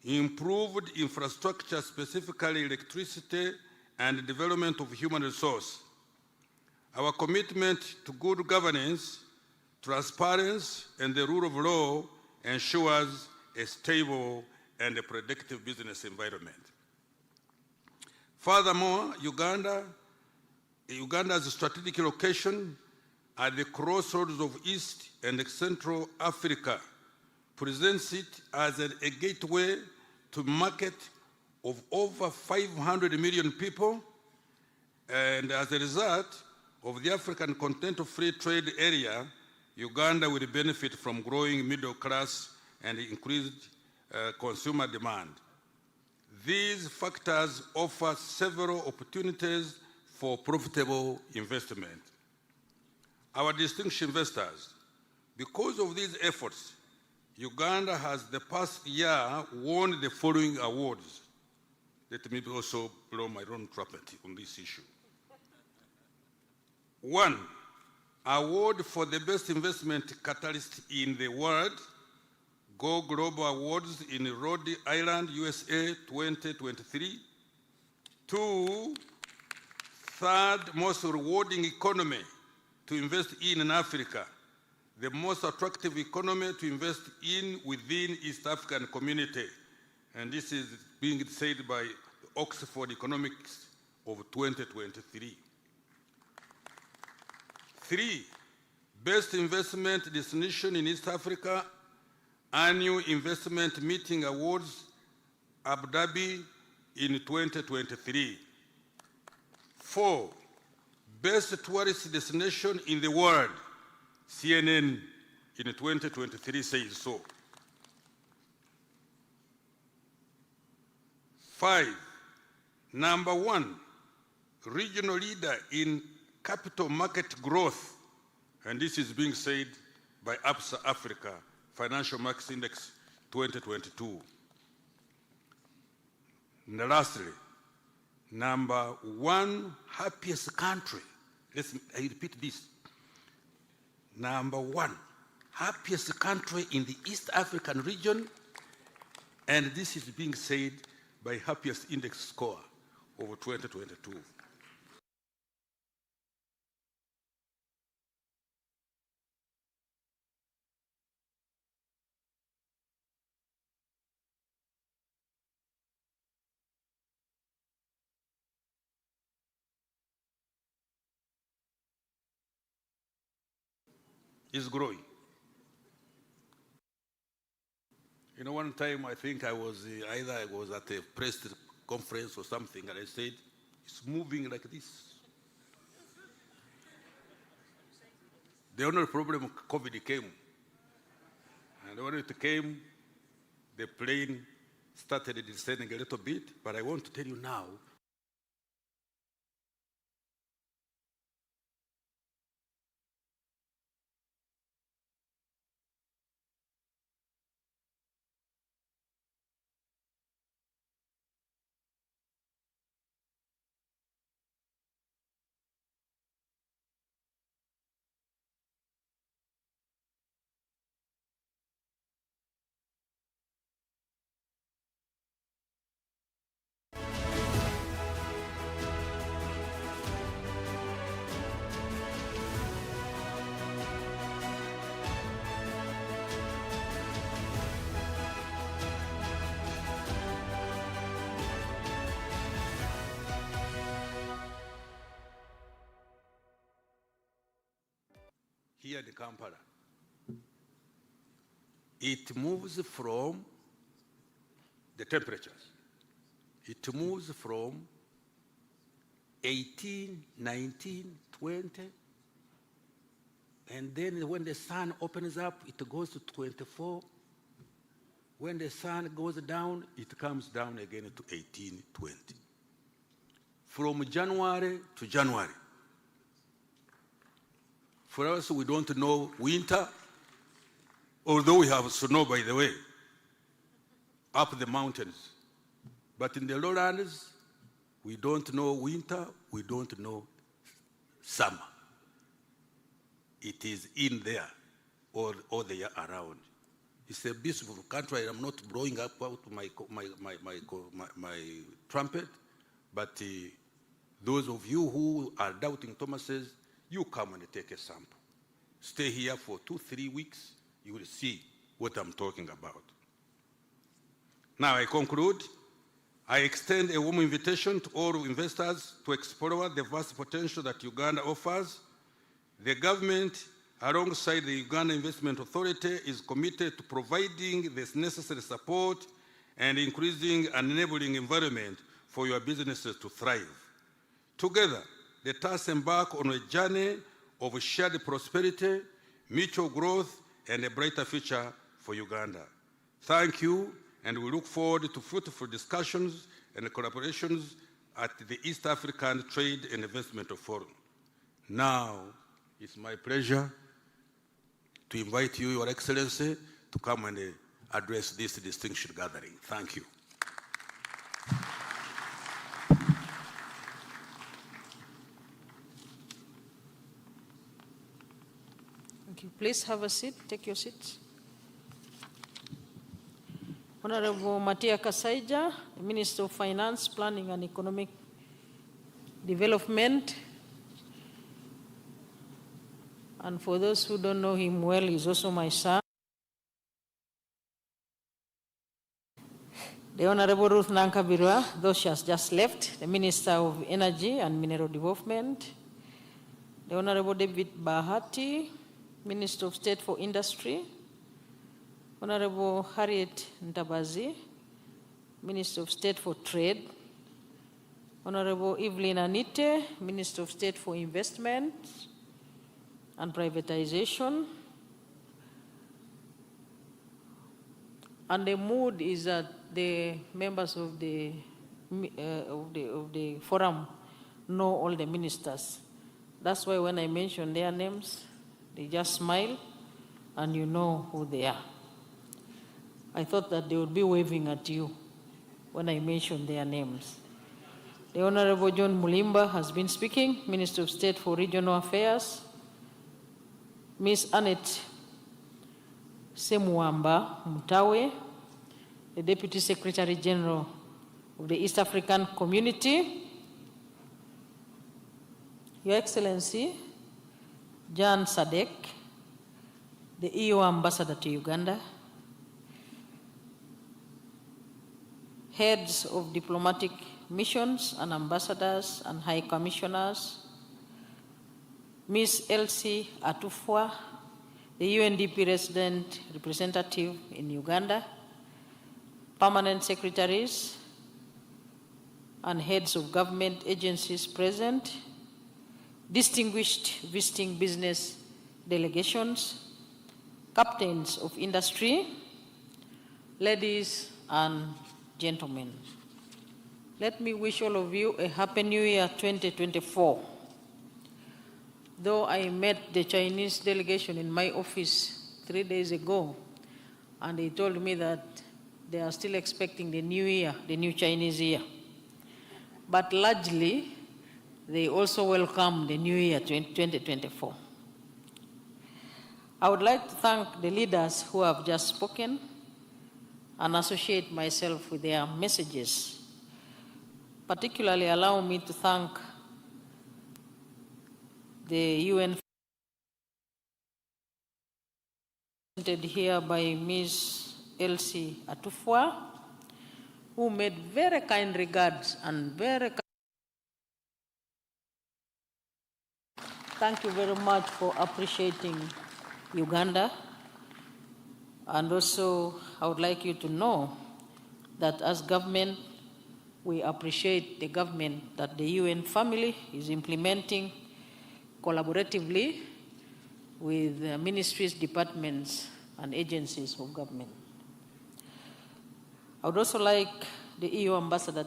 improved infrastructure, specifically electricity, and development of human resource. Our commitment to good governance, transparency, and the rule of law ensures a stable and a predictive business environment. Furthermore, Uganda's strategic location at the crossroads of East and Central Africa presents it as a gateway to market of over 500 million people, and as a result of the African Continental Free Trade Area, Uganda will benefit from growing middle class and increased consumer demand. These factors offer several opportunities for profitable investment. Our distinguished investors, because of these efforts, Uganda has the past year won the following awards. Let me also blow my own trumpet on this issue. 1, award for the best investment catalyst in the world, Go Global Awards in Rhode Island, USA 2023. 2, third most rewarding economy to invest in Africa, the most attractive economy to invest in within East African community. And this is being said by Oxford Economics of 2023. 3, best investment destination in East Africa, Annual Investment Meeting Awards, Abu Dhabi in 2023. 4, best tourist destination in the world, CNN in 2023 says so. 5, number 1, regional leader in capital market growth, and this is being said by APSA Africa, Financial Markets Index 2022. And lastly, number 1 happiest country. I repeat this. Number 1 happiest country in the East African region, and this is being said by happiest index score of 2022. Is growing. You know, one time I think I was either I was at a press conference or something, and I said, it's moving like this. The only problem, COVID came. And when it came, the plane started descending a little bit, but I want to tell you now, here in Kampala, it moves from the temperatures. It moves from 18, 19, 20, and then when the sun opens up, it goes to 24. When the sun goes down, it comes down again to 18, 20. From January to January. For us, we don't know winter, although we have snow, by the way, up the mountains. But in the lowlands, we don't know winter, we don't know summer. It is in there all the year around. It's a beautiful country. I'm not blowing up out my trumpet, but those of you who are doubting Thomas's, you come and take a sample. Stay here for 2-3 weeks, you will see what I'm talking about. Now I conclude. I extend a warm invitation to all investors to explore the vast potential that Uganda offers. The government, alongside the Uganda Investment Authority, is committed to providing this necessary support and increasing an enabling environment for your businesses to thrive. Together, let us embark on a journey of shared prosperity, mutual growth, and a brighter future for Uganda. Thank you, and we look forward to fruitful discussions and collaborations at the East African Trade and Investment Forum. Now, it's my pleasure to invite you, Your Excellency, to come and address this distinguished gathering. Thank you. Thank you. Please have a seat. Take your seats. Honorable Matia Kasaija, Minister of Finance, Planning and Economic Development. And for those who don't know him well, he's also my son. The Honorable Ruth Nankabirwa, though she has just left, the Minister of Energy and Mineral Development. The Honorable David Bahati, Minister of State for Industry. Honorable Harriet Ntabazi, Minister of State for Trade. Honorable Evelyn Anite, Minister of State for Investment and Privatization. And the mood is that the members of the forum know all the ministers. That's why when I mention their names, they just smile and you know who they are. I thought that they would be waving at you when I mention their names. The Honorable John Mulimba has been speaking, Minister of State for Regional Affairs. Ms. Annette Semuamba Mutawe, the Deputy Secretary General of the East African Community, Your Excellency, Jan Sadek, the EU Ambassador to Uganda, heads of diplomatic missions and ambassadors and high commissioners, Ms. Elsie Atufwa, the UNDP resident representative in Uganda, permanent secretaries and heads of government agencies present, distinguished visiting business delegations, captains of industry, ladies and gentlemen. Let me wish all of you a Happy New Year 2024. Though I met the Chinese delegation in my office 3 days ago, and they told me that they are still expecting the new year, the new Chinese year. But largely, they also welcome the new year 2024. I would like to thank the leaders who have just spoken and associate myself with their messages. Particularly allow me to thank the UN presented here by Ms. Elsie Atufwa, who made very kind regards and very kind. Thank you very much for appreciating Uganda. And also, I would like you to know that as government, we appreciate the government that the UN family is implementing collaboratively with ministries, departments, and agencies of government. I would also like the EU ambassador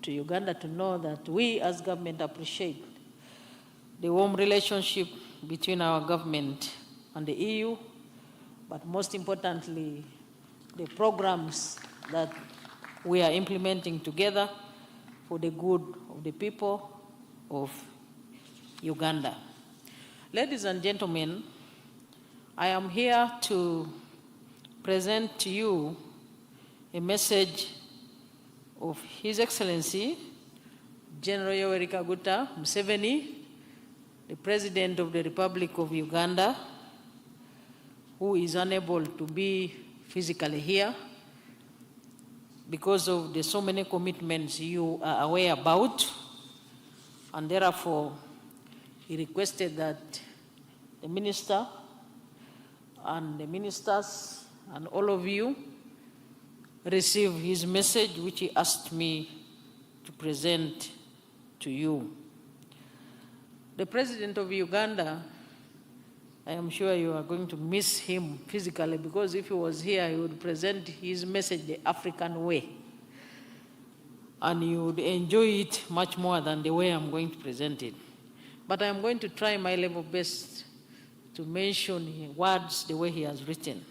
to Uganda to know that we as government appreciate the warm relationship between our government and the EU, but most importantly, the programs that we are implementing together for the good of the people of Uganda. Ladies and gentlemen, I am here to present to you a message of His Excellency General Yoweri Kaguta Museveni, the President of the Republic of Uganda, who is unable to be physically here because of the so many commitments you are aware about, and therefore he requested that the minister and the ministers and all of you receive his message, which he asked me to present to you. The President of Uganda, I am sure you are going to miss him physically, because if he was here, he would present his message the African way. And you would enjoy it much more than the way I'm going to present it. But I'm going to try my level best to mention words the way he has written.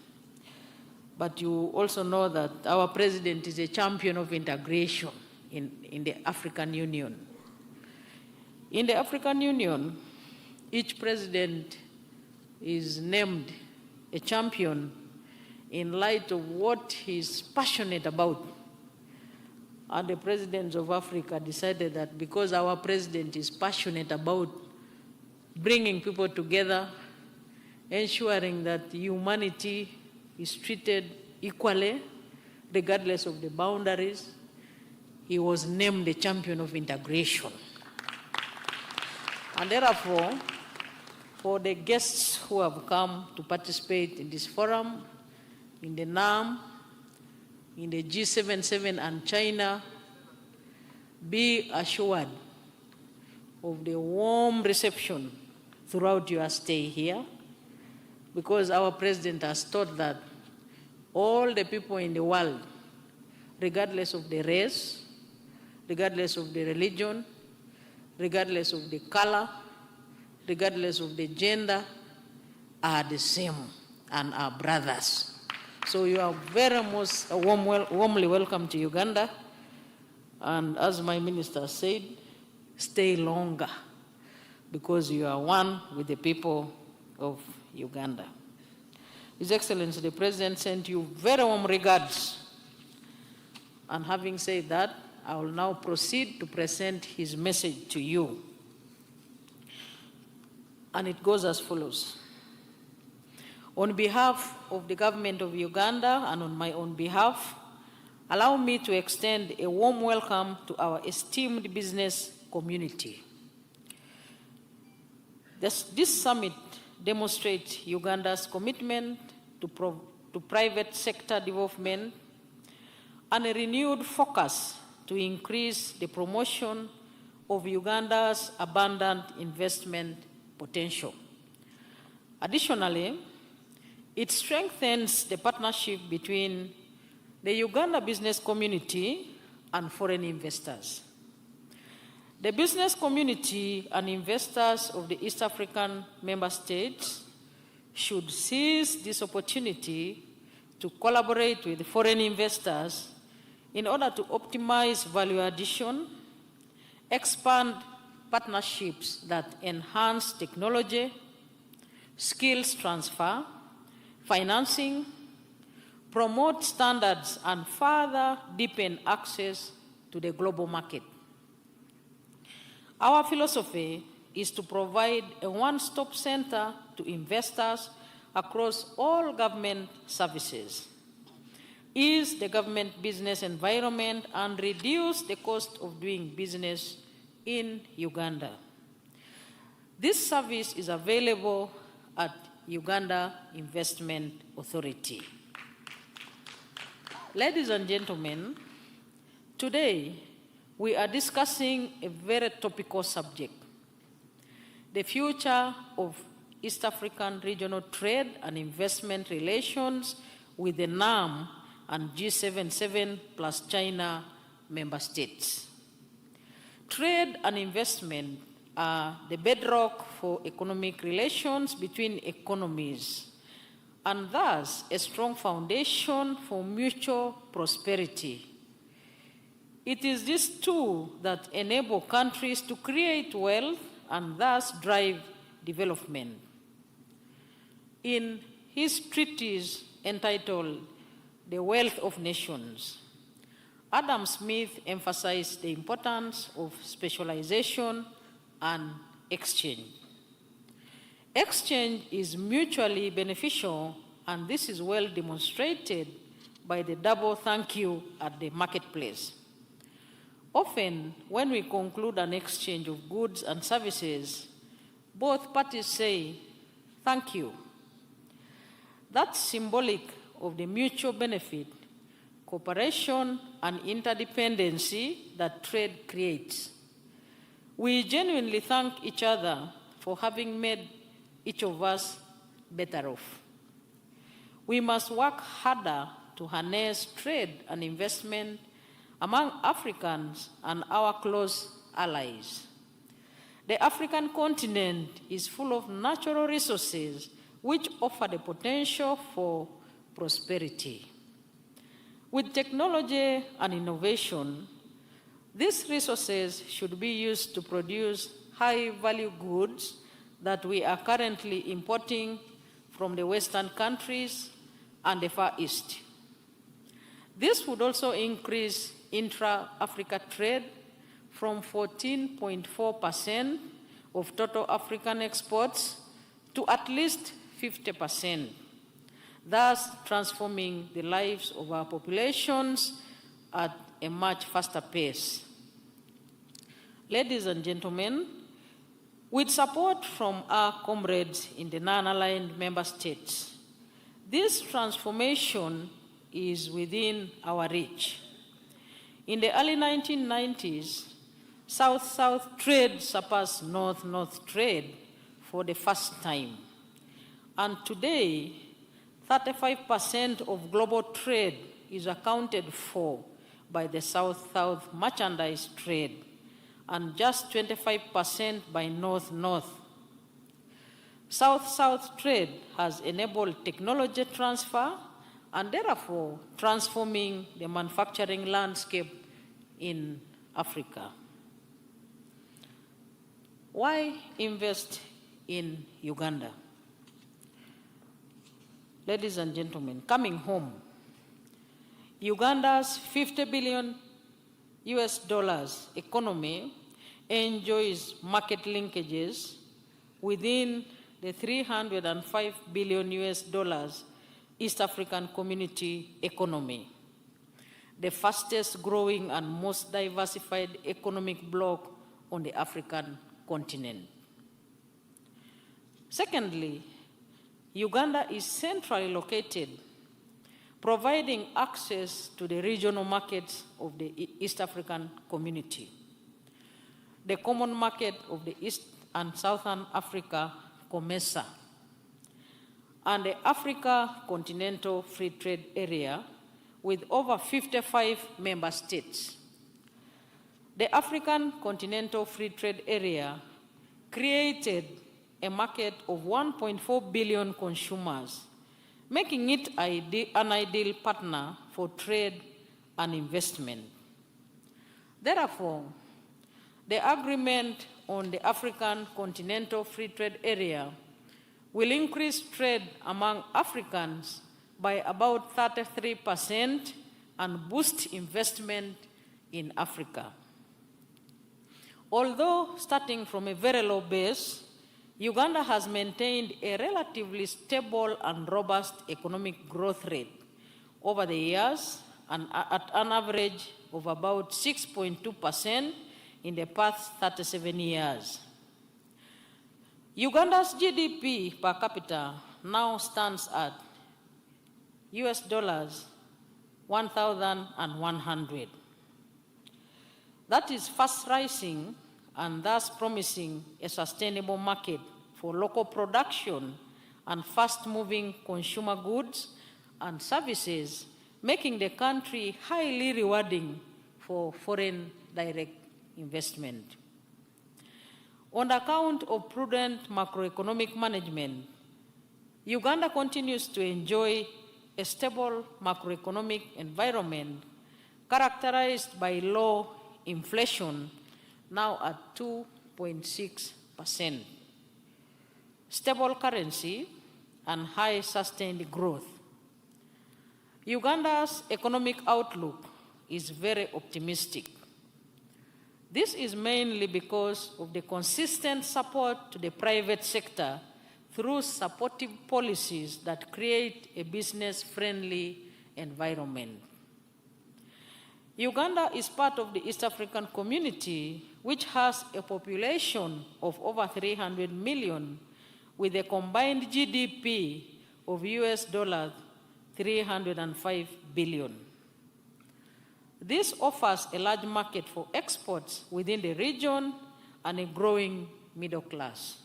But you also know that our president is a champion of integration in the African Union. In the African Union, each president is named a champion in light of what he's passionate about. And the presidents of Africa decided that because our president is passionate about bringing people together, ensuring that humanity is treated equally, regardless of the boundaries, he was named the champion of integration. And therefore, for the guests who have come to participate in this forum, in the NAM, in the G77 and China, be assured of the warm reception throughout your stay here, because our president has taught that all the people in the world, regardless of the race, regardless of the religion, regardless of the color, regardless of the gender, are the same and are brothers. So you are very much warmly welcome to Uganda. And as my minister said, stay longer, because you are one with the people of Uganda. His Excellency, the President sent you very warm regards. And having said that, I will now proceed to present his message to you. And it goes as follows. On behalf of the government of Uganda and on my own behalf, allow me to extend a warm welcome to our esteemed business community. This summit demonstrates Uganda's commitment to private sector development and a renewed focus to increase the promotion of Uganda's abundant investment potential. Additionally, it strengthens the partnership between the Uganda business community and foreign investors. The business community and investors of the East African member states should seize this opportunity to collaborate with foreign investors in order to optimize value addition, expand partnerships that enhance technology, skills transfer, financing, promote standards, and further deepen access to the global market. Our philosophy is to provide a one-stop center to investors across all government services, ease the government business environment, and reduce the cost of doing business in Uganda. This service is available at Uganda Investment Authority. Ladies and gentlemen, today we are discussing a very topical subject, the future of East African regional trade and investment relations with the NAM and G77 plus China member states. Trade and investment are the bedrock for economic relations between economies, and thus a strong foundation for mutual prosperity. It is this tool that enables countries to create wealth and thus drive development. In his treatise entitled The Wealth of Nations, Adam Smith emphasized the importance of specialization and exchange. Exchange is mutually beneficial, and this is well demonstrated by the double thank you at the marketplace. Often, when we conclude an exchange of goods and services, both parties say, thank you. That's symbolic of the mutual benefit, cooperation, and interdependency that trade creates. We genuinely thank each other for having made each of us better off. We must work harder to harness trade and investment among Africans and our close allies. The African continent is full of natural resources which offer the potential for prosperity. With technology and innovation, these resources should be used to produce high-value goods that we are currently importing from the Western countries and the Far East. This would also increase intra-Africa trade from 14.4% of total African exports to at least 50%, thus transforming the lives of our populations at a much faster pace. Ladies and gentlemen, with support from our comrades in the non-aligned member states, this transformation is within our reach. In the early 1990s, South-South trade surpassed North-North trade for the first time. And today, 35% of global trade is accounted for by the South-South merchandise trade, and just 25% by North-North. South-South trade has enabled technology transfer and therefore transforming the manufacturing landscape in Africa. Why invest in Uganda? Ladies and gentlemen, coming home, Uganda's $50 billion US dollars economy enjoys market linkages within the 305 billion US dollars East African Community economy, the fastest growing and most diversified economic bloc on the African continent. Secondly, Uganda is centrally located, providing access to the regional markets of the East African Community. The Common Market of the East and Southern Africa, COMESA, and the Africa Continental Free Trade Area with over 55 member states. The African Continental Free Trade Area created a market of 1.4 billion consumers, making it an ideal partner for trade and investment. Therefore, the agreement on the African Continental Free Trade Area will increase trade among Africans by about 33% and boost investment in Africa. Although starting from a very low base, Uganda has maintained a relatively stable and robust economic growth rate over the years and at an average of about 6.2% in the past 37 years. Uganda's GDP per capita now stands at US dollars 1,100. That is fast rising and thus promising a sustainable market for local production and fast-moving consumer goods and services, making the country highly rewarding for foreign direct investment. On account of prudent macroeconomic management, Uganda continues to enjoy a stable macroeconomic environment characterized by low inflation, now at 2.6%, stable currency, and high sustained growth. Uganda's economic outlook is very optimistic. This is mainly because of the consistent support to the private sector through supportive policies that create a business-friendly environment. Uganda is part of the East African Community, which has a population of over 300 million, with a combined GDP of US dollars 305 billion. This offers a large market for exports within the region and a growing middle class.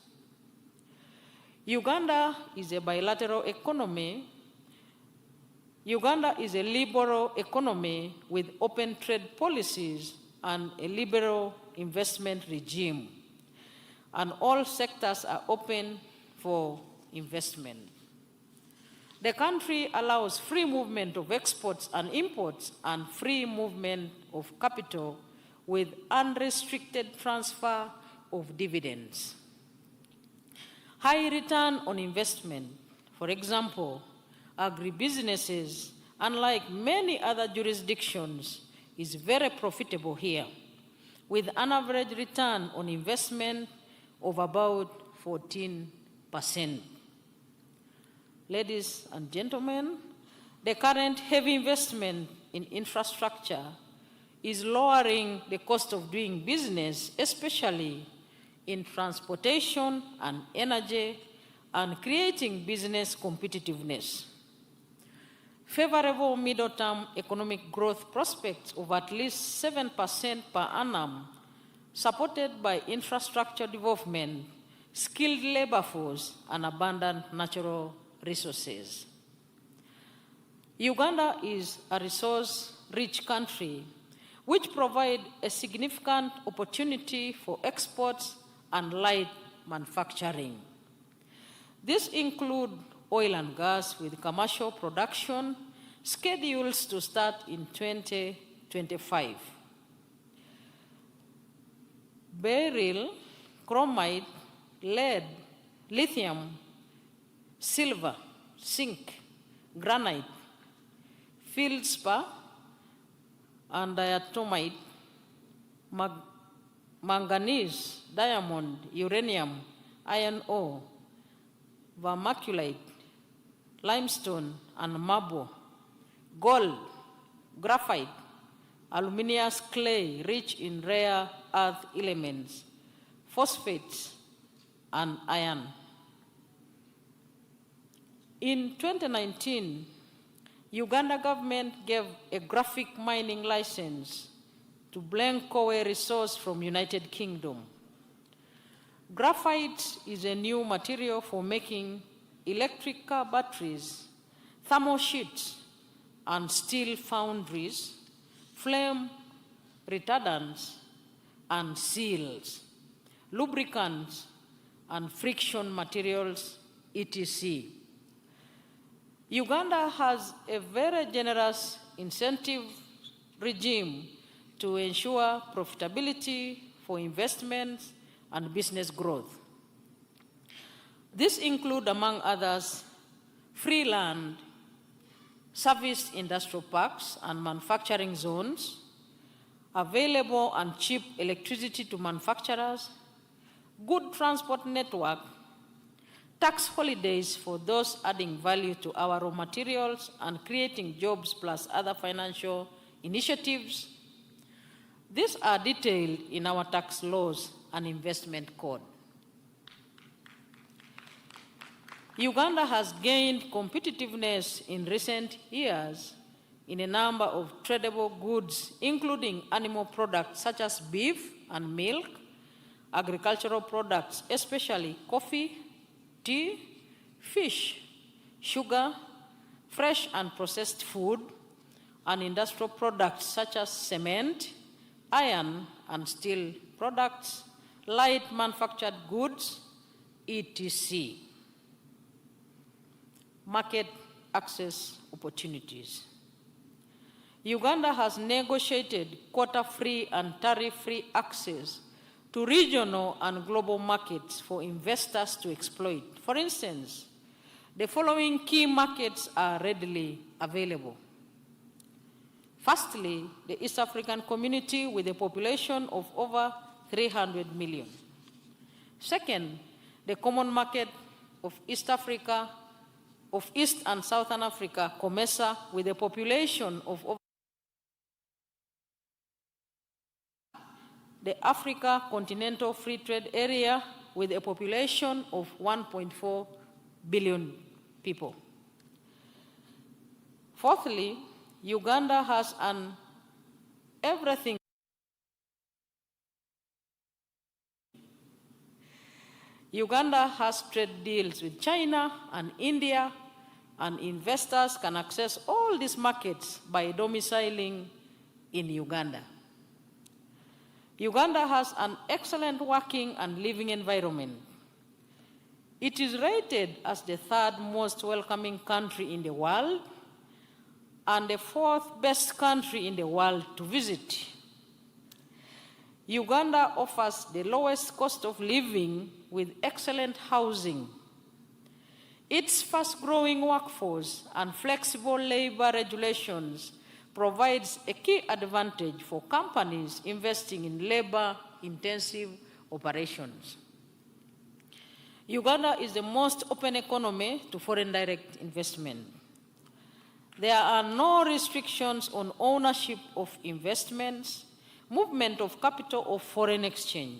Uganda is a bilateral economy. Uganda is a liberal economy with open trade policies and a liberal investment regime, and all sectors are open for investment. The country allows free movement of exports and imports and free movement of capital with unrestricted transfer of dividends. High return on investment, for example, agribusinesses, unlike many other jurisdictions, is very profitable here, with an average return on investment of about 14%. Ladies and gentlemen, the current heavy investment in infrastructure is lowering the cost of doing business, especially in transportation and energy, and creating business competitiveness. Favorable middle-term economic growth prospects of at least 7% per annum, supported by infrastructure development, skilled labor force, and abundant natural resources. Uganda is a resource-rich country which provides a significant opportunity for exports and light manufacturing. This includes oil and gas with commercial production scheduled to start in 2025. Beryl, chromite, lead, lithium, silver, zinc, granite, feldspar, and diatomite manganese, diamond, uranium, iron ore, vermiculite, limestone and marble, gold, graphite, aluminous clay rich in rare earth elements, phosphates, and iron. In 2019, Uganda government gave a graphic mining license to Blancoe resource from United Kingdom. Graphite is a new material for making electric car batteries, thermal sheets, and steel foundries, flame retardants, and seals, lubricants, and friction materials, etc. Uganda has a very generous incentive regime to ensure profitability for investments and business growth. This includes, among others, free land, service industrial parks and manufacturing zones, available and cheap electricity to manufacturers, good transport network, tax holidays for those adding value to our raw materials and creating jobs, plus other financial initiatives. These are detailed in our tax laws and investment code. Uganda has gained competitiveness in recent years in a number of tradable goods, including animal products such as beef and milk, agricultural products, especially coffee, tea, fish, sugar, fresh and processed food, and industrial products such as cement, iron and steel products, light manufactured goods, etc. Market access opportunities. Uganda has negotiated quota-free and tariff-free access to regional and global markets for investors to exploit. For instance, the following key markets are readily available. Firstly, the East African community with a population of over 300 million. Second, the common market of East Africa, of East and Southern Africa, COMESA, with a population of over the Africa Continental Free Trade Area with a population of 1.4 billion people. Fourthly, Uganda has an everything. Uganda has trade deals with China and India, and investors can access all these markets by domiciling in Uganda. Uganda has an excellent working and living environment. It is rated as the third most welcoming country in the world and the fourth best country in the world to visit. Uganda offers the lowest cost of living with excellent housing. Its fast-growing workforce and flexible labor regulations provides a key advantage for companies investing in labor-intensive operations. Uganda is the most open economy to foreign direct investment. There are no restrictions on ownership of investments, movement of capital, or foreign exchange.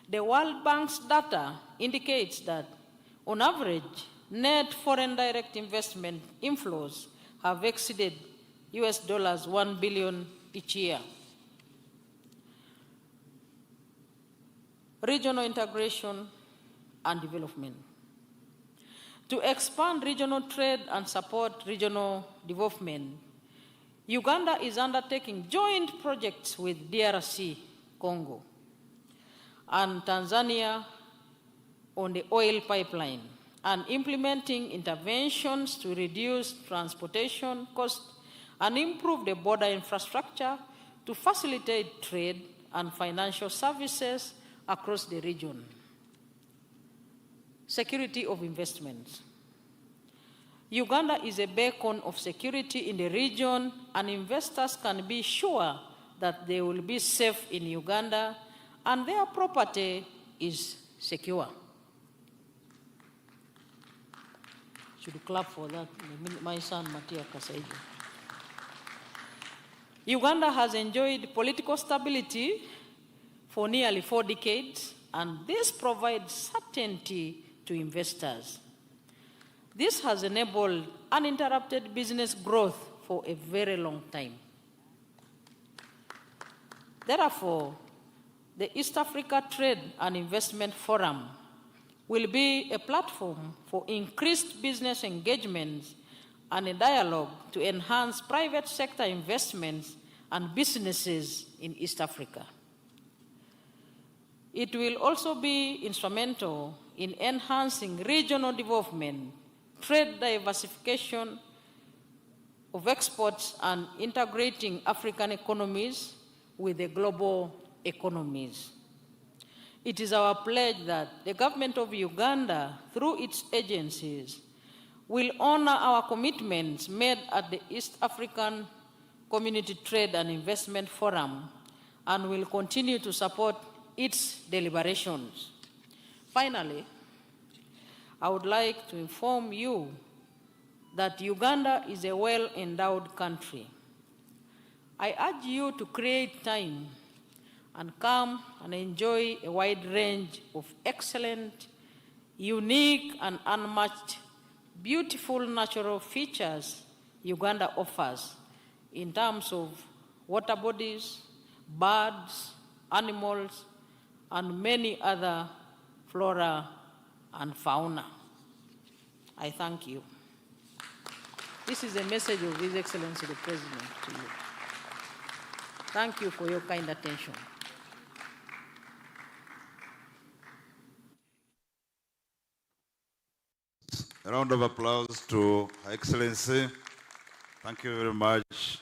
The World Bank's data indicates that, on average, net foreign direct investment inflows have exceeded US $1 billion each year. Regional integration and development. To expand regional trade and support regional development, Uganda is undertaking joint projects with DRC, Congo, and Tanzania on the oil pipeline, and implementing interventions to reduce transportation costs and improve the border infrastructure to facilitate trade and financial services across the region. Security of investments. Uganda is a beacon of security in the region, and investors can be sure that they will be safe in Uganda and their property is secure. Should clap for that, my son Matia Kasaiji. Uganda has enjoyed political stability for nearly 4 decades, and this provides certainty to investors. This has enabled uninterrupted business growth for a very long time. Therefore, the East Africa Trade and Investment Forum will be a platform for increased business engagements and a dialogue to enhance private sector investments and businesses in East Africa. It will also be instrumental in enhancing regional development, trade diversification of exports, and integrating African economies with the global economies. It is our pledge that the government of Uganda, through its agencies, will honor our commitments made at the East African Community Trade and Investment Forum and will continue to support its deliberations. Finally, I would like to inform you that Uganda is a well-endowed country. I urge you to create time and come and enjoy a wide range of excellent, unique, and unmatched beautiful natural features Uganda offers in terms of water bodies, birds, animals, and many other flora and fauna. I thank you. This is a message of His Excellency the President to you. Thank you for your kind attention. A round of applause to Her Excellency. Thank you very much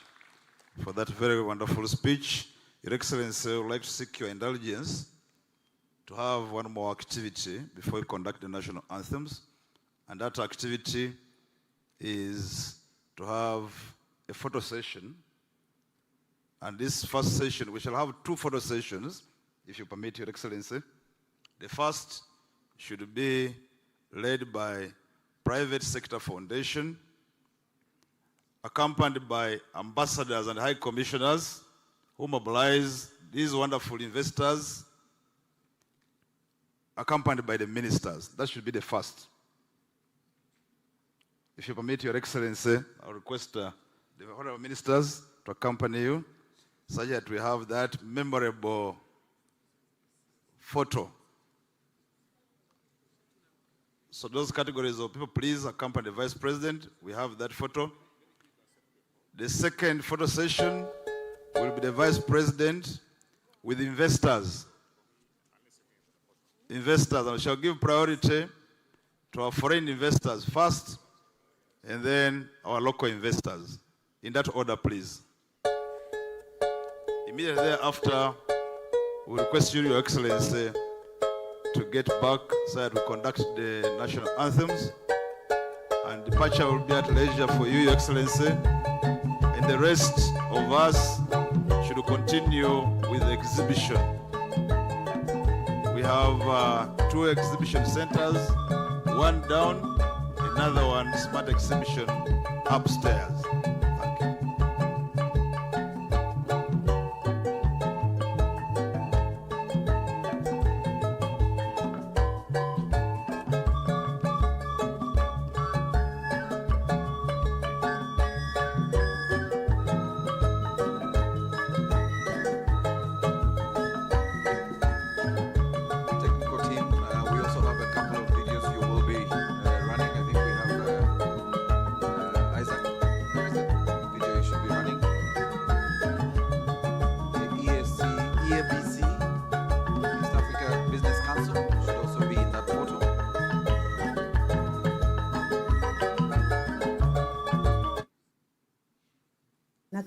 for that very wonderful speech. Your Excellency, I would like to seek your indulgence to have one more activity before we conduct the national anthems. And that activity is to have a photo session. And this first session, we shall have 2 photo sessions, if you permit, Your Excellency. The first should be led by Private Sector Foundation, accompanied by ambassadors and high commissioners who mobilize these wonderful investors, accompanied by the ministers. That should be the first. If you permit, Your Excellency, I'll request the honorable ministers to accompany you, such that we have that memorable photo. So those categories of people, please accompany the Vice President. We have that photo. The second photo session will be the Vice President with investors. Investors, and we shall give priority to our foreign investors first, and then our local investors. In that order, please. Immediately thereafter, we request you, Your Excellency, to get back so that we conduct the national anthems. And departure will be at leisure for you, Your Excellency. And the rest of us should continue with the exhibition. We have 2 exhibition centers, one down, another one smart exhibition upstairs.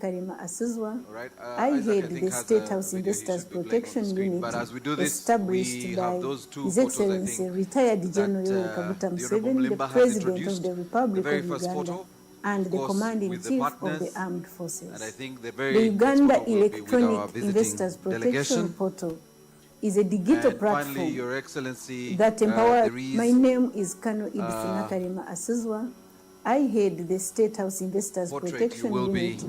Karima Asuzwa. Right. I head the State House Investors Protection Unit established by His Excellency retired General Kaguta Museveni, the President of the Republic of Uganda. and the Commander-in-Chief of the partners, Armed Forces. and I think the Uganda will be with our Electronic visiting Investors Protection delegation. Portal is a digital And platform finally, Your Excellency, that empowers. there is, My name is Kano Idifuna Karima Asizwa. I head the State House Investors portrait Protection you will be Unit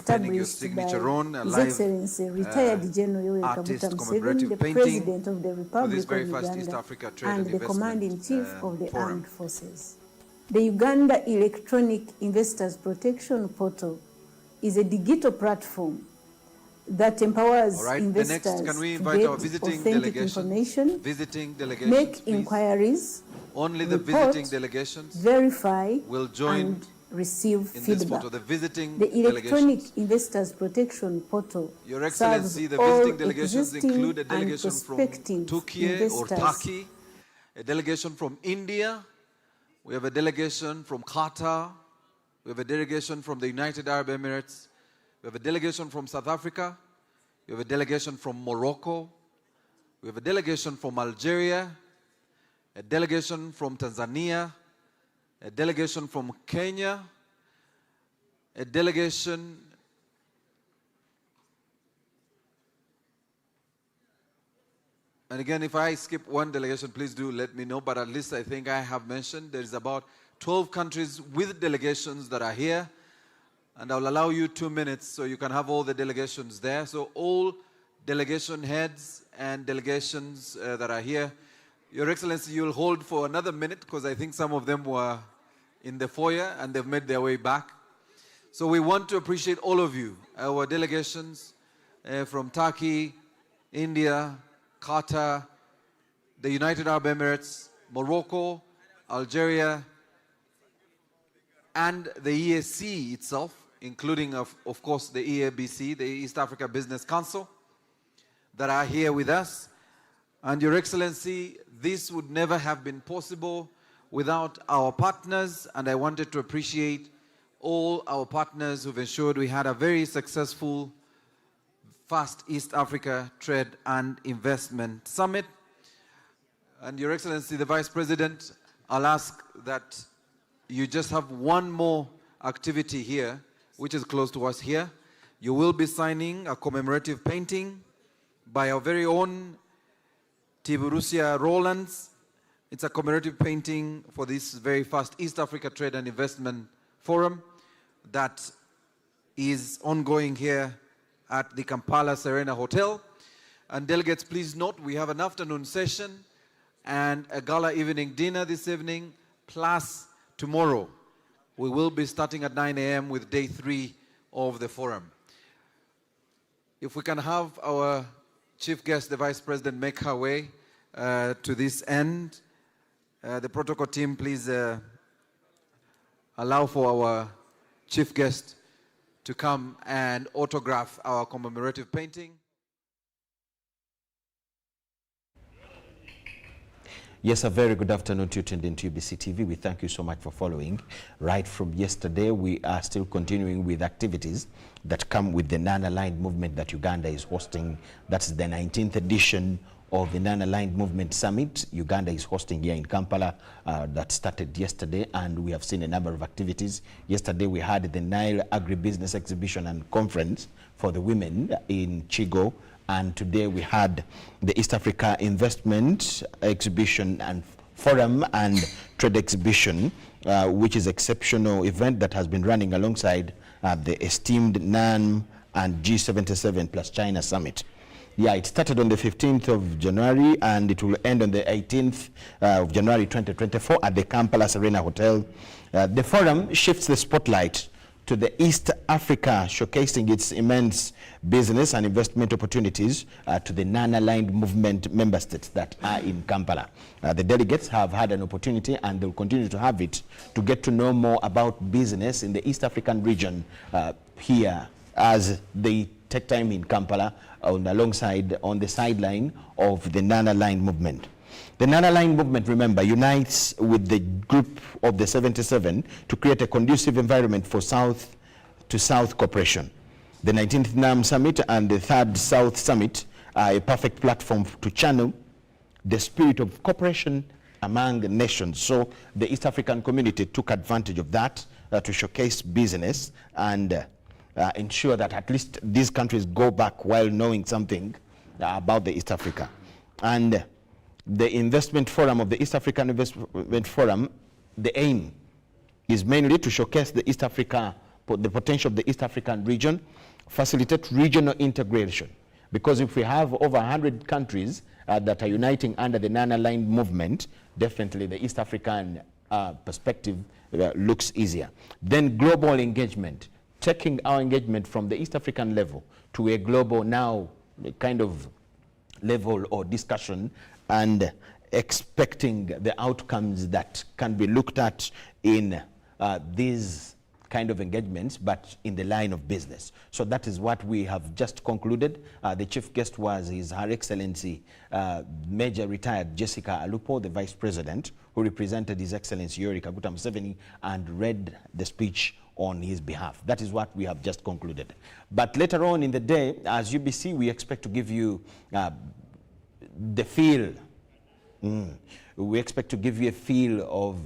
penning your established signature by on, a His live Excellency retired General Yoweri artist Kaguta Museveni, commemorative the painting President of the for this Republic very of first East Uganda Africa Trade and and the Investment Commander-in-Chief of the Forum. Armed Forces. The Uganda Electronic Investors Protection Portal is a digital platform that empowers All right, investors the next, can we to invite get our visiting authentic delegations? information, Visiting delegations, make please. inquiries, Only the report, visiting delegations verify, will join and receive in this feedback. photo. The visiting The Electronic delegations. Investors Protection Portal Your Excellency, serves the all visiting delegations existing include a and delegation from prospective Turkey or investors. Turkey, a delegation from India, we have a delegation from Qatar, we have a delegation from the United Arab Emirates, we have a delegation from South Africa, we have a delegation from Morocco, we have a delegation from Algeria, a delegation from Tanzania, a delegation from Kenya, a delegation and again, if I skip one delegation, please do let me know, but at least I think I have mentioned there is about 12 countries with delegations that are here, and I'll allow you 2 minutes so you can have all the delegations there. So all delegation heads and delegations that are here, Your Excellency, you'll hold for another minute because I think some of them were in the foyer and they've made their way back. So we want to appreciate all of you, our delegations from Turkey, India, Qatar, the United Arab Emirates, Morocco, Algeria, and the EAC itself, including, of course, the EABC, the East Africa Business Council, that are here with us. And Your Excellency, this would never have been possible without our partners, and I wanted to appreciate all our partners who've ensured we had a very successful first East Africa Trade and Investment Summit. And Your Excellency, the Vice President, I'll ask that you just have one more activity here, which is close to us here. You will be signing a commemorative painting by our very own Tiburusia Rolands. It's a commemorative painting for this very first East Africa Trade and Investment Forum that is ongoing here at the Kampala Serena Hotel. And delegates, please note, we have an afternoon session and a gala evening dinner this evening, plus tomorrow. We will be starting at 9 a.m. with day 3 of the forum. If we can have our chief guest, the Vice President, make her way to this end. The protocol team, please allow for our chief guest to come and autograph our commemorative painting. Yes, a very good afternoon to you tuned into UBC TV. We thank you so much for following. Right from yesterday, we are still continuing with activities that come with the non-aligned movement that Uganda is hosting. That's the 19th edition of the Non-Aligned Movement Summit Uganda is hosting here in Kampala that started yesterday, and we have seen a number of activities. Yesterday we had the Nile Agribusiness Exhibition and Conference for the women in Chigo, and today we had the East Africa Investment Exhibition and Forum and Trade Exhibition, which is an exceptional event that has been running alongside the esteemed NAM and G77 plus China Summit. Yeah, it started on the 15th of January and it will end on the 18th of January 2024 at the Kampala Serena Hotel. The forum shifts the spotlight to the East Africa, showcasing its immense business and investment opportunities to the non-aligned movement member states that are in Kampala. The delegates have had an opportunity, and they'll continue to have it, to get to know more about business in the East African region here as they take time in Kampala on the sideline of the non-aligned movement. The non-aligned movement, remember, unites with the group of the 77 to create a conducive environment for South-to-South cooperation. The 19th NAM Summit and the 3rd South Summit are a perfect platform to channel the spirit of cooperation among nations. So the East African community took advantage of that to showcase business and ensure that at least these countries go back while knowing something about the East Africa. And the investment forum of the East African Investment Forum, the aim is mainly to showcase the East Africa, the potential of the East African region, facilitate regional integration. Because if we have over 100 countries that are uniting under the non-aligned movement, definitely the East African perspective looks easier. Then global engagement, taking our engagement from the East African level to a global now kind of level or discussion, and expecting the outcomes that can be looked at in these kind of engagements, but in the line of business. So that is what we have just concluded. The chief guest was Her Excellency Major Retired Jessica Alupo, the Vice President, who represented His Excellency Yoweri Kaguta Museveni and read the speech on his behalf. That is what we have just concluded. But later on in the day, as UBC, we expect to give you the feel. We expect to give you a feel of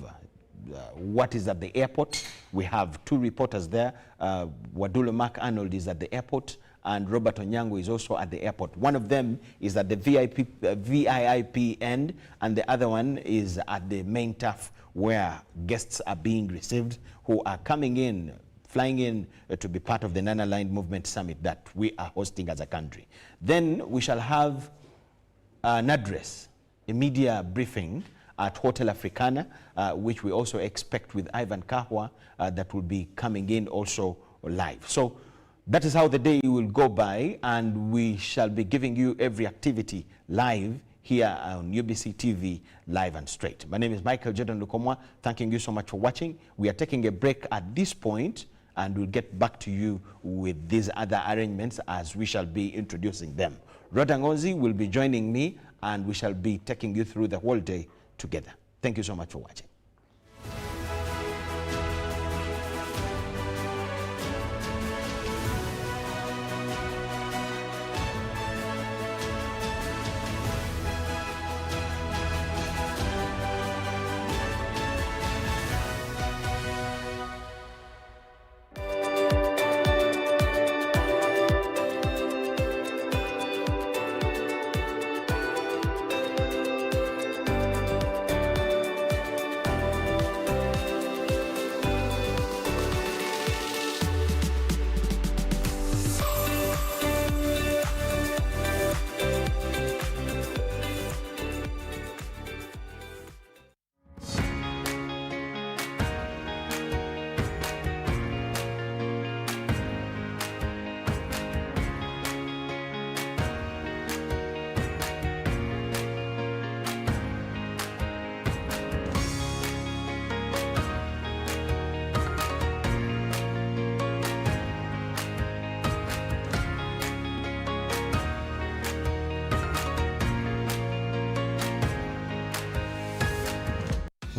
what is at the airport. We have two reporters there. Wadulo Mark Arnold is at the airport, and Robert Onyango is also at the airport. One of them is at the VIIP end, and the other one is at the main turf where guests are being received who are coming in, flying in to be part of the non-aligned movement summit that we are hosting as a country. Then we shall have an address, a media briefing at Hotel Africana, which we also expect with Ivan Kahwa, that will be coming in also live. So that is how the day will go by, and we shall be giving you every activity live here on UBC TV, live and straight. My name is Michael Jordan Lukomwa. Thanking you so much for watching. We are taking a break at this point, and we'll get back to you with these other arrangements as we shall be introducing them. Rodangozi will be joining me, and we shall be taking you through the whole day together. Thank you so much for watching.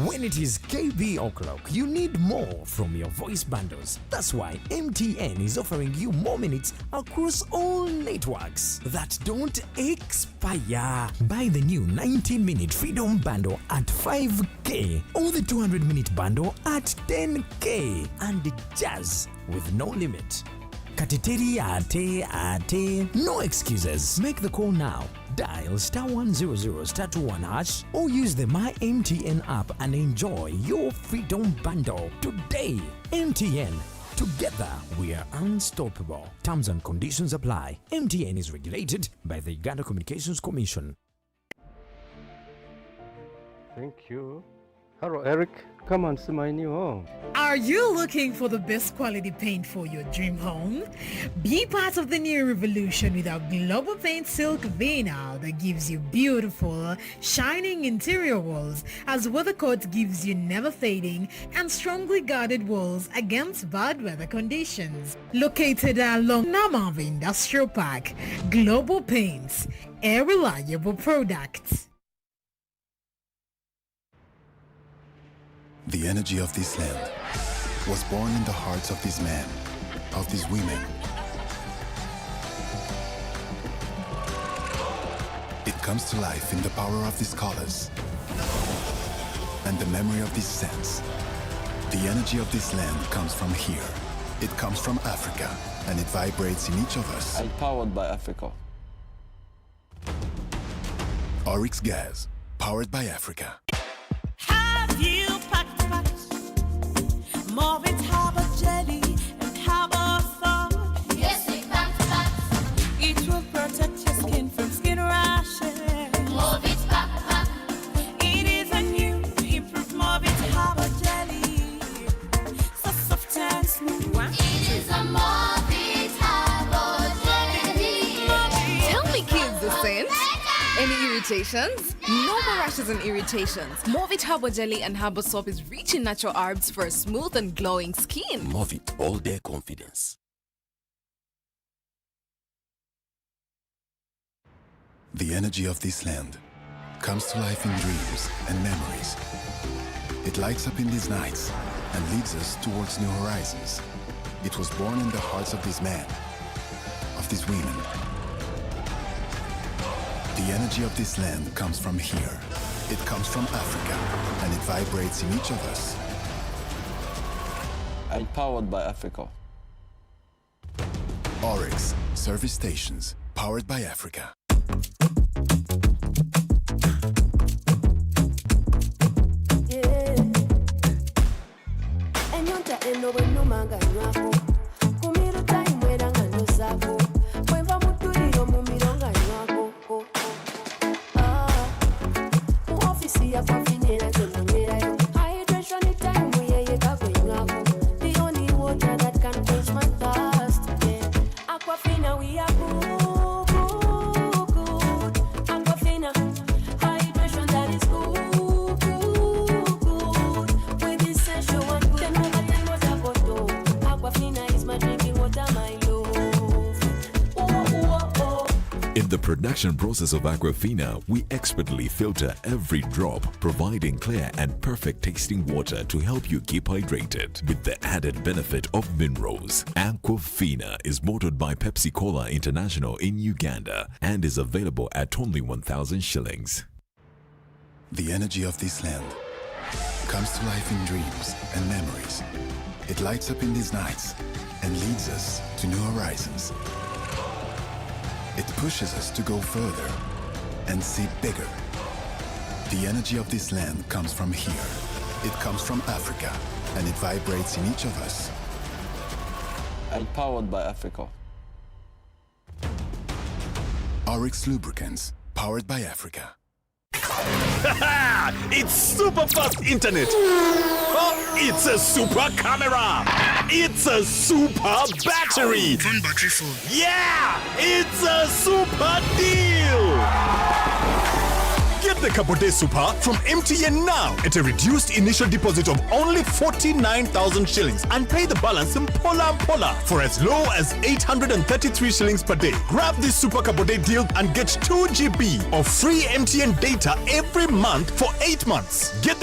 When it is KB o'clock, you need more from your voice bundles. That's why MTN is offering you more minutes across all networks that don't expire. Buy the new 90-minute Freedom Bundle at 5K or the 200-minute bundle at 10K, and jazz with no limit. Katiteri ate, no excuses. Make the call now. Dial *100 *21 hash or use the My MTN app and enjoy your Freedom Bundle today. MTN. Together we are unstoppable. Terms and conditions apply. MTN is regulated by the Uganda Communications Commission. Thank you. Hello, Eric. Come and see my new home. Are you looking for the best quality paint for your dream home? Be part of the new revolution with our Global Paint Silk Vinyl that gives you beautiful, shining interior walls, as WeatherCoat gives you never fading and strongly guarded walls against bad weather conditions. Located along Namav Industrial Park, Global Paints, a reliable product. The energy of this land was born in the hearts of these men, of these women. It comes to life in the power of these colors and the memory of these scents. The energy of this land comes from here. It comes from Africa, and it vibrates in each of us. And powered by Africa. Oryx Gas, powered by Africa. Have you packed more with Harbour jelly and Harbour foam? Yes, we packed. It will protect your skin from skin rashes. More with pack. It is a new improved more with Harbour jelly. So soft and smooth. It is a more with Harbour jelly. Tell me, kids, the scent. Any irritations? No more rashes and irritations. Movit Herbal Jelly and Herbal Soap is rich in natural herbs for a smooth and glowing skin. Movit All Day Confidence. The energy of this land comes to life in dreams and memories. It lights up in these nights and leads us towards new horizons. It was born in the hearts of these men, of these women. The energy of this land comes from here. It comes from Africa, and it vibrates in each of us. And powered by Africa. Oryx, service stations, powered by Africa. The only water that can quench my thirst. Aquafina, we are good. Aquafina, hydration that is good. With essential and good. Then never tell what I got to. Aquafina is my drinking water, my love. In the production process of Aquafina, we expertly filter every drop, providing clear and perfect tasting water to help you keep hydrated with the added benefit of minerals. Aquafina is bottled by Pepsi Cola International in Uganda and is available at only 1,000 shillings. The energy of this land comes to life in dreams and memories. It lights up in these nights and leads us to new horizons. It pushes us to go further and see bigger. The energy of this land comes from here. It comes from Africa, and it vibrates in each of us. And powered by Africa. Oryx Lubricants, powered by Africa. It's super fast internet. Oh, it's a super camera. It's a super battery. Phone battery full. Yeah, it's a super deal. Get the Capote Super from MTN now at a reduced initial deposit of only 49,000 shillings and pay the balance in Pola for as low as 833 shillings per day. Grab this Super Capote deal and get 2 GB of free MTN data every month for 8 months. Get the